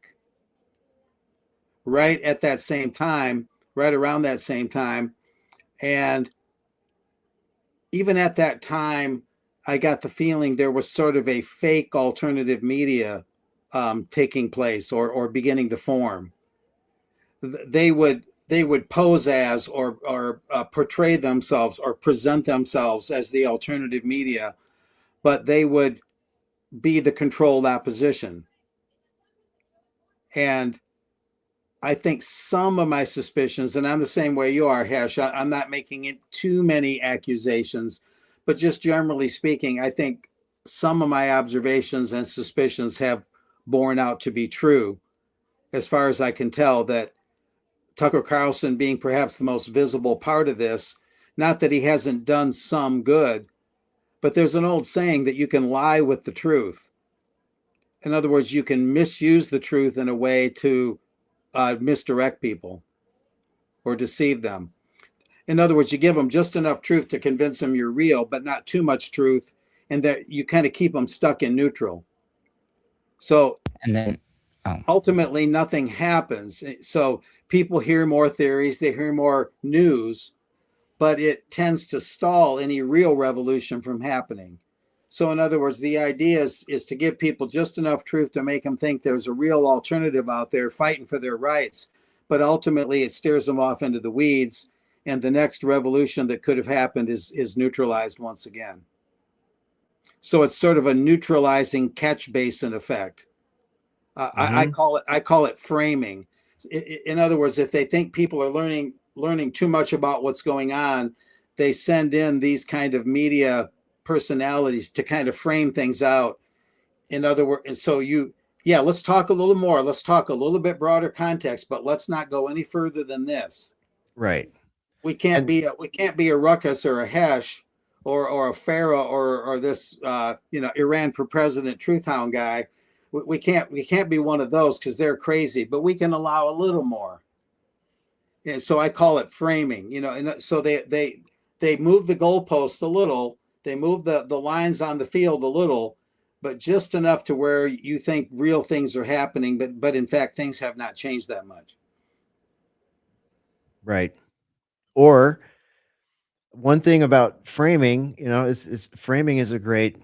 right at that same time, right around that same time. And even at that time, I got the feeling there was sort of a fake alternative media taking place or beginning to form. They would pose as or portray themselves or present themselves as the alternative media, but they would be the controlled opposition. And I think some of my suspicions, and I'm the same way you are, Hesh, I'm not making it too many accusations, but just generally speaking, I think some of my observations and suspicions have borne out to be true. as far as I can tell, that Tucker Carlson being perhaps the most visible part of this, not that he hasn't done some good, but there's an old saying that you can lie with the truth. In other words, you can misuse the truth in a way to misdirect people or deceive them. In other words, you give them just enough truth to convince them you're real, but not too much truth, and that you kind of keep them stuck in neutral. So And then, ultimately, nothing happens. So people hear more theories, they hear more news, but it tends to stall any real revolution from happening. So, in other words, the idea is to give people just enough truth to make them think there's a real alternative out there fighting for their rights. But ultimately, it steers them off into the weeds. And the next revolution that could have happened is neutralized once again. So it's sort of a neutralizing catch basin effect. I call it framing. In other words, if they think people are learning too much about what's going on, they send in these kind of media personalities to kind of frame things out. In other words, and so let's talk a little more. Let's talk a little bit broader context, but let's not go any further than this. Right. We can't be a Ruckus or a Hesh or a Pharaoh or this Iran for president truth hound guy. We can't be one of those because they're crazy, but we can allow a little more. And so I call it framing, and so they move the goalposts a little, they move the lines on the field a little, but just enough to where you think real things are happening, but in fact things have not changed that much. Right. Or one thing about framing, is framing is a great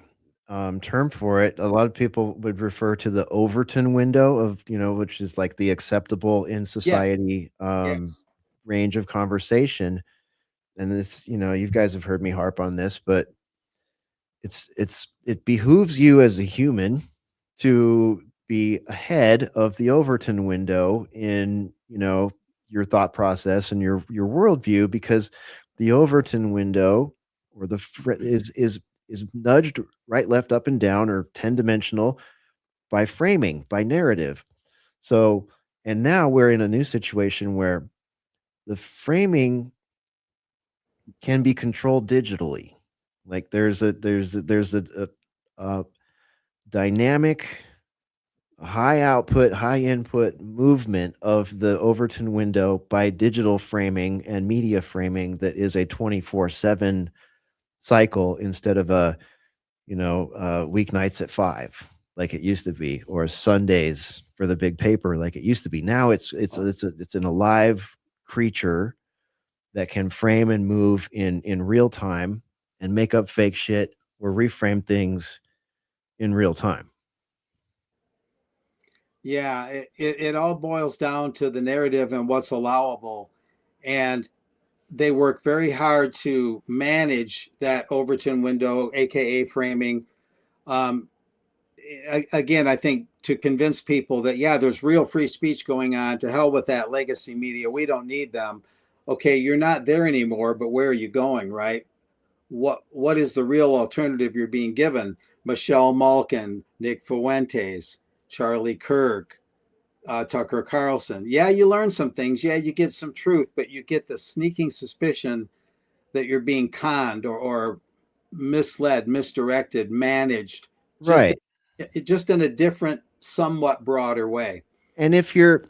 term for it. A lot of people would refer to the Overton window of, which is like the acceptable in society Yes. range of conversation. And this, you guys have heard me harp on this, but it behooves you as a human to be ahead of the Overton window in, your thought process and your worldview, because the Overton window or is nudged right, left, up, and down, or 10-dimensional by framing, by narrative. So, and now we're in a new situation where the framing can be controlled digitally. Like there's a dynamic, high output, high input movement of the Overton window by digital framing and media framing that is a 24/7 cycle instead of a weeknights at 5 like it used to be, or Sundays for the big paper like it used to be. Now it's an alive creature that can frame and move in real time and make up fake shit or reframe things in real time. Yeah, it all boils down to the narrative and what's allowable. And they work very hard to manage that Overton window, aka framing. Again, I think to convince people that, there's real free speech going on. To hell with that legacy media. We don't need them. Okay, you're not there anymore, but where are you going, right? What is the real alternative you're being given? Michelle Malkin, Nick Fuentes, Charlie Kirk, Tucker Carlson. Yeah, you learn some things. Yeah, you get some truth, but you get the sneaking suspicion that you're being conned or misled, misdirected, managed, Right. just in a different, somewhat broader way. And if you're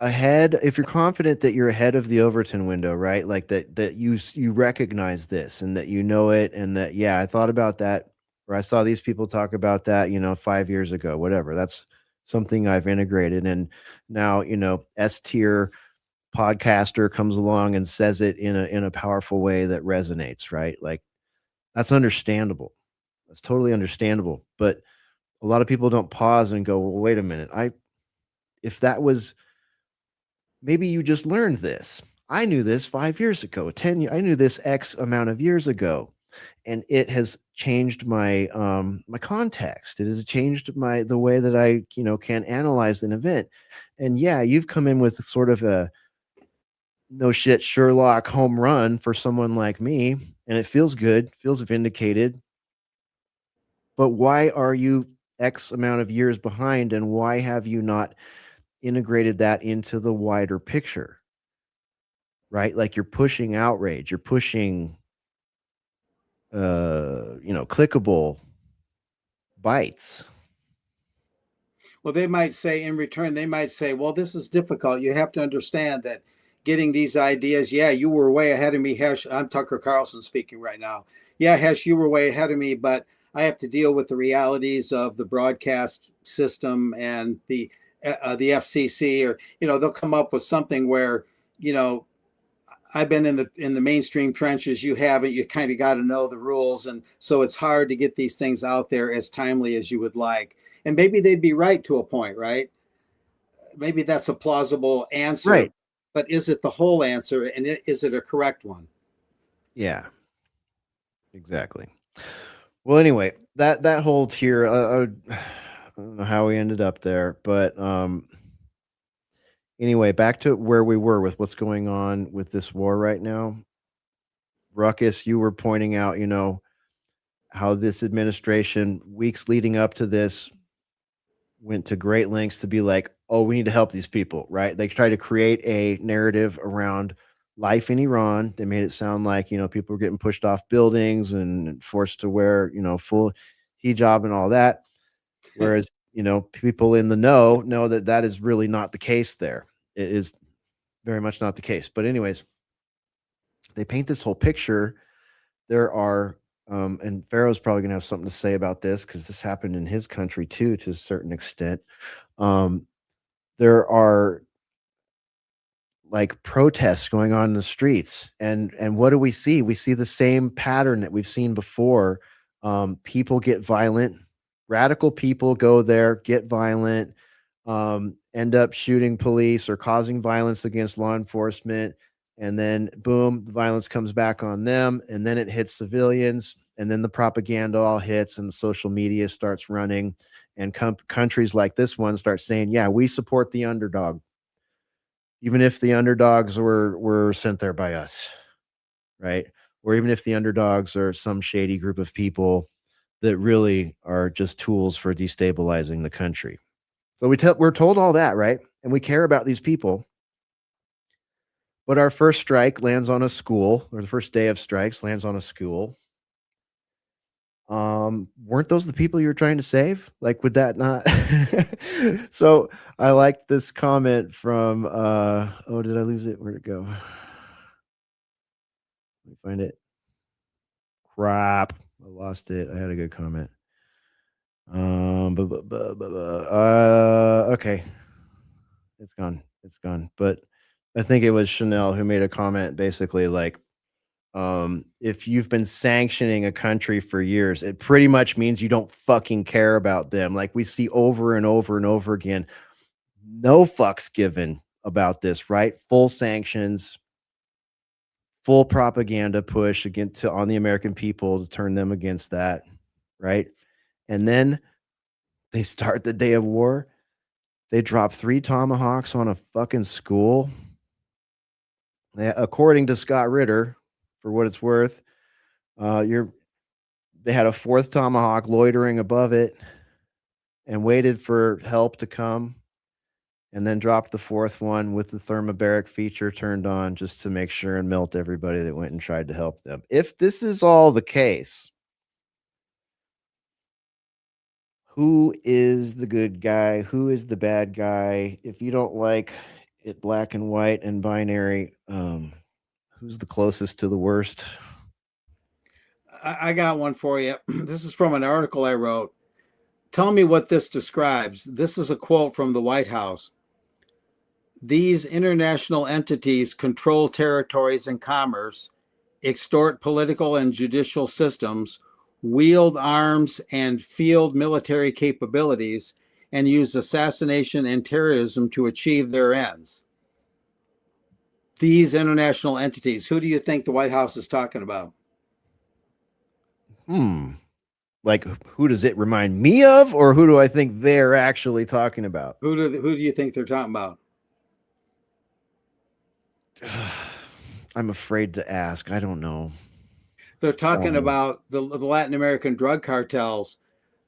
ahead, if you're confident that you're ahead of the Overton window, right? Like that you recognize this and that you know it, and that, I thought about that, or I saw these people talk about that, 5 years ago, whatever. That's something I've integrated. And now, S tier podcaster comes along and says it in a powerful way that resonates, right? Like that's understandable. That's totally understandable. But a lot of people don't pause and go, well, wait a minute. If that was, maybe you just learned this. I knew this 5 years ago, I knew this X amount of years ago, and it has changed my my context. It has changed the way that I, can analyze an event. And you've come in with sort of a no shit Sherlock home run for someone like me, and it feels good, feels vindicated. But why are you X amount of years behind, and why have you not integrated that into the wider picture? Right? Like you're pushing outrage, you're pushing clickable bites. Well, they might say in return, they might say, well, this is difficult. You have to understand that getting these ideas, yeah, you were way ahead of me, Hesh. I'm Tucker Carlson speaking right now. Yeah, Hesh, you were way ahead of me, but I have to deal with the realities of the broadcast system and the FCC, or they'll come up with something where I've been in the mainstream trenches. You haven't. You kind of got to know the rules, and so it's hard to get these things out there as timely as you would like. And maybe they'd be right to a point, right? Maybe that's a plausible answer, Right. but is it the whole answer, and is it a correct one? Yeah, exactly. Well, anyway, that holds here. I don't know how we ended up there, but anyway, back to where we were with what's going on with this war right now. Ruckus, you were pointing out, how this administration, weeks leading up to this, went to great lengths to be like, oh, we need to help these people, right? They tried to create a narrative around life in Iran. They made it sound like, people were getting pushed off buildings and forced to wear, full hijab and all that. Whereas, people in the know that that is really not the case there. It is very much not the case. But anyways, they paint this whole picture. There are, and Pharaoh's probably going to have something to say about this because this happened in his country too, to a certain extent. There are like protests going on in the streets, and what do we see? We see the same pattern that we've seen before. People get violent. Radical people go there, get violent, end up shooting police or causing violence against law enforcement. And then, boom, the violence comes back on them. And then it hits civilians. And then the propaganda all hits and social media starts running. And countries like this one start saying, yeah, we support the underdog, even if the underdogs were sent there by us, right? Or even if the underdogs are some shady group of people that really are just tools for destabilizing the country. So we're told all that, right? And we care about these people. But our first strike lands on a school, or the first day of strikes lands on a school. Weren't those the people you were trying to save? Like, would that not? So I liked this comment from, did I lose it? Where'd it go? Let me find it. Crap. I lost it. I had a good comment. Okay. It's gone. But I think it was Chanel who made a comment basically like, if you've been sanctioning a country for years, it pretty much means you don't fucking care about them. Like we see over and over and over again, no fucks given about this, right? Full sanctions, full propaganda push on the American people to turn them against that, right? And then they start the day of war. They drop 3 tomahawks on a fucking school. According to Scott Ritter, for what it's worth, they had a 4th tomahawk loitering above it and waited for help to come, and then dropped the 4th one with the thermobaric feature turned on just to make sure and melt everybody that went and tried to help them. If this is all the case, who is the good guy? Who is the bad guy? If you don't like it black and white and binary, who's the closest to the worst? I got one for you. This is from an article I wrote. Tell me what this describes. This is a quote from the White House. These international entities control territories and commerce, extort political and judicial systems, wield arms and field military capabilities, and use assassination and terrorism to achieve their ends. These international entities, who do you think the White House is talking about? Like, who does it remind me of, or who do I think they're actually talking about? Who do you think they're talking about? I'm afraid to ask. I don't know. They're talking about the Latin American drug cartels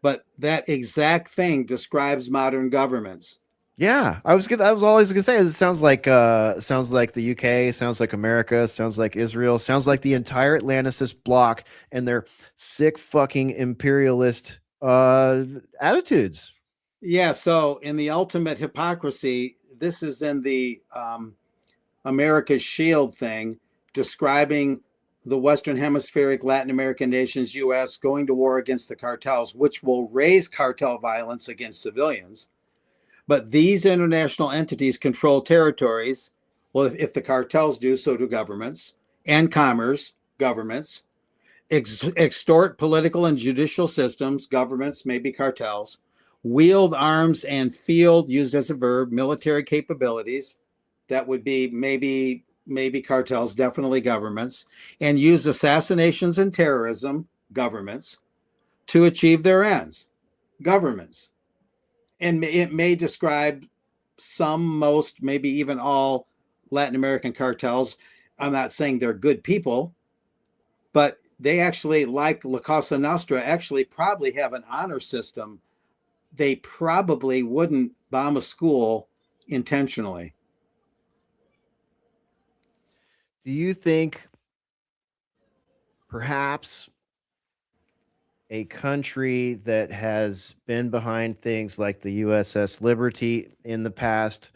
but that exact thing describes modern governments. Yeah, I was always gonna say it sounds like the UK, sounds like America, sounds like Israel, sounds like the entire Atlanticist bloc and their sick fucking imperialist attitudes. Yeah, so in the ultimate hypocrisy, this is in the America's Shield thing, describing the Western Hemispheric Latin American nations, US, going to war against the cartels, which will raise cartel violence against civilians. But these international entities control territories. Well, if the cartels do, so do governments and commerce, governments, extort political and judicial systems, governments, maybe cartels, wield arms and field, used as a verb, military capabilities. That would be maybe cartels, definitely governments, and use assassinations and terrorism, governments, to achieve their ends, governments. And it may describe some, most, maybe even all Latin American cartels. I'm not saying they're good people, but they actually, like La Cosa Nostra, actually probably have an honor system. They probably wouldn't bomb a school intentionally. Do you think perhaps a country that has been behind things like the USS Liberty in the past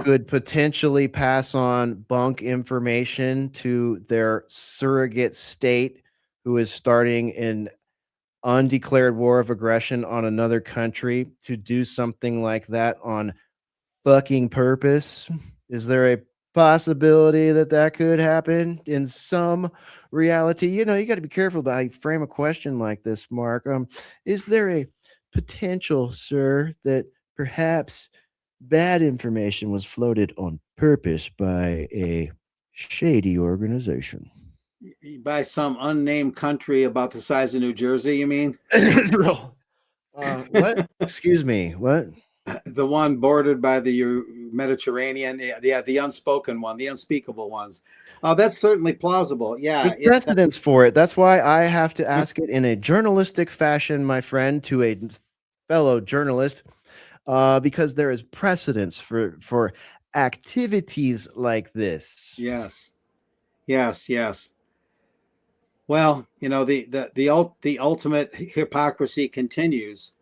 could potentially pass on bunk information to their surrogate state who is starting an undeclared war of aggression on another country to do something like that on fucking purpose? Is there a possibility that that could happen in some reality? You know, you got to be careful about how you frame a question like this, Mark. Is there a potential, sir, that perhaps bad information was floated on purpose by a shady organization? By some unnamed country about the size of New Jersey, you mean? What? Excuse me. What? The one bordered by the Mediterranean, yeah, the unspoken one, the unspeakable ones. That's certainly plausible. Yeah, There's precedence for it. That's why I have to ask it in a journalistic fashion, my friend, to a fellow journalist, because there is precedence for activities like this. Yes, yes, yes. Well, you know, the ultimate hypocrisy continues.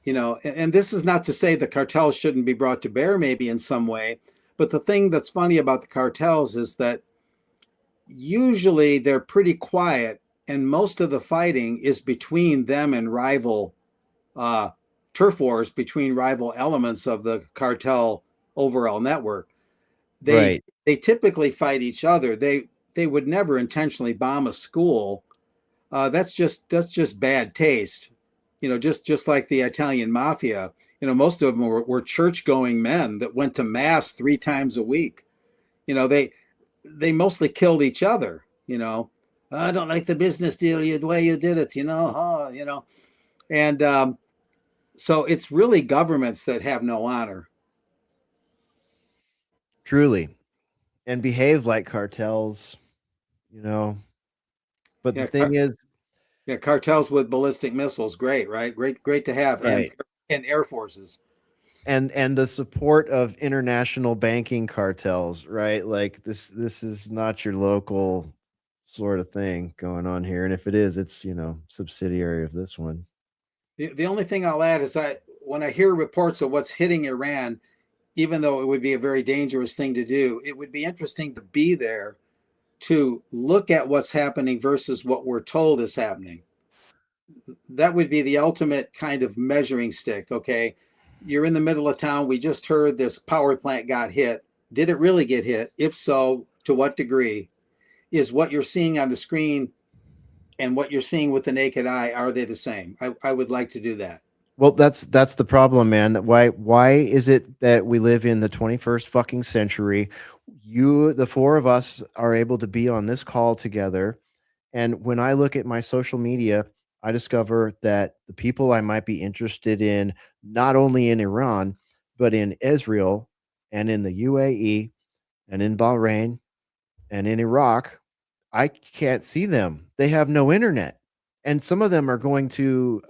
You know, and this is not to say the cartels shouldn't be brought to bear, maybe in some way, but the thing that's funny about the cartels is that usually they're pretty quiet, and most of the fighting is between them and rival turf wars between rival elements of the cartel overall network. They typically fight each other. They would never intentionally bomb a school. That's just bad taste. You know, just like the Italian mafia. You know, most of them were church-going men that went to mass 3 times a week. You know, they mostly killed each other. You know, I don't like the business deal, the way you did it. You know, you know, and so it's really governments that have no honor. Truly. And behave like cartels, you know. But Yeah, the thing is, yeah, cartels with ballistic missiles, great, right? Great to have, right. And air forces. And the support of international banking cartels, right? Like this is not your local sort of thing going on here. And if it is, it's, you know, subsidiary of this one. The only thing I'll add is when I hear reports of what's hitting Iran, even though it would be a very dangerous thing to do, it would be interesting to be there to look at what's happening versus what we're told is happening. That would be the ultimate kind of measuring stick. Okay, you're in the middle of town. We just heard this power plant got hit. Did it really get hit? If so, to what degree? Is what you're seeing on the screen and what you're seeing with the naked eye, are they the same? I would like to do that. Well, that's the problem, man. Why is it that we live in the 21st fucking century? The 4 of us are able to be on this call together, and when I look at my social media, I discover that the people I might be interested in, not only in Iran, but in Israel and in the UAE and in Bahrain and in Iraq, I can't see them. They have no internet. and some of them are going to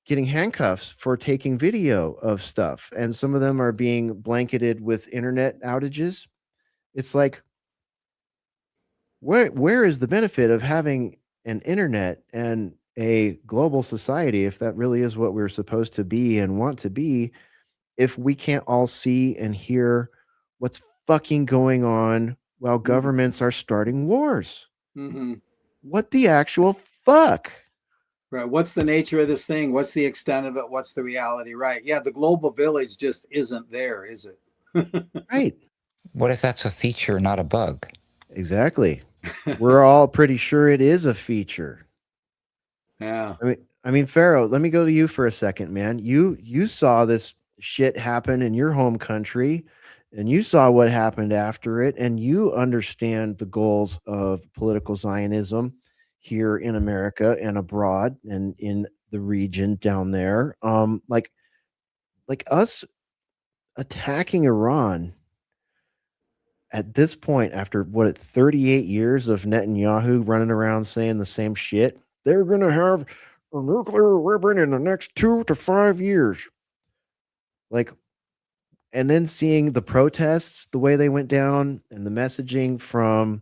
getting handcuffs for taking video of stuff, and some of them are being blanketed with internet outages. It's like, where is the benefit of having an internet and a global society, if that really is what we're supposed to be and want to be, if we can't all see and hear what's fucking going on while governments are starting wars? Mm-hmm. What the actual fuck? Right. What's the nature of this thing? What's the extent of it? What's the reality? Right. Yeah. The global village just isn't there, is it? Right. What if that's a feature, not a bug? Exactly. We're all pretty sure it is a feature. Yeah. I mean, Pharaoh, let me go to you for a second, man. You saw this shit happen in your home country, and you saw what happened after it, and you understand the goals of political Zionism here in America and abroad and in the region down there. Like us attacking Iran at this point, after 38 years of Netanyahu running around saying the same shit, they're going to have a nuclear weapon in the next 2 to 5 years. Like, and then seeing the protests, the way they went down, and the messaging from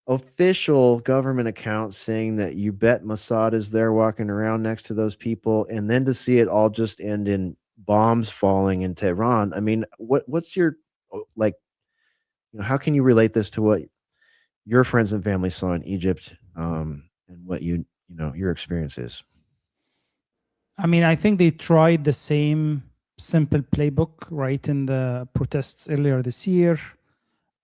official government accounts saying that you bet Mossad is there walking around next to those people, and then to see it all just end in bombs falling in Tehran. I mean, what's your, like, how can you relate this to what your friends and family saw in Egypt, and what your experience is? I mean, I think they tried the same simple playbook, right, in the protests earlier this year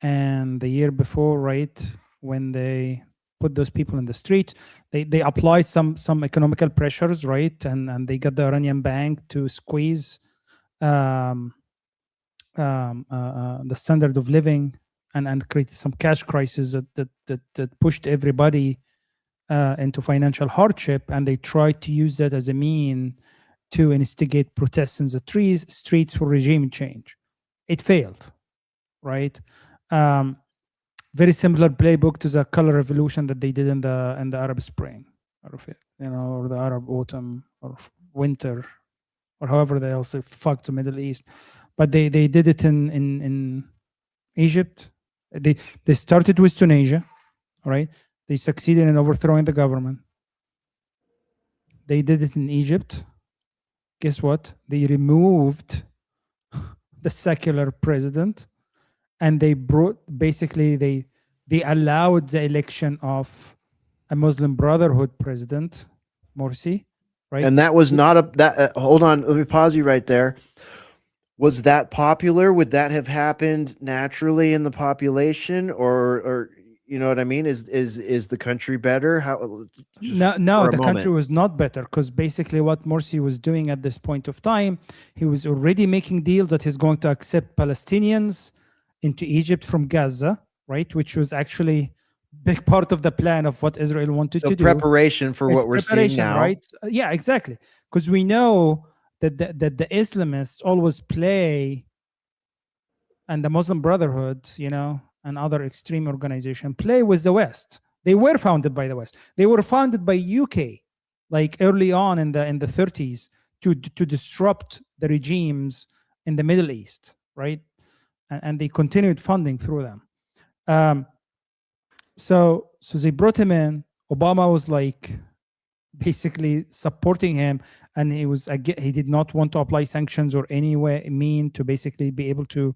and the year before, right, when they put those people in the street. They applied some economical pressures, right, and they got the Iranian bank to squeeze the standard of living and created some cash crisis that pushed everybody into financial hardship, and they tried to use that as a mean to instigate protests in the streets for regime change. It failed, right? Very similar playbook to the color revolution that they did in the Arab Spring, or the Arab Autumn or Winter, or however they also fucked the Middle East. But they did it in Egypt. They started with Tunisia, right? They succeeded in overthrowing the government. They did it in Egypt. Guess what? They removed the secular president, and they allowed the election of a Muslim Brotherhood president, Morsi, right? And that was not hold on, let me pause you right there. Was that popular? Would that have happened naturally in the population, or you know what I mean? Is the country better? No, the country was not better, because basically what Morsi was doing at this point of time, he was already making deals that he's going to accept Palestinians into Egypt from Gaza, right? Which was actually big part of the plan of what Israel wanted to do. Preparation for what we're seeing now, right? Yeah, exactly. Because we know that the Islamists always play, and the Muslim Brotherhood, and other extreme organizations play with the West. They were founded by the West. They were founded by UK, like early on in the 30s, to disrupt the regimes in the Middle East, right? And they continued funding through them. So they brought him in. Obama was like basically supporting him, and he did not want to apply sanctions or any way mean to basically be able to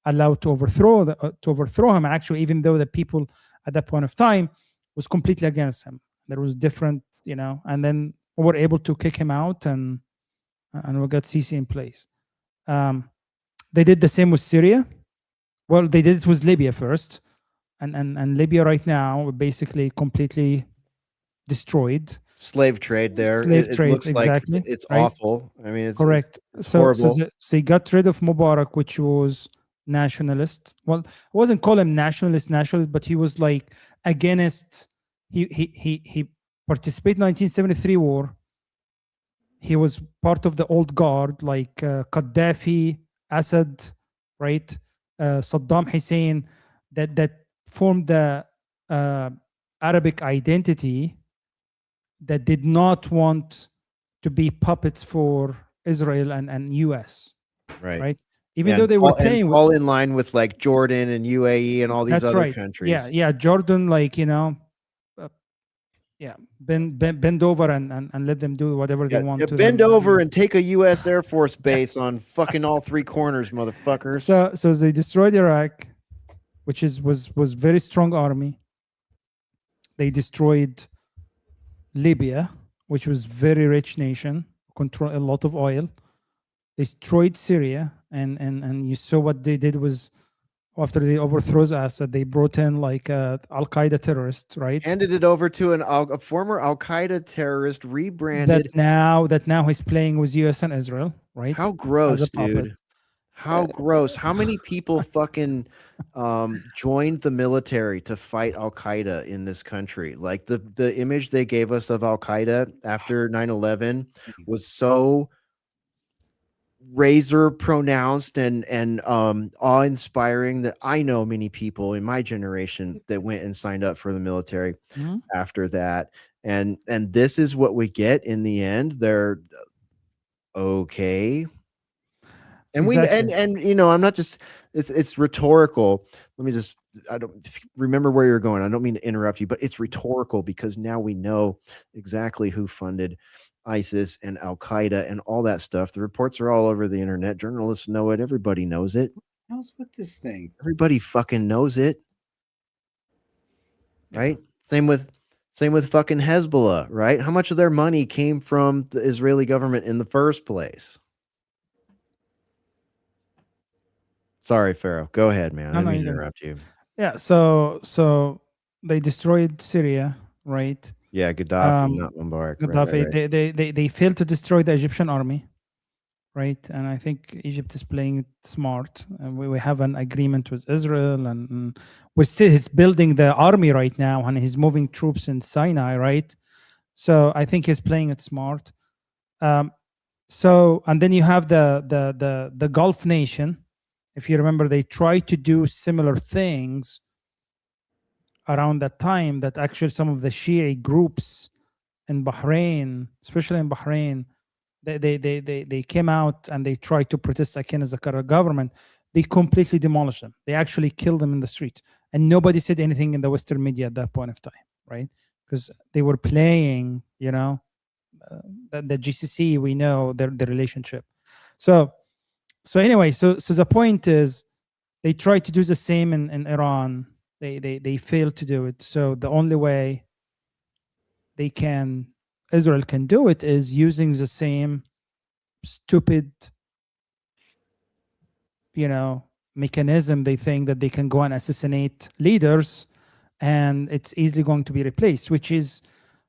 allow to overthrow him. And actually, even though the people at that point of time was completely against him, there was different, and then we were able to kick him out, and we got Sisi in place. They did the same with Syria. Well, they did it with Libya first, and Libya right now basically completely destroyed. Slave trade there. It looks exactly. Like it's right? awful. I mean, it's correct. It's horrible. So they got rid of Mubarak, which was nationalist. Well, I wasn't call him nationalist, but he was like against. He participated in the 1973 war. He was part of the old guard, like Gaddafi, Assad, right? Saddam Hussein, that formed the Arabic identity that did not want to be puppets for Israel and US, Right. right? Even though they were playing with, fall in line with like Jordan and UAE and all these that's other right. countries. Yeah, Jordan, like, yeah, bend over and let them do whatever they want to bend them. over and take a U.S. Air Force base on fucking all three corners, motherfuckers. So they destroyed Iraq, which was very strong army. They destroyed Libya, which was very rich nation, control a lot of oil. They destroyed Syria, and you saw what they did was after they overthrows Assad, they brought in like Al Qaeda terrorist, right? Handed it over to a former Al Qaeda terrorist, rebranded. That now he's playing with US and Israel, right? How gross, dude. How gross. How many people fucking joined the military to fight Al Qaeda in this country? Like the image they gave us of Al Qaeda after 9/11 was so razor pronounced and awe-inspiring that I know many people in my generation that went and signed up for the military after that. And this is what we get in the end. They're okay. And exactly. and you know, I'm not just it's rhetorical. Let me just I don't remember where you're going. I don't mean to interrupt you, but it's rhetorical because now we know exactly who funded ISIS and Al Qaeda and all that stuff. The reports are all over the internet. Journalists know it. Everybody knows it. How's with this thing? Everybody fucking knows it. Right? Same with fucking Hezbollah, right? How much of their money came from the Israeli government in the first place? Sorry, Pharaoh. Go ahead, man. I didn't mean to interrupt you. Yeah, so they destroyed Syria, right? Yeah, Gaddafi, not Mubarak. Gaddafi. Right. They failed to destroy the Egyptian army, right? And I think Egypt is playing it smart. And we have an agreement with Israel, and he's building the army right now, and he's moving troops in Sinai, right? So I think he's playing it smart. So and then you have the Gulf nation. If you remember, they tried to do similar things around that time, that actually some of the Shia groups in Bahrain, especially in Bahrain, they came out and they tried to protest against the current government. They completely demolished them. They actually killed them in the street. And nobody said anything in the Western media at that point of time, right? Because they were playing, the GCC, we know the relationship. So anyway, so the point is, they tried to do the same in Iran. They failed to do it. So the only way Israel can do it is using the same stupid, mechanism. They think that they can go and assassinate leaders, and it's easily going to be replaced, which is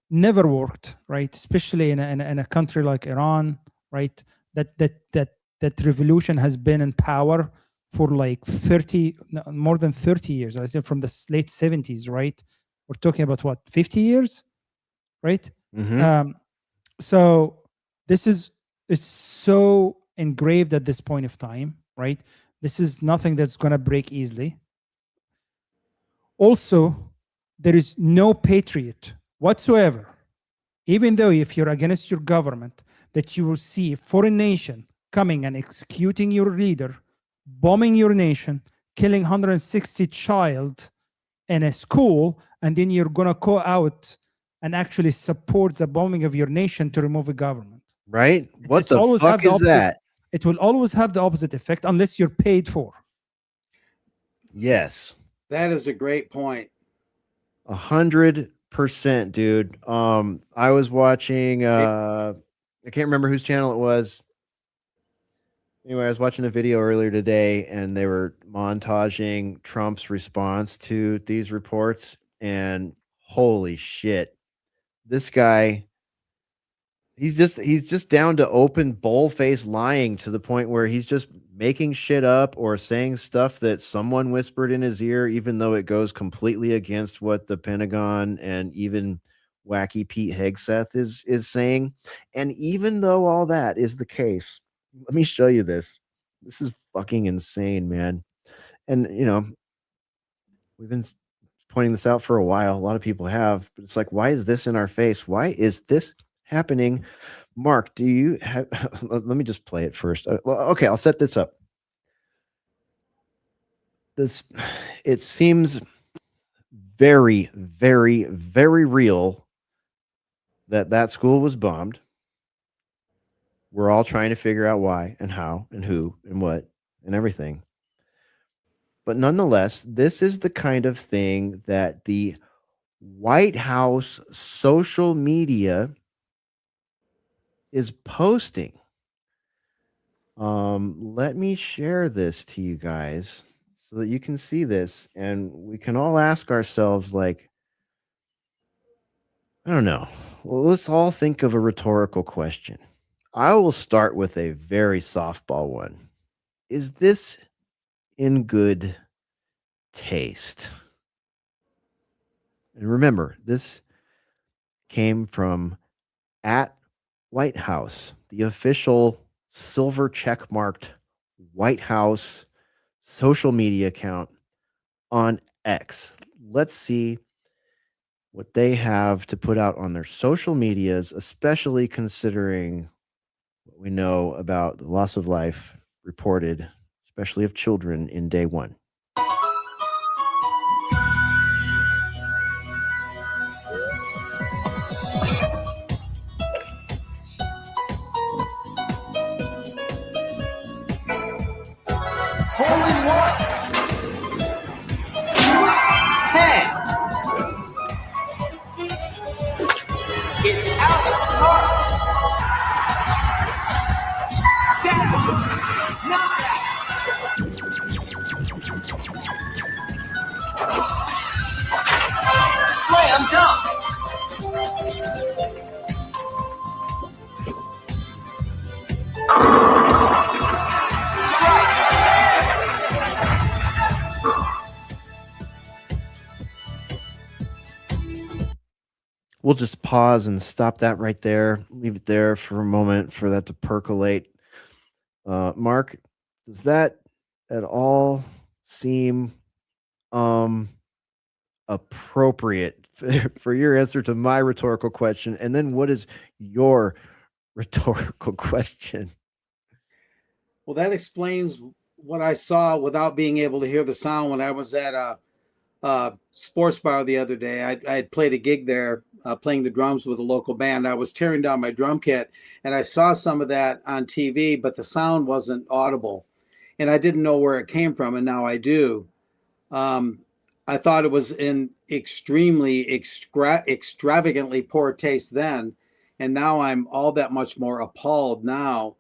never worked, right? Especially in a country like Iran, right? That revolution has been in power for like more than 30 years. I said from the late 70s, right? We're talking about what, 50 years, right? So this is so engraved at this point of time, right? This is nothing that's going to break easily. Also, there is no patriot whatsoever, even though if you're against your government, that you will see a foreign nation coming and executing your leader, bombing your nation, killing 160 child in a school, and then you're going to go out and actually support the bombing of your nation to remove a government. Right? What the fuck is that? It will always have the opposite effect unless you're paid for. Yes. That is a great point. 100%, dude. I was watching I can't remember whose channel it was. Anyway, I was watching a video earlier today, and they were montaging Trump's response to these reports, and holy shit, this guy, he's just down to open bold-faced lying to the point where he's just making shit up or saying stuff that someone whispered in his ear, even though it goes completely against what the Pentagon and even wacky Pete Hegseth is saying. And even though all that is the case, let me show you this. This is fucking insane, man. And we've been pointing this out for a while. A lot of people have, but it's like, why is this in our face? Why is this happening? Mark, do you have? Let me just play it first. Well, okay, I'll set this up. It seems very, very, very real that school was bombed. We're all trying to figure out why and how and who and what and everything. But nonetheless, this is the kind of thing that the White House social media is posting. Let me share this to you guys so that you can see this and we can all ask ourselves, like, I don't know. Well, let's all think of a rhetorical question. I will start with a very softball one. Is this in good taste? And remember, this came from at White House, the official silver check marked White House social media account on X. Let's see what they have to put out on their social medias, especially considering what we know about the loss of life reported, especially of children in day one. Holy what? 10. It's out of the park. 10. 9. Slam dunk. We'll just pause and stop that right there. Leave it there for a moment for that to percolate. Mark, does that at all seem appropriate for your answer to my rhetorical question? And then what is your rhetorical question? Well, that explains what I saw without being able to hear the sound when I was at a sports bar the other day. I had played a gig there, playing the drums with a local band. I was tearing down my drum kit and I saw some of that on TV, but the sound wasn't audible and I didn't know where it came from. And now I do. I thought it was in extremely extravagantly poor taste then. And now I'm all that much more appalled now.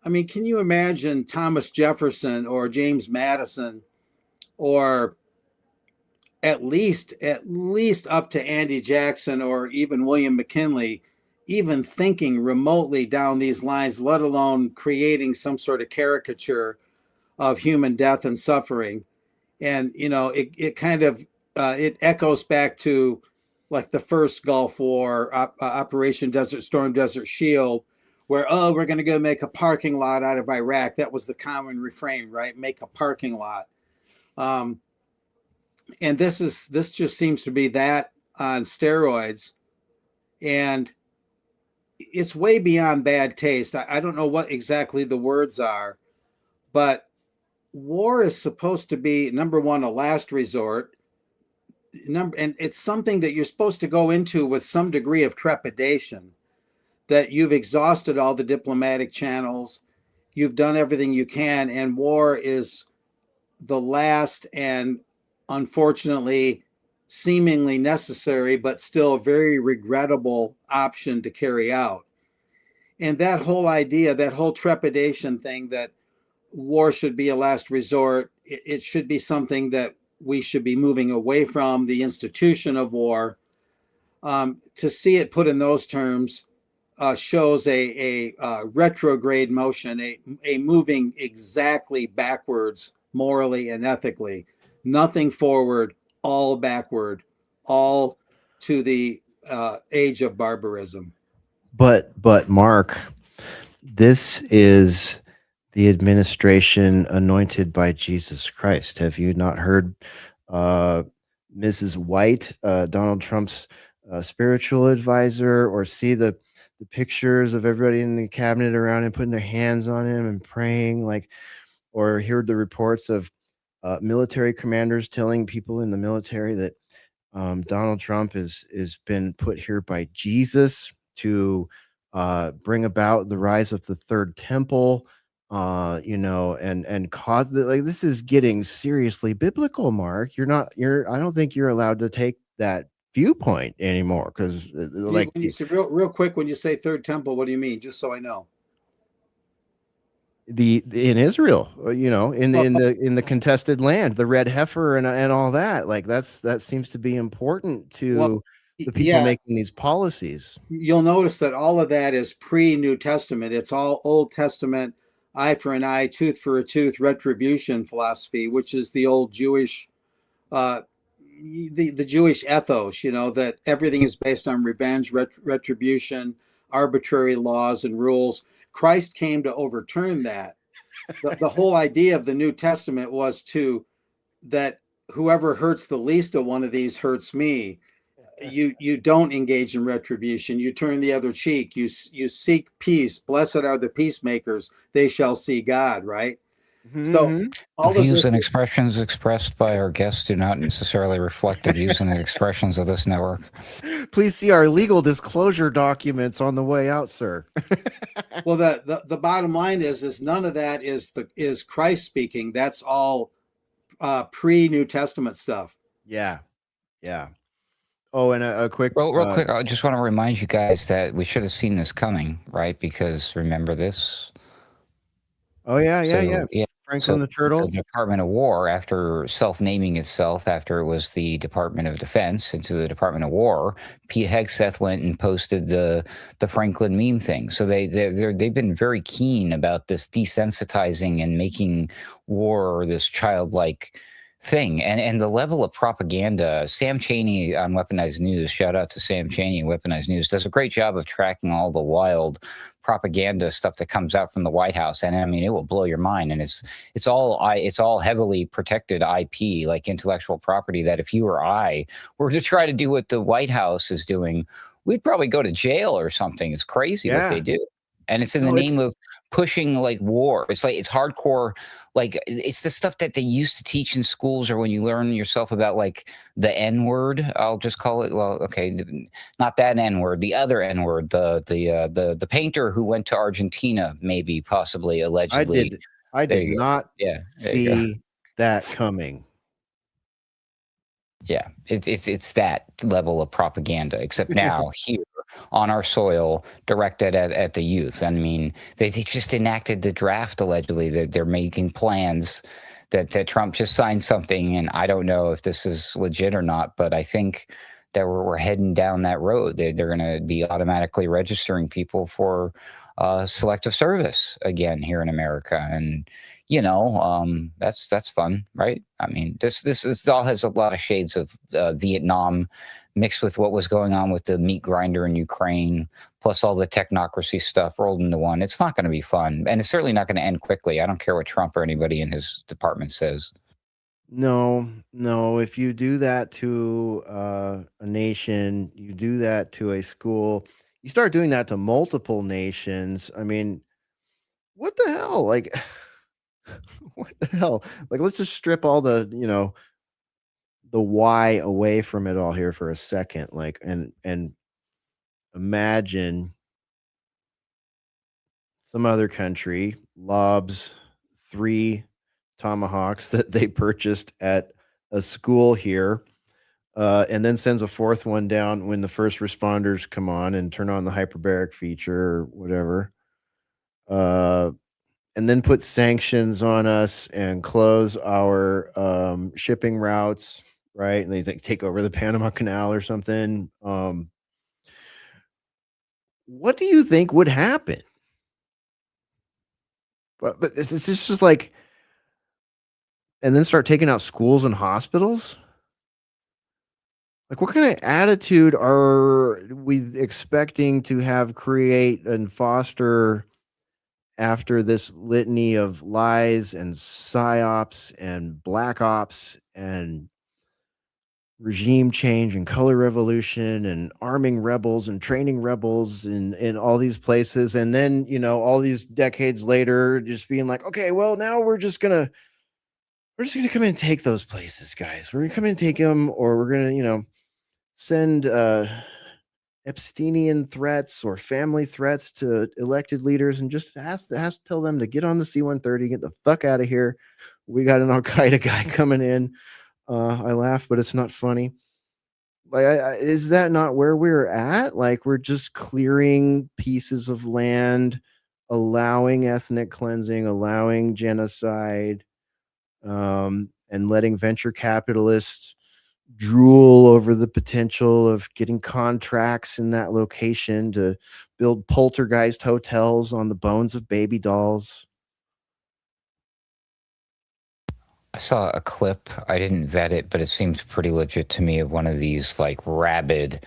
I mean, can you imagine Thomas Jefferson or James Madison, or at least up to Andy Jackson or even William McKinley, even thinking remotely down these lines, let alone creating some sort of caricature of human death and suffering? And, you know, it kind of, it echoes back to like the first Gulf War, Operation Desert Storm, Desert Shield, where, oh, we're going to go make a parking lot out of Iraq. That was the common refrain, right? Make a parking lot. And this just seems to be that on steroids. And it's way beyond bad taste. I don't know what exactly the words are, but war is supposed to be, number one, a last resort. And it's something that you're supposed to go into with some degree of trepidation, that you've exhausted all the diplomatic channels, you've done everything you can, and war is the last and unfortunately seemingly necessary, but still very regrettable option to carry out. And that whole idea, that whole trepidation thing, that war should be a last resort, it should be something that we should be moving away from, the institution of war. To see it put in those terms shows a retrograde motion, a moving exactly backwards morally and ethically. Nothing forward, all backward, all to the age of barbarism. But Mark, this is the administration anointed by Jesus Christ. Have you not heard Mrs. White, Donald Trump's spiritual advisor, or see the pictures of everybody in the cabinet around him putting their hands on him and praying, like, or hear the reports of military commanders telling people in the military that Donald Trump is been put here by Jesus to bring about the rise of the third temple, and cause like this is getting seriously biblical. Mark, I don't think you're allowed to take that viewpoint anymore because When you say real quick, when you say third temple, what do you mean? Just so I know. the in Israel, in the contested land, the red heifer and all that, like that seems to be important to the people making these policies. You'll notice that all of that is pre-New Testament. It's all Old Testament, eye for an eye, tooth for a tooth, retribution philosophy, which is the old Jewish, the Jewish ethos. That everything is based on revenge, retribution, arbitrary laws and rules. Christ came to overturn that. The whole idea of the New Testament was that whoever hurts the least of one of these hurts me. You don't engage in retribution. You turn the other cheek. You seek peace. Blessed are the peacemakers; they shall see God. Right. So the views and expressions expressed by our guests do not necessarily reflect the views and expressions of this network. Please see our legal disclosure documents on the way out, sir. Well, the bottom line is none of that is Christ speaking. That's all pre-New Testament stuff. Yeah. Oh, and a quick... Real quick, I just want to remind you guys that we should have seen this coming, right? Because remember this? Oh, yeah. Franklin the Turtle. The Department of War, after self-naming itself, after it was the Department of Defense into the Department of War, Pete Hegseth went and posted the Franklin meme thing. So they've been very keen about this desensitizing and making war this childlike thing, and the level of propaganda. Sam Cheney on Weaponized News, shout out to Sam Cheney on Weaponized News, does a great job of tracking all the wild propaganda stuff that comes out from the White House, and I mean it will blow your mind. And it's all heavily protected IP, like intellectual property, that if you or I were to try to do what the White House is doing, we'd probably go to jail or something. It's crazy what they do. And it's in the name of pushing like war. It's hardcore. Like it's the stuff that they used to teach in schools, or when you learn yourself about like the N word. I'll just call it. Well, okay, not that N word. The other N word. The painter who went to Argentina, maybe, possibly, allegedly. I did not see that coming. Yeah, it's that level of propaganda, except now here on our soil, directed at the youth. I mean, they just enacted the draft, allegedly, that they're making plans that Trump just signed something, and I don't know if this is legit or not, but I think that we're heading down that road. They're going to be automatically registering people for selective service again here in America, and that's fun, right? I mean, this all has a lot of shades of Vietnam mixed with what was going on with the meat grinder in Ukraine, plus all the technocracy stuff rolled into one. It's not going to be fun, and it's certainly not going to end quickly. I don't care what Trump or anybody in his department says. No. If you do that to a nation, you do that to a school, you start doing that to multiple nations. I mean, what the hell? Like, what the hell? Like, let's just strip all the why away from it all here for a second. Like, and imagine some other country lobs 3 tomahawks that they purchased at a school here, and then sends a 4th one down when the first responders come on and turn on the hyperbaric feature or whatever, and then put sanctions on us and close our shipping routes, right? And they take over the Panama Canal or something. What do you think would happen? But it's just like, and then start taking out schools and hospitals? Like, what kind of attitude are we expecting to have create and foster after this litany of lies and psyops and black ops and regime change and color revolution and arming rebels and training rebels in all these places. And then, all these decades later, just being like, okay, well, now we're just gonna come in and take those places, guys. We're gonna come in and take them, or we're gonna, send Epsteinian threats or family threats to elected leaders and just tell them to get on the C-130, get the fuck out of here. We got an Al-Qaeda guy coming in. I laugh, but it's not funny. Like, is that not where we're at? Like, we're just clearing pieces of land, allowing ethnic cleansing, allowing genocide, and letting venture capitalists drool over the potential of getting contracts in that location to build poltergeist hotels on the bones of baby dolls. I saw a clip. I didn't vet it, but it seemed pretty legit to me, of one of these like rabid,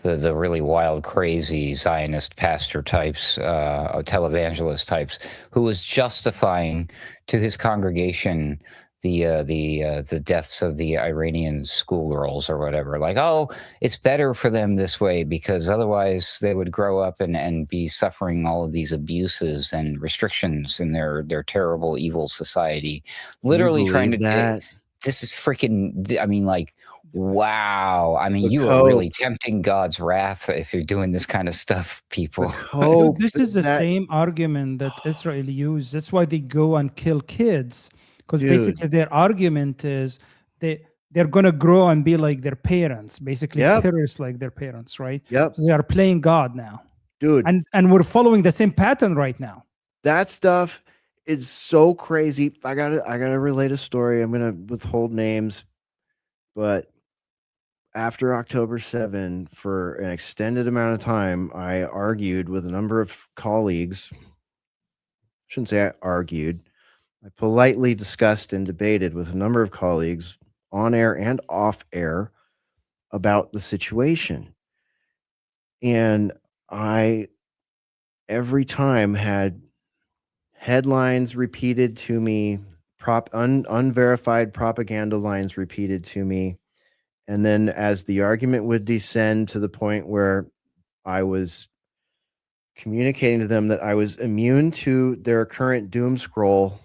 the really wild, crazy Zionist pastor types, televangelist types, who was justifying to his congregation the deaths of the Iranian schoolgirls or whatever. Like, oh, it's better for them this way because otherwise they would grow up and be suffering all of these abuses and restrictions in their terrible, evil society. Literally trying to that. This is freaking, I mean, like, wow. I mean, Look, you are really tempting God's wrath if you're doing this kind of stuff, people. Dude, this is the same argument that Israel used. That's why they go and kill kids. Because basically their argument is they're going to grow and be like their parents, basically terrorists like their parents, right? Yep. So they are playing God now. Dude. And we're following the same pattern right now. That stuff is so crazy. I gotta relate a story. I'm gonna withhold names, but after October 7, for an extended amount of time, I argued with a number of colleagues. I shouldn't say I argued. I politely discussed and debated with a number of colleagues on air and off air about the situation. And I, every time, had headlines repeated to me, unverified propaganda lines repeated to me. And then as the argument would descend to the point where I was communicating to them that I was immune to their current doom scroll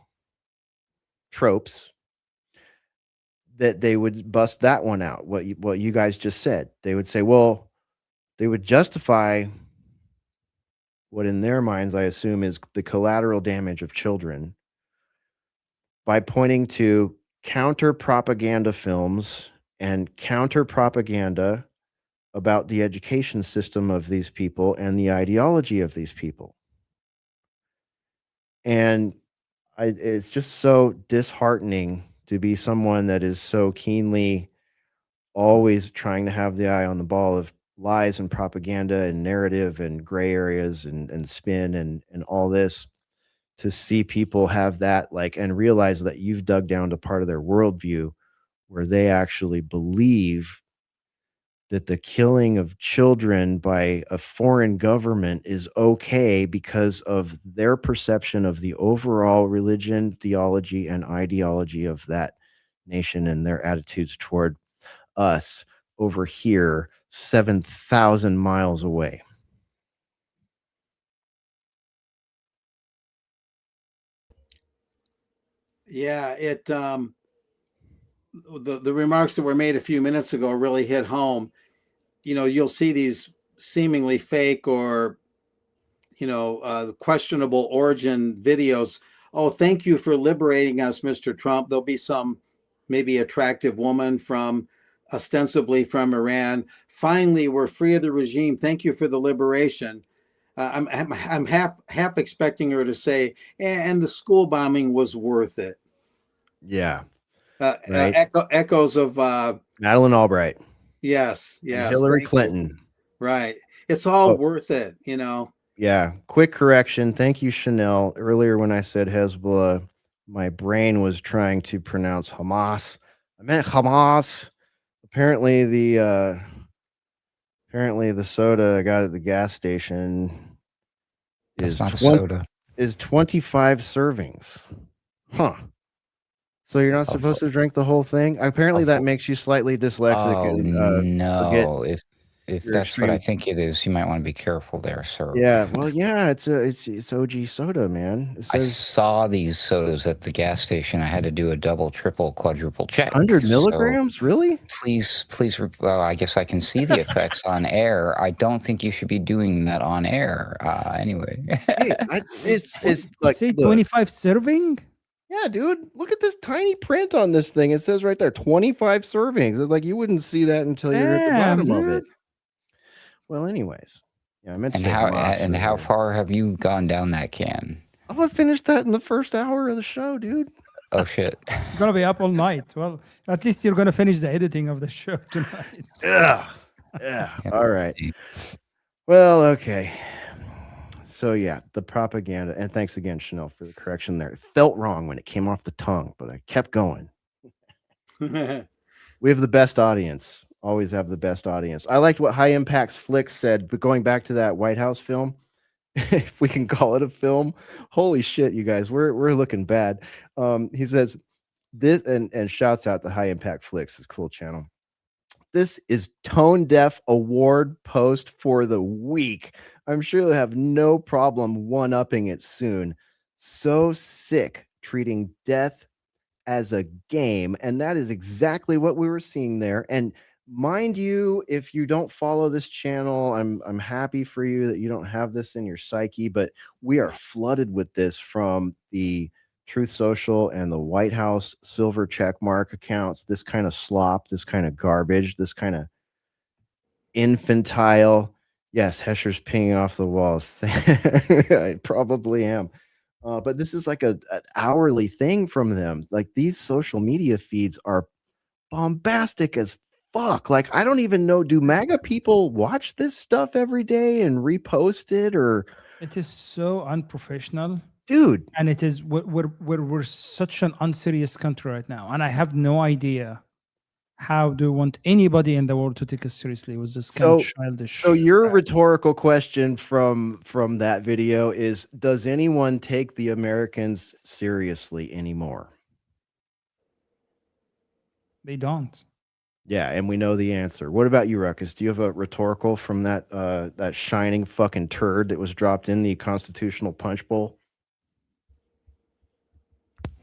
tropes, that they would bust that one out. What you guys just said. They would say, well, they would justify what in their minds I assume is the collateral damage of children by pointing to counter propaganda films and counter propaganda about the education system of these people and the ideology of these people. And it's just so disheartening to be someone that is so keenly always trying to have the eye on the ball of lies and propaganda and narrative and gray areas and spin and all this, to see people have that, like, and realize that you've dug down to part of their worldview where they actually believe that the killing of children by a foreign government is okay because of their perception of the overall religion, theology, and ideology of that nation and their attitudes toward us over here 7,000 miles away. Yeah, the remarks that were made a few minutes ago really hit home. You'll see these seemingly fake or questionable origin videos. Oh, thank you for liberating us, Mr. Trump. There'll be some maybe attractive woman ostensibly from Iran. Finally, we're free of the regime. Thank you for the liberation. I'm half expecting her to say, and the school bombing was worth it. Yeah. Right. Echoes of Madeleine Albright. Yes. And Hillary Clinton. Right. It's all worth it, Yeah. Quick correction. Thank you, Chanel. Earlier when I said Hezbollah, my brain was trying to pronounce Hamas. I meant Hamas. Apparently the soda I got at the gas station is 25 servings. Huh. So you're not Of- supposed to drink the whole thing. Apparently, of- that makes you slightly dyslexic Oh and forget no! If your that's what I extreme. think it is, you might want to be careful there, sir. Yeah, well, yeah, it's OG soda, man. It I says saw these sodas at the gas station. I had to do a double, triple, quadruple check. 100 So milligrams, really? please, well, I guess I can see the effects on air. I don't think you should be doing that on air. Anyway. Hey, it's You like say look, 25 serving? yeah, dude, look at this tiny print on this thing. It says right there, 25 servings. It's like you wouldn't see that until you're at the bottom of it. Well, anyways, yeah, I meant to And say how velocity how there. far have you gone down that can? Oh, I finished that in the first hour of the show, dude. Oh shit. You're gonna be up all night. Well, at least you're gonna finish the editing of the show tonight. Yeah. Yeah. All right. Well, okay. So yeah, the propaganda, and thanks again, Chanel, for the correction there. It felt wrong when it came off the tongue, but I kept going. We have the best audience. Always have the best audience. I liked what High Impact's Flick said, but going back to that White House film, if we can call it a film, holy shit, you guys, we're looking bad. He says this and shouts out to High Impact Flicks, his cool channel. This is Tone Deaf Award post for the week. I'm sure you'll have no problem one-upping it soon. So sick treating death as a game, and that is exactly what we were seeing there. And mind you, if you don't follow this channel, I'm happy for you that you don't have this in your psyche, but we are flooded with this from the Truth Social and the White House silver checkmark accounts. This kind of slop, this kind of garbage, this kind of infantile. Yes, Hesher's pinging off the walls. I probably am. But this is like an hourly thing from them. Like these social media feeds are bombastic as fuck. Like I don't even know. Do MAGA people watch this stuff every day and repost it, or It is so unprofessional, dude? and it is we're such an unserious country right now, and I have no idea how do you want anybody in the world to take us seriously with this kind of childish. So your rhetorical question from that video is: does anyone take the Americans seriously anymore? They don't. Yeah, and we know the answer. What about you, Ruckus? Do you have a rhetorical from that that shining fucking turd that was dropped in the constitutional punch bowl?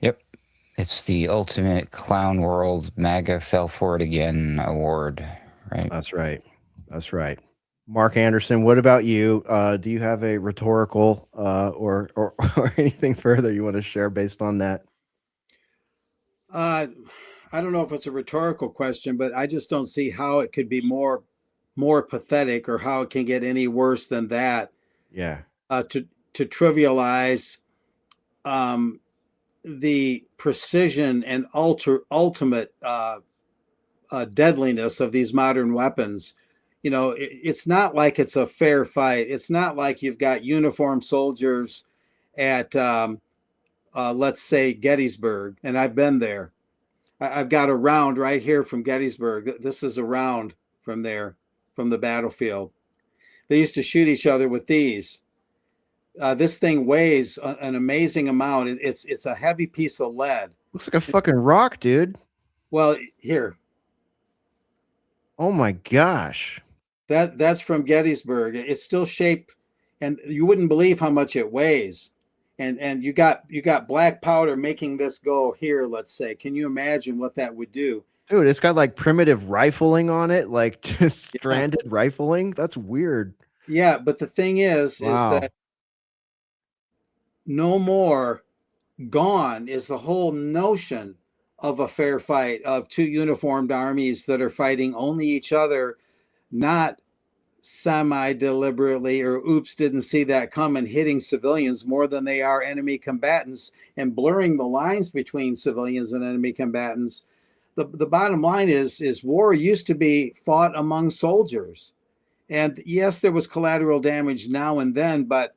Yep. It's the ultimate clown world MAGA fell for it again award, right? That's right. That's right. Mark Anderson, what about you? Do you have a rhetorical or anything further you want to share based on that? I don't know if it's a rhetorical question, but I just don't see how it could be more pathetic, or how it can get any worse than that. Yeah. To trivialize the precision and ultimate deadliness of these modern weapons. You know, it's not like it's a fair fight. It's not like you've got uniformed soldiers at let's say Gettysburg, and I've been there. I've got a round right here from Gettysburg. This is a round from there, from the battlefield. They used to shoot each other with these. This thing weighs an amazing amount. It's a heavy piece of lead. Looks like a fucking rock, dude. Well, here. Oh my gosh. That's from Gettysburg. It's still shaped, and you wouldn't believe how much it weighs. And you got black powder making this go here, let's say. Can you imagine what that would do? Dude, it's got like primitive rifling on it, like just stranded rifling. That's weird. Yeah, but the thing is that no more gone is the whole notion of a fair fight of two uniformed armies that are fighting only each other, not semi-deliberately or oops, didn't see that coming, hitting civilians more than they are enemy combatants and blurring the lines between civilians and enemy combatants. The bottom line is war used to be fought among soldiers. And yes, there was collateral damage now and then, but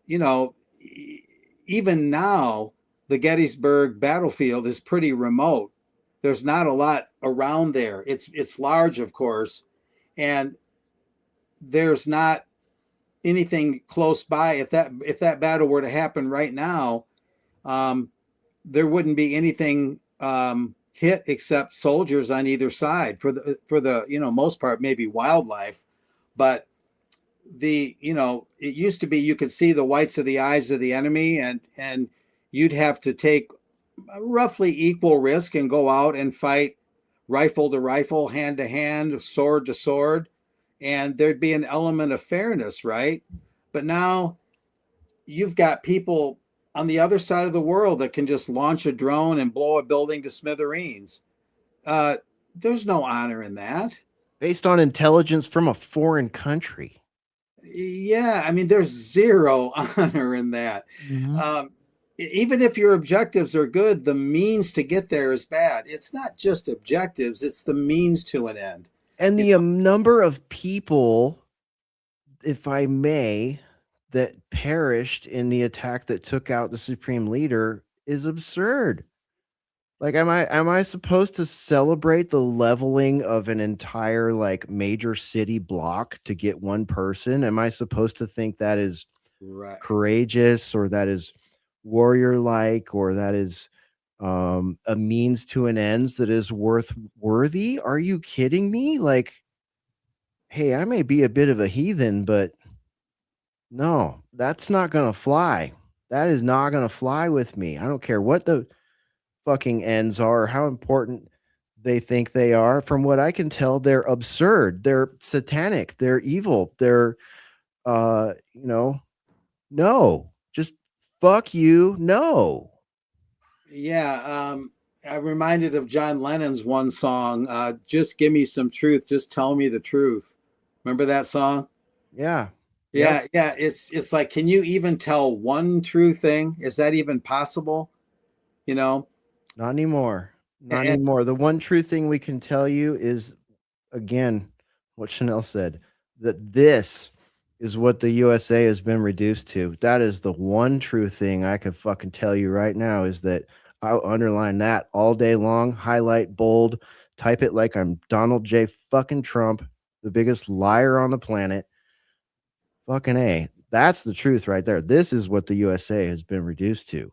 you know, even now, the Gettysburg battlefield is pretty remote. There's not a lot around there. It's large, of course, and there's not anything close by. If that battle were to happen right now, there wouldn't be anything hit except soldiers on either side for the most part, maybe wildlife. But it used to be you could see the whites of the eyes of the enemy, and you'd have to take roughly equal risk and go out and fight rifle to rifle, hand to hand, sword to sword, and there'd be an element of fairness, right? But now you've got people on the other side of the world that can just launch a drone and blow a building to smithereens. There's no honor in that. Based on intelligence from a foreign country. Yeah, I mean, there's zero honor in that. Even if your objectives are good, the means to get there is bad. It's not just objectives, it's the means to an end. And the number of people, if I may, that perished in the attack that took out the supreme leader is absurd. Like, am I supposed to celebrate the leveling of an entire like major city block to get one person? Am I supposed to think that is courageous, or that is warrior like, or that is a means to an ends that is worthy? Are you kidding me? Like, hey, I may be a bit of a heathen, but no, that's not gonna fly. That is not gonna fly with me. I don't care what the fucking ends are, or how important they think they are. From what I can tell, they're absurd, they're satanic, they're evil, they're no, just fuck you, no. Yeah, I'm reminded of John Lennon's one song, just give me some truth, just tell me the truth. Remember that song? Yeah. Yeah. It's like, can you even tell one true thing? Is that even possible? Not anymore. Anymore. The one true thing we can tell you is, again, what Chanel said, that this is what the USA has been reduced to. That is the one true thing I could fucking tell you right now, is that I'll underline that all day long, highlight, bold, type it like I'm Donald J. fucking Trump, the biggest liar on the planet. Fucking A. That's the truth right there. This is what the USA has been reduced to.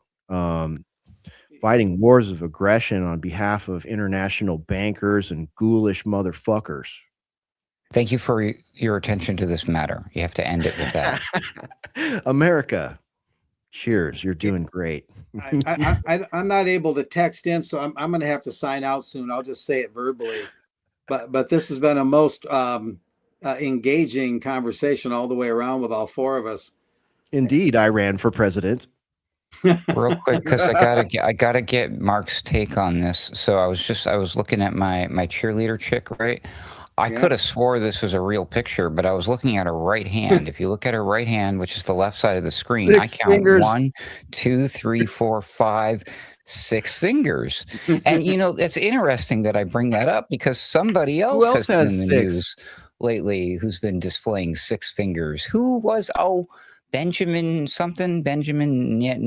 Fighting wars of aggression on behalf of international bankers and ghoulish motherfuckers. Thank you for your attention to this matter. You have to end it with that. America, cheers. You're doing great. I'm not able to text in, so I'm going to have to sign out soon. I'll just say it verbally. But this has been a most engaging conversation all the way around with all four of us. Indeed, I ran for president. Real quick, because I gotta get Mark's take on this. So I was looking at my cheerleader chick, right? I could have swore this was a real picture, but I was looking at her right hand. If you look at her right hand, which is the left side of the screen, I count fingers. 1, 2, 3, 4, 5, 6 fingers. And it's interesting that I bring that up, because somebody else has been in the news lately who's been displaying 6 fingers. Who was Benjamin something? Benjamin Net,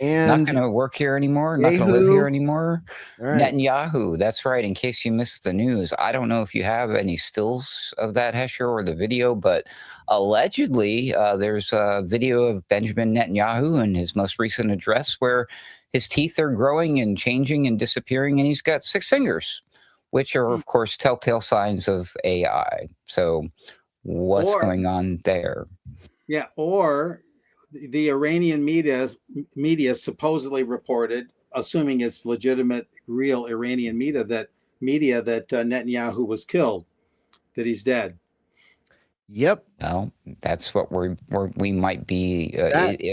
not going to work here anymore. Not going to live here anymore. Right. Netanyahu. That's right. In case you missed the news, I don't know if you have any stills of that, Hesher, or the video, but allegedly there's a video of Benjamin Netanyahu in his most recent address where his teeth are growing and changing and disappearing, and he's got 6 fingers, which are, of course, telltale signs of AI. So what's going on there? Yeah, or the Iranian media supposedly reported, assuming it's legitimate, real Iranian media, that Netanyahu was killed, that he's dead. Yep. Well, that's what we might be,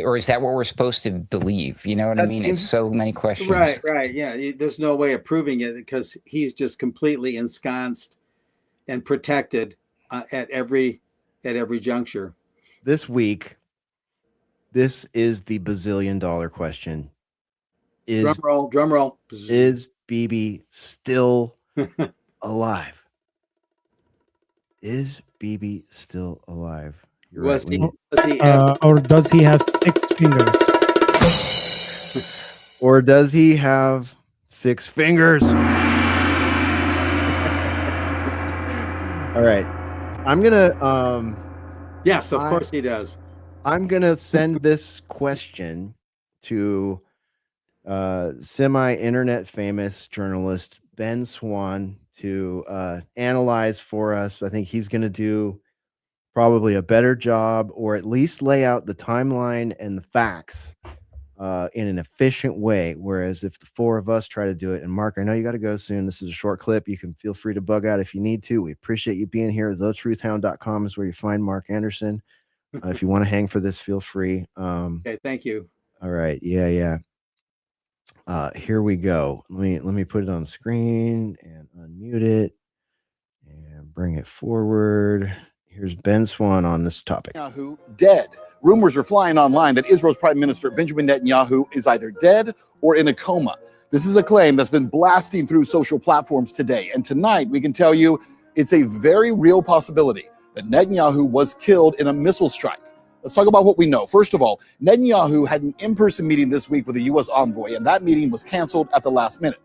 or is that what we're supposed to believe? You know what I mean? It's so many questions. Right. Yeah, there's no way of proving it, because he's just completely ensconced and protected at every juncture. This week, this is the bazillion-dollar question. Drum roll. Is Bibi still alive? Is Bibi still alive? Or does he have 6 fingers? Or does he have 6 fingers? All right. I'm gonna yes, of course he does. I'm gonna send this question to semi-internet famous journalist Ben Swan to analyze for us. I think he's going to do probably a better job, or at least lay out the timeline and the facts in an efficient way. Whereas if the four of us try to do it, and Mark, I know you got to go soon. This is a short clip. You can feel free to bug out if you need to. We appreciate you being here. TheTruthHound.com is where you find Mark Anderson. If you want to hang for this, feel free. Okay, thank you. All right. Yeah. Here we go. Let me put it on the screen and unmute it and bring it forward. Here's Ben Swan on this topic. Netanyahu dead. Rumors are flying online that Israel's Prime Minister Benjamin Netanyahu is either dead or in a coma. This is a claim that's been blasting through social platforms today. And tonight we can tell you it's a very real possibility that Netanyahu was killed in a missile strike. Let's talk about what we know. First of all, Netanyahu had an in-person meeting this week with a U.S. envoy, and that meeting was canceled at the last minute.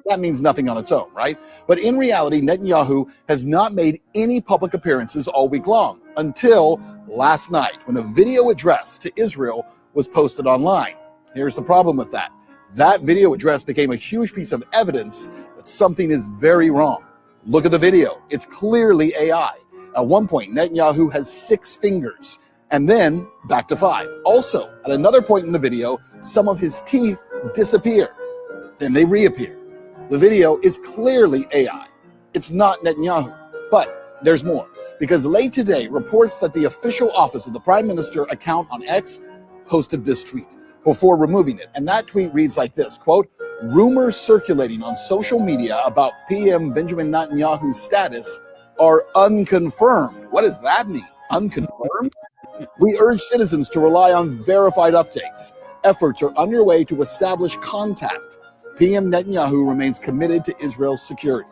That means nothing on its own, right? But in reality, Netanyahu has not made any public appearances all week long until last night when a video address to Israel was posted online. Here's the problem with that. That video address became a huge piece of evidence that something is very wrong. Look at the video. It's clearly AI. At one point, Netanyahu has 6 fingers and then back to 5. Also, at another point in the video, some of his teeth disappear. Then they reappear. The video is clearly AI. It's not Netanyahu. But there's more, because late today, reports that the official office of the Prime Minister account on X posted this tweet before removing it. And that tweet reads like this, quote, "Rumors circulating on social media about PM Benjamin Netanyahu's status are unconfirmed." What does that mean? Unconfirmed? "We urge citizens to rely on verified updates. Efforts are underway to establish contact. PM Netanyahu remains committed to Israel's security."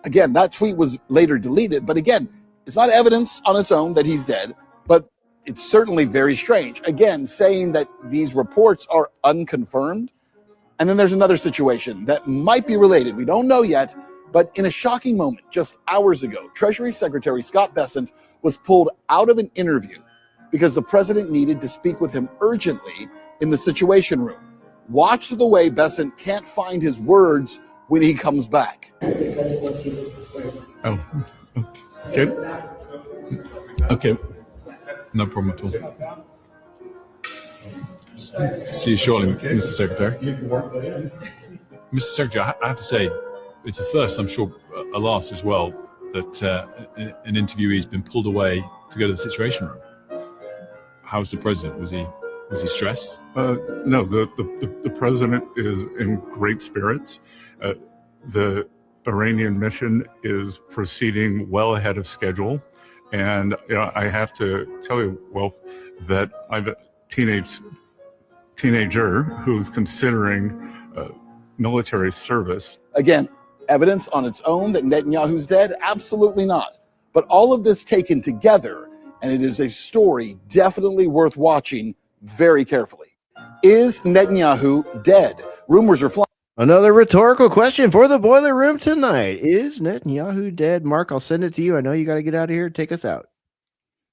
Again, that tweet was later deleted, but again, it's not evidence on its own that he's dead, but it's certainly very strange. Again, saying that these reports are unconfirmed. And then there's another situation that might be related. We don't know yet, but in a shocking moment just hours ago, Treasury Secretary Scott Bessent was pulled out of an interview because the president needed to speak with him urgently in the Situation Room. Watch the way Bessent can't find his words when he comes back. Oh, okay. Okay, no problem at all. See you shortly, Mr. Secretary. Mr. Secretary, I have to say, it's a first, I'm sure a last as well, that an interviewee's been pulled away to go to the Situation Room. How's the president? Was he stressed? No, the president is in great spirits. The Iranian mission is proceeding well ahead of schedule. And I have to tell you, Wolf, that I have a teenager who's considering military service. Again, evidence on its own that Netanyahu's dead? Absolutely not. But all of this taken together, and it is a story definitely worth watching very carefully. Is Netanyahu dead? Rumors are flying. Another rhetorical question for the boiler room tonight. Is Netanyahu dead? Mark, I'll send it to you. I know you got to get out of here. Take us out.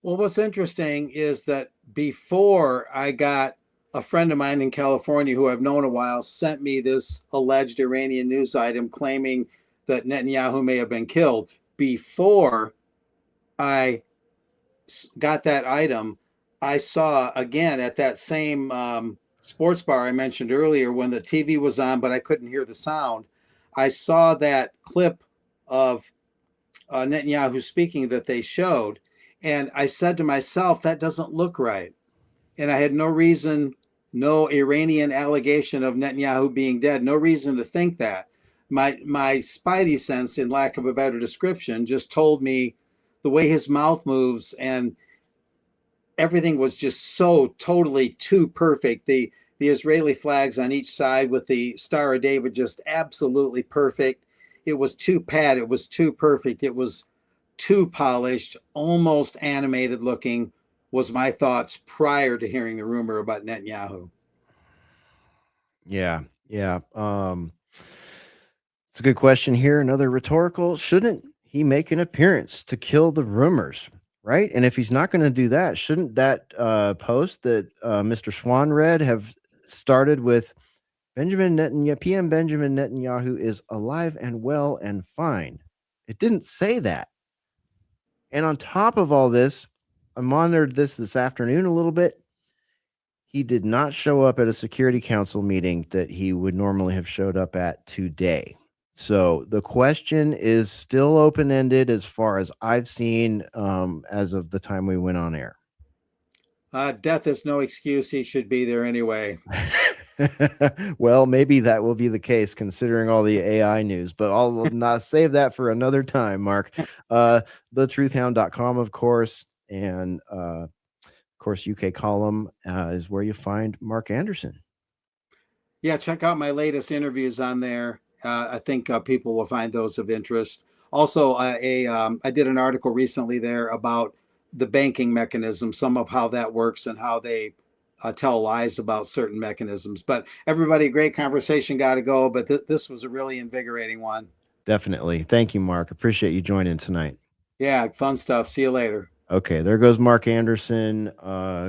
Well, what's interesting is that before I got a friend of mine in California who I've known a while sent me this alleged Iranian news item claiming that Netanyahu may have been killed. Before I got that item, I saw again at that same sports bar I mentioned earlier when the TV was on, but I couldn't hear the sound. I saw that clip of Netanyahu speaking that they showed. And I said to myself, that doesn't look right. And I had no reason, no Iranian allegation of Netanyahu being dead, no reason to think that. My spidey sense, in lack of a better description, just told me the way his mouth moves and everything was just so totally too perfect. The Israeli flags on each side with the Star of David just absolutely perfect. It was too pat. It was too perfect. It was too polished, almost animated looking, was my thoughts prior to hearing the rumor about Netanyahu. Yeah. It's a good question here. Another rhetorical. Shouldn't he make an appearance to kill the rumors? Right. And if he's not going to do that, shouldn't that post that Mr. Swan read have started with PM Benjamin Netanyahu is alive and well and fine. It didn't say that. And on top of all this, I monitored this afternoon a little bit. He did not show up at a Security Council meeting that he would normally have showed up at today. So the question is still open-ended as far as I've seen as of the time we went on air. Death is no excuse. He should be there anyway. Well, maybe that will be the case considering all the AI news, but I'll not save that for another time, Mark. TheTruthHound.com, of course, and of course, UK Column is where you find Mark Anderson. Yeah, check out my latest interviews on there. I think people will find those of interest. Also, I did an article recently there about the banking mechanism, some of how that works and how they tell lies about certain mechanisms. But everybody, great conversation, got to go. But this was a really invigorating one. Definitely. Thank you, Mark. Appreciate you joining tonight. Yeah, fun stuff. See you later. Okay, there goes Mark Anderson.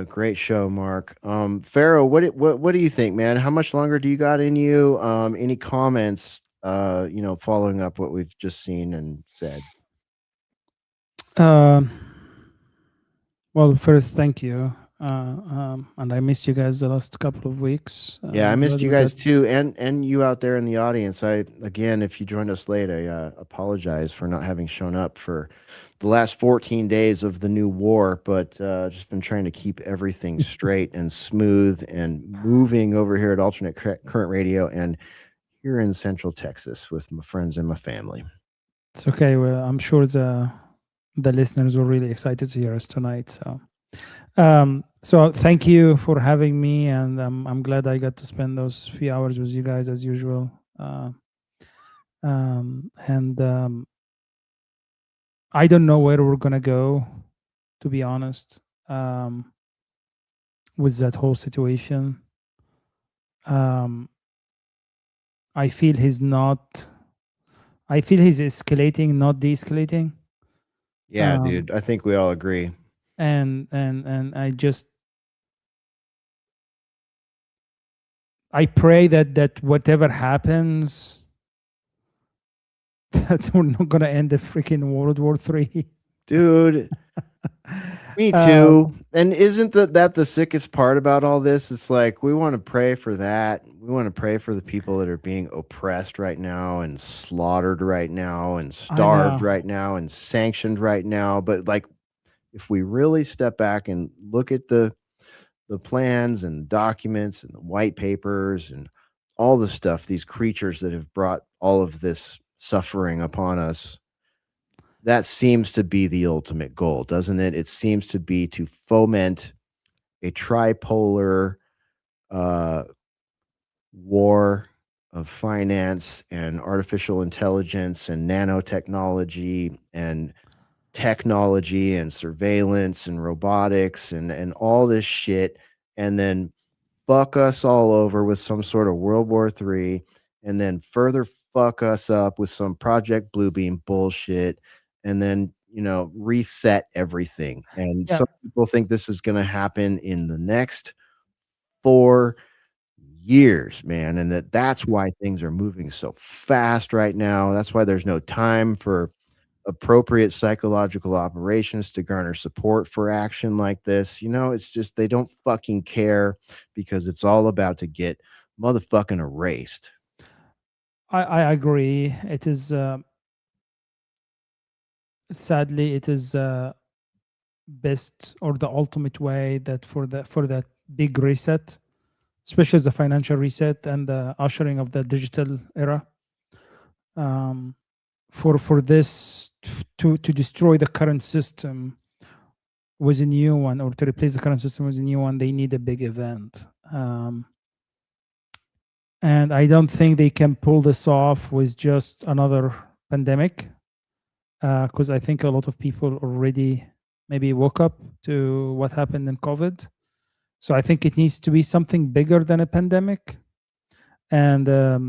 Great show, Mark. Pharaoh, what do you think, man? How much longer do you got in you? Any comments? Following up what we've just seen and said. Well, first, thank you. And I missed you guys the last couple of weeks. Yeah, I missed you guys too, and you out there in the audience. Again, if you joined us late, I apologize for not having shown up for the last 14 days of the new war, but just been trying to keep everything straight and smooth and moving over here at Alternate Current Radio and here in Central Texas with my friends and my family. It's okay. Well, I'm sure the listeners were really excited to hear us tonight. So thank you for having me, and I'm glad I got to spend those few hours with you guys as usual. I don't know where we're gonna go, to be honest, with that whole situation. I feel he's escalating, not de-escalating. Yeah, dude. I think we all agree. And I pray that whatever happens, that we're not gonna end the freaking World War III. Dude, me too. And isn't that the sickest part about all this? It's like we want to pray for that. We want to pray for the people that are being oppressed right now and slaughtered right now and starved right now and sanctioned right now. But like, if we really step back and look at the plans and documents and the white papers and all the stuff, these creatures that have brought all of this suffering upon us, that seems to be the ultimate goal, doesn't it? It seems to be to foment a tripolar war of finance and artificial intelligence and nanotechnology and technology and surveillance and robotics and all this shit, and then fuck us all over with some sort of World War III, and then further fuck us up with some Project Bluebeam bullshit, and then reset everything. And some people think this is going to happen in the next 4 years, man, and that's why things are moving so fast right now. That's why there's no time for appropriate psychological operations to garner support for action like this. It's just they don't fucking care because it's all about to get motherfucking erased. I agree. It is sadly it is best or the ultimate way that for that big reset, especially the financial reset and the ushering of the digital era, for this to destroy the current system with a new one, or to replace the current system with a new one, they need a big event. And I don't think they can pull this off with just another pandemic, because I think a lot of people already maybe woke up to what happened in COVID. So I think it needs to be something bigger than a pandemic. And a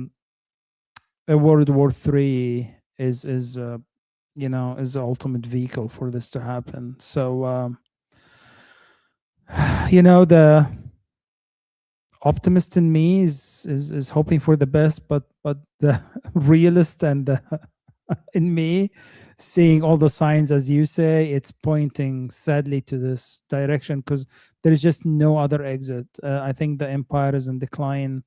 World War III is the ultimate vehicle for this to happen. So optimist in me is hoping for the best, but the realist and the in me, seeing all the signs, as you say, it's pointing sadly to this direction because there's just no other exit. I think the empire is in decline,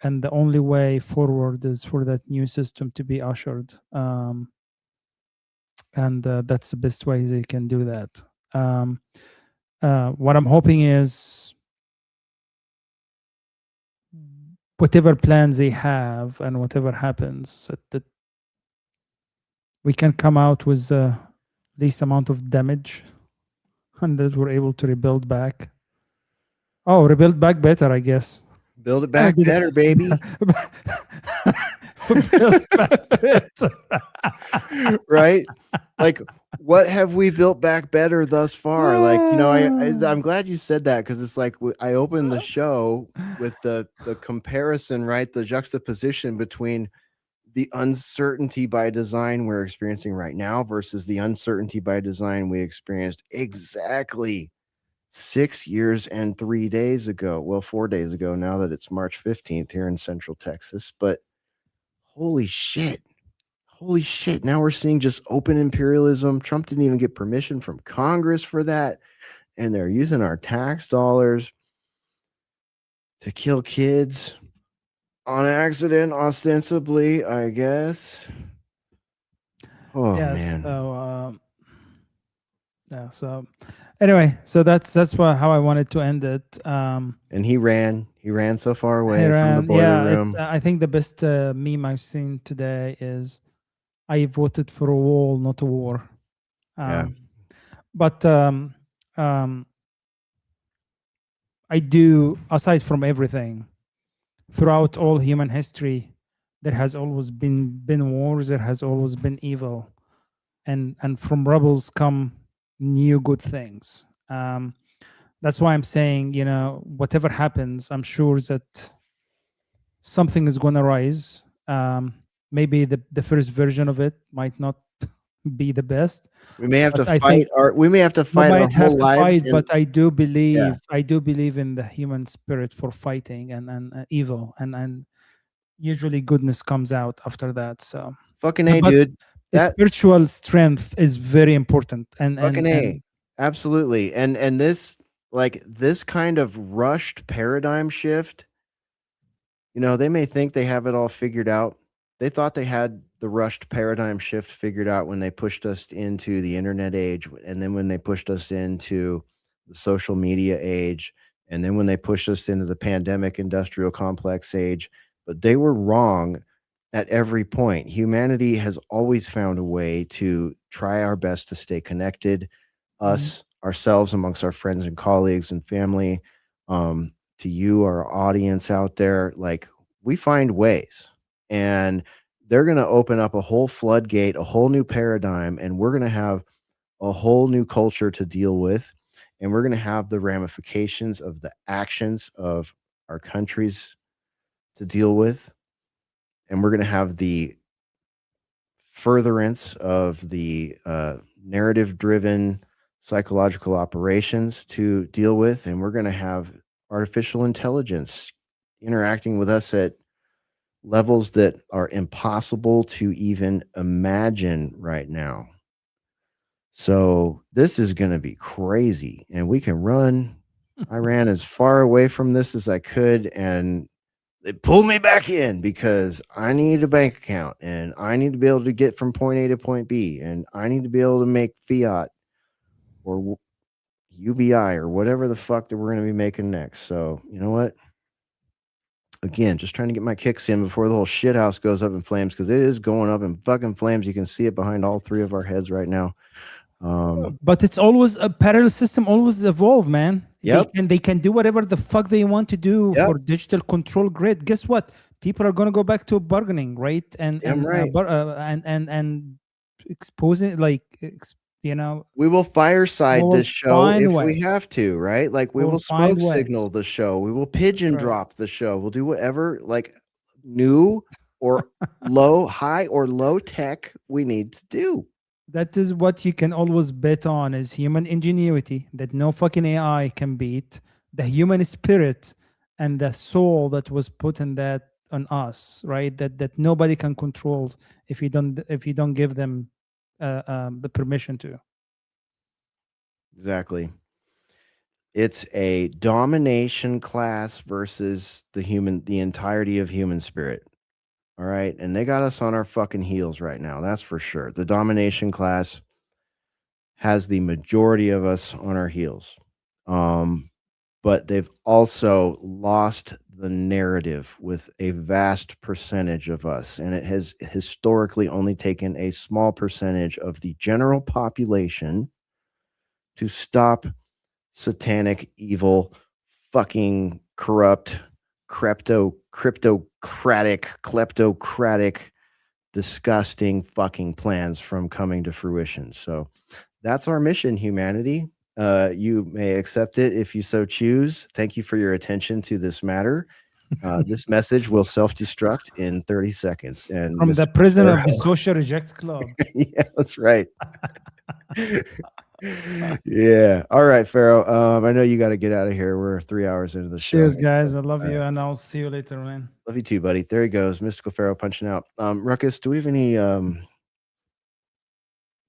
and the only way forward is for that new system to be ushered. And that's the best way they can do that. What I'm hoping is whatever plans they have and whatever happens, that we can come out with least amount of damage and that we're able to rebuild back. Oh, rebuild back better, I guess. Build it back better, baby. Build back better. Right? Like, what have we built back better thus far? Like, you know, I'm glad you said that because it's like I opened the show with the comparison, right? The juxtaposition between the uncertainty by design we're experiencing right now versus the uncertainty by design we experienced exactly 6 years and 3 days ago. Well, 4 days ago, now that it's March 15th here in Central Texas. But holy shit. Holy shit. Now we're seeing just open imperialism. Trump didn't even get permission from Congress for that. And they're using our tax dollars to kill kids on accident, ostensibly, I guess. Oh, yeah, man. So, yeah. So, anyway, so that's how I wanted to end it. And he ran so far away from the boiler room. I think the best meme I've seen today is I voted for a wall, not a war. Yeah. But I do, aside from everything, throughout all human history, there has always been wars. There has always been evil, and from rebels come new good things. That's why I'm saying, you know, whatever happens, I'm sure that something is going to rise. Maybe the first version of it might not be the best. We may have to I fight think our whole lives. But I do believe in the human spirit for fighting and evil, and usually goodness comes out after that. So fucking A, but dude. The spiritual strength is very important. And fucking A. Absolutely. And this, like, this kind of rushed paradigm shift, you know, they may think they have it all figured out. They thought they had the rushed paradigm shift figured out when they pushed us into the internet age, and then when they pushed us into the social media age, and then when they pushed us into the pandemic industrial complex age. But they were wrong at every point. Humanity has always found a way to try our best to stay connected, us, ourselves, amongst our friends and colleagues and family, to you, our audience out there. Like, we find ways, and they're going to open up a whole floodgate, a whole new paradigm, and we're going to have a whole new culture to deal with. And we're going to have the ramifications of the actions of our countries to deal with. And we're going to have the furtherance of the narrative-driven psychological operations to deal with. And we're going to have artificial intelligence interacting with us at levels that are impossible to even imagine right now. So this is going to be crazy, and we can run. I ran as far away from this as I could, and it pulled me back in because I need a bank account, and I need to be able to get from point A to point B, and I need to be able to make fiat or UBI or whatever the fuck that we're going to be making next. So, you know what? Again, just trying to get my kicks in before the whole shit house goes up in flames, because it is going up in fucking flames. You can see it behind all three of our heads right now. But it's always a parallel system, always evolve, man. Yep. They can do whatever the fuck they want to do for digital control grid. Guess what? People are gonna go back to bargaining, right? And exposing, like, you know, we will fireside this show if we have to, right? Like, we will smoke signal the show. We will pigeon drop the show. We'll do whatever, like, new or high or low tech we need to do. That is what you can always bet on, is human ingenuity that no fucking AI can beat, the human spirit, and the soul that was put in that on us, right? That nobody can control if you don't give them the permission to. Exactly. It's a domination class versus the entirety of human spirit. All right. And they got us on our fucking heels right now. That's for sure. The domination class has the majority of us on our heels. But they've also lost the narrative with a vast percentage of us. And it has historically only taken a small percentage of the general population to stop satanic, evil, fucking corrupt, kleptocratic, disgusting fucking plans from coming to fruition. So that's our mission, humanity. You may accept it if you so choose. Thank you for your attention to this matter. This message will self-destruct in 30 seconds. And From the Mr. prison of the Pharaoh- social reject club. yeah, that's right. Yeah. All right, Pharaoh. I know you got to get out of here. We're 3 hours into the show. Cheers, guys. I love All you, right. and I'll see you later, man. Love you too, buddy. There he goes. Mystical Pharaoh punching out. Ruckus, do we have any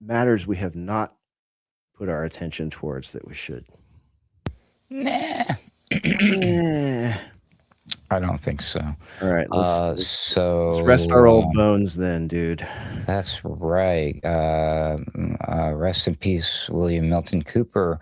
matters we have not put our attention towards that we should? Nah. Yeah. I don't think so. All right. Let's rest our old bones then, dude. That's right. Rest in peace, William Milton Cooper.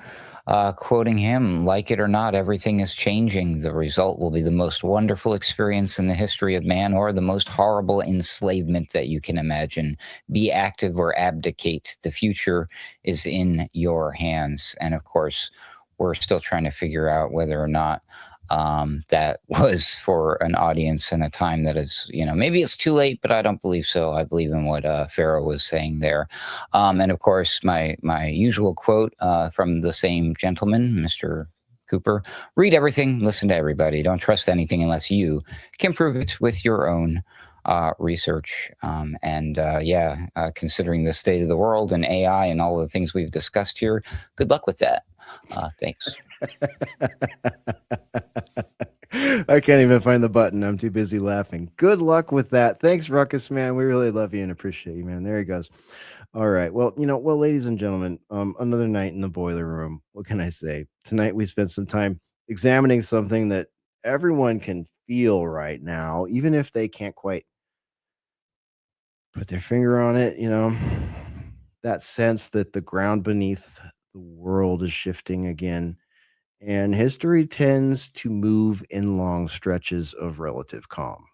Quoting him, like it or not, everything is changing. The result will be the most wonderful experience in the history of man, or the most horrible enslavement that you can imagine. Be active or abdicate. The future is in your hands. And of course, we're still trying to figure out whether or not that was for an audience in a time that is, maybe it's too late, but I don't believe so. I believe in what Pharaoh was saying there. And of course, my usual quote from the same gentleman, Mr. Cooper: read everything, listen to everybody. Don't trust anything unless you can prove it with your own research. Considering the state of the world and AI and all the things we've discussed here, good luck with that. Thanks. I can't even find the button. I'm too busy laughing. Good luck with that. Thanks, Ruckus, man. We really love you and appreciate you, man. There he goes. All right. Well, ladies and gentlemen, another night in the boiler room. What can I say? Tonight we spent some time examining something that everyone can feel right now, even if they can't quite put their finger on it, that sense that the ground beneath the world is shifting again. And history tends to move in long stretches of relative calm,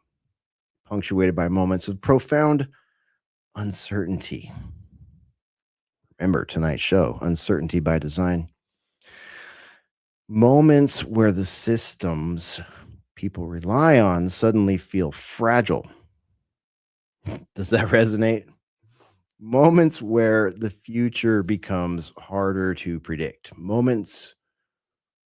punctuated by moments of profound uncertainty. Remember tonight's show, Uncertainty by Design. Moments where the systems people rely on suddenly feel fragile. Does that resonate? Moments where the future becomes harder to predict. Moments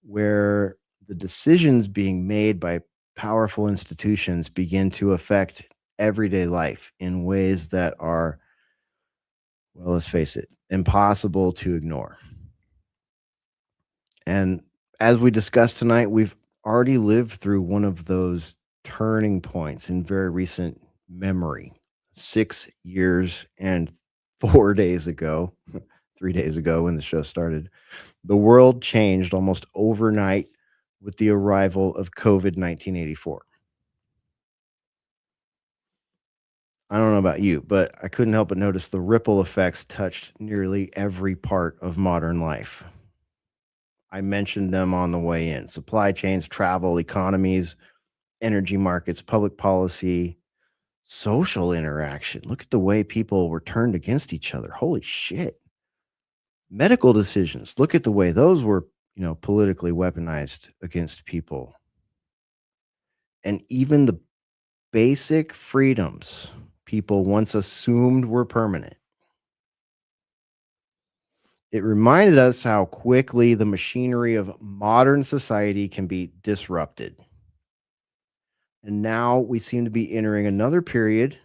where the decisions being made by powerful institutions begin to affect everyday life in ways that are, well, let's face it, impossible to ignore. And as we discussed tonight, we've already lived through one of those turning points in very recent memory. 6 years and 4 days ago, 3 days ago when the show started, the world changed almost overnight with the arrival of COVID 1984. I don't know about you, but I couldn't help but notice the ripple effects touched nearly every part of modern life. I mentioned them on the way in: supply chains, travel, economies, energy markets, public policy, social interaction. Look at the way people were turned against each other. Holy shit. Medical decisions. Look at the way those were, politically weaponized against people. And even the basic freedoms people once assumed were permanent. It reminded us how quickly the machinery of modern society can be disrupted. And now we seem to be entering another period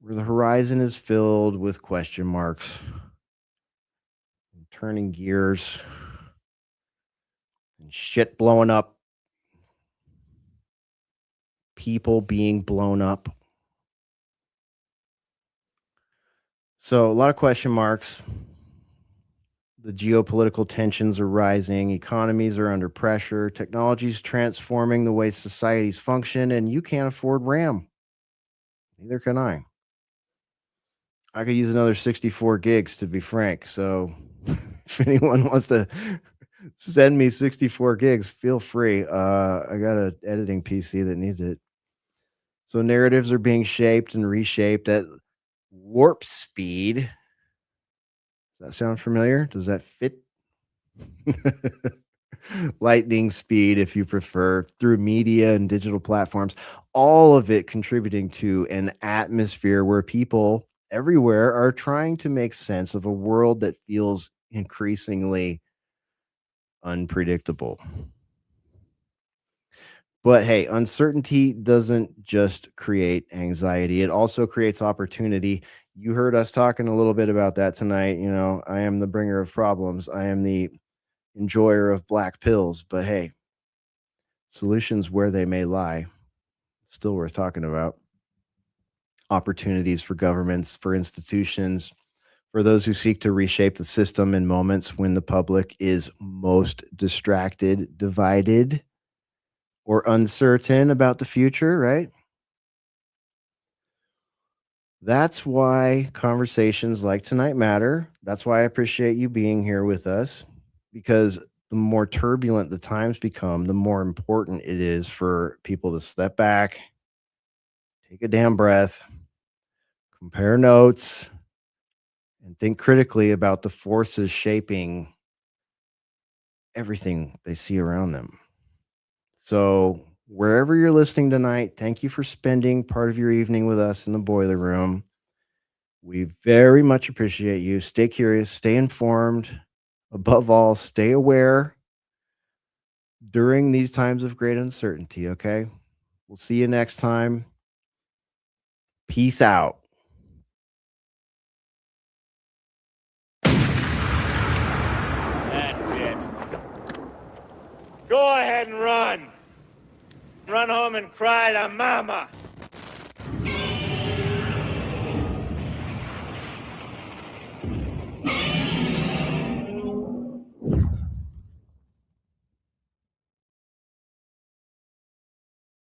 where the horizon is filled with question marks, turning gears, and shit blowing up people being blown up. So a lot of question marks. The geopolitical tensions are rising, economies are under pressure, technology is transforming the way societies function, and you can't afford RAM. Neither can I. I could use another 64 gigs, to be frank. So if anyone wants to send me 64 gigs, feel free. I got an editing PC that needs it. So narratives are being shaped and reshaped at warp speed. Does that sound familiar? Does that fit? Lightning speed, if you prefer, through media and digital platforms, all of it contributing to an atmosphere where people everywhere are trying to make sense of a world that feels increasingly unpredictable. But hey, uncertainty doesn't just create anxiety, it also creates opportunity. You heard us talking a little bit about that tonight. You know, I am the bringer of problems, I am the enjoyer of black pills, but hey, solutions where they may lie, still worth talking about. Opportunities for governments, for institutions, for those who seek to reshape the system in moments when the public is most distracted, divided, or uncertain about the future, right? That's why conversations like tonight matter. That's why I appreciate you being here with us, because the more turbulent the times become, the more important it is for people to step back, take a damn breath, compare notes, and think critically about the forces shaping everything they see around them. So, wherever you're listening tonight, thank you for spending part of your evening with us in the boiler room. We very much appreciate you. Stay curious, stay informed. Above all, stay aware during these times of great uncertainty, okay? We'll see you next time. Peace out. That's it. Go ahead and run. Run home and cry to mama.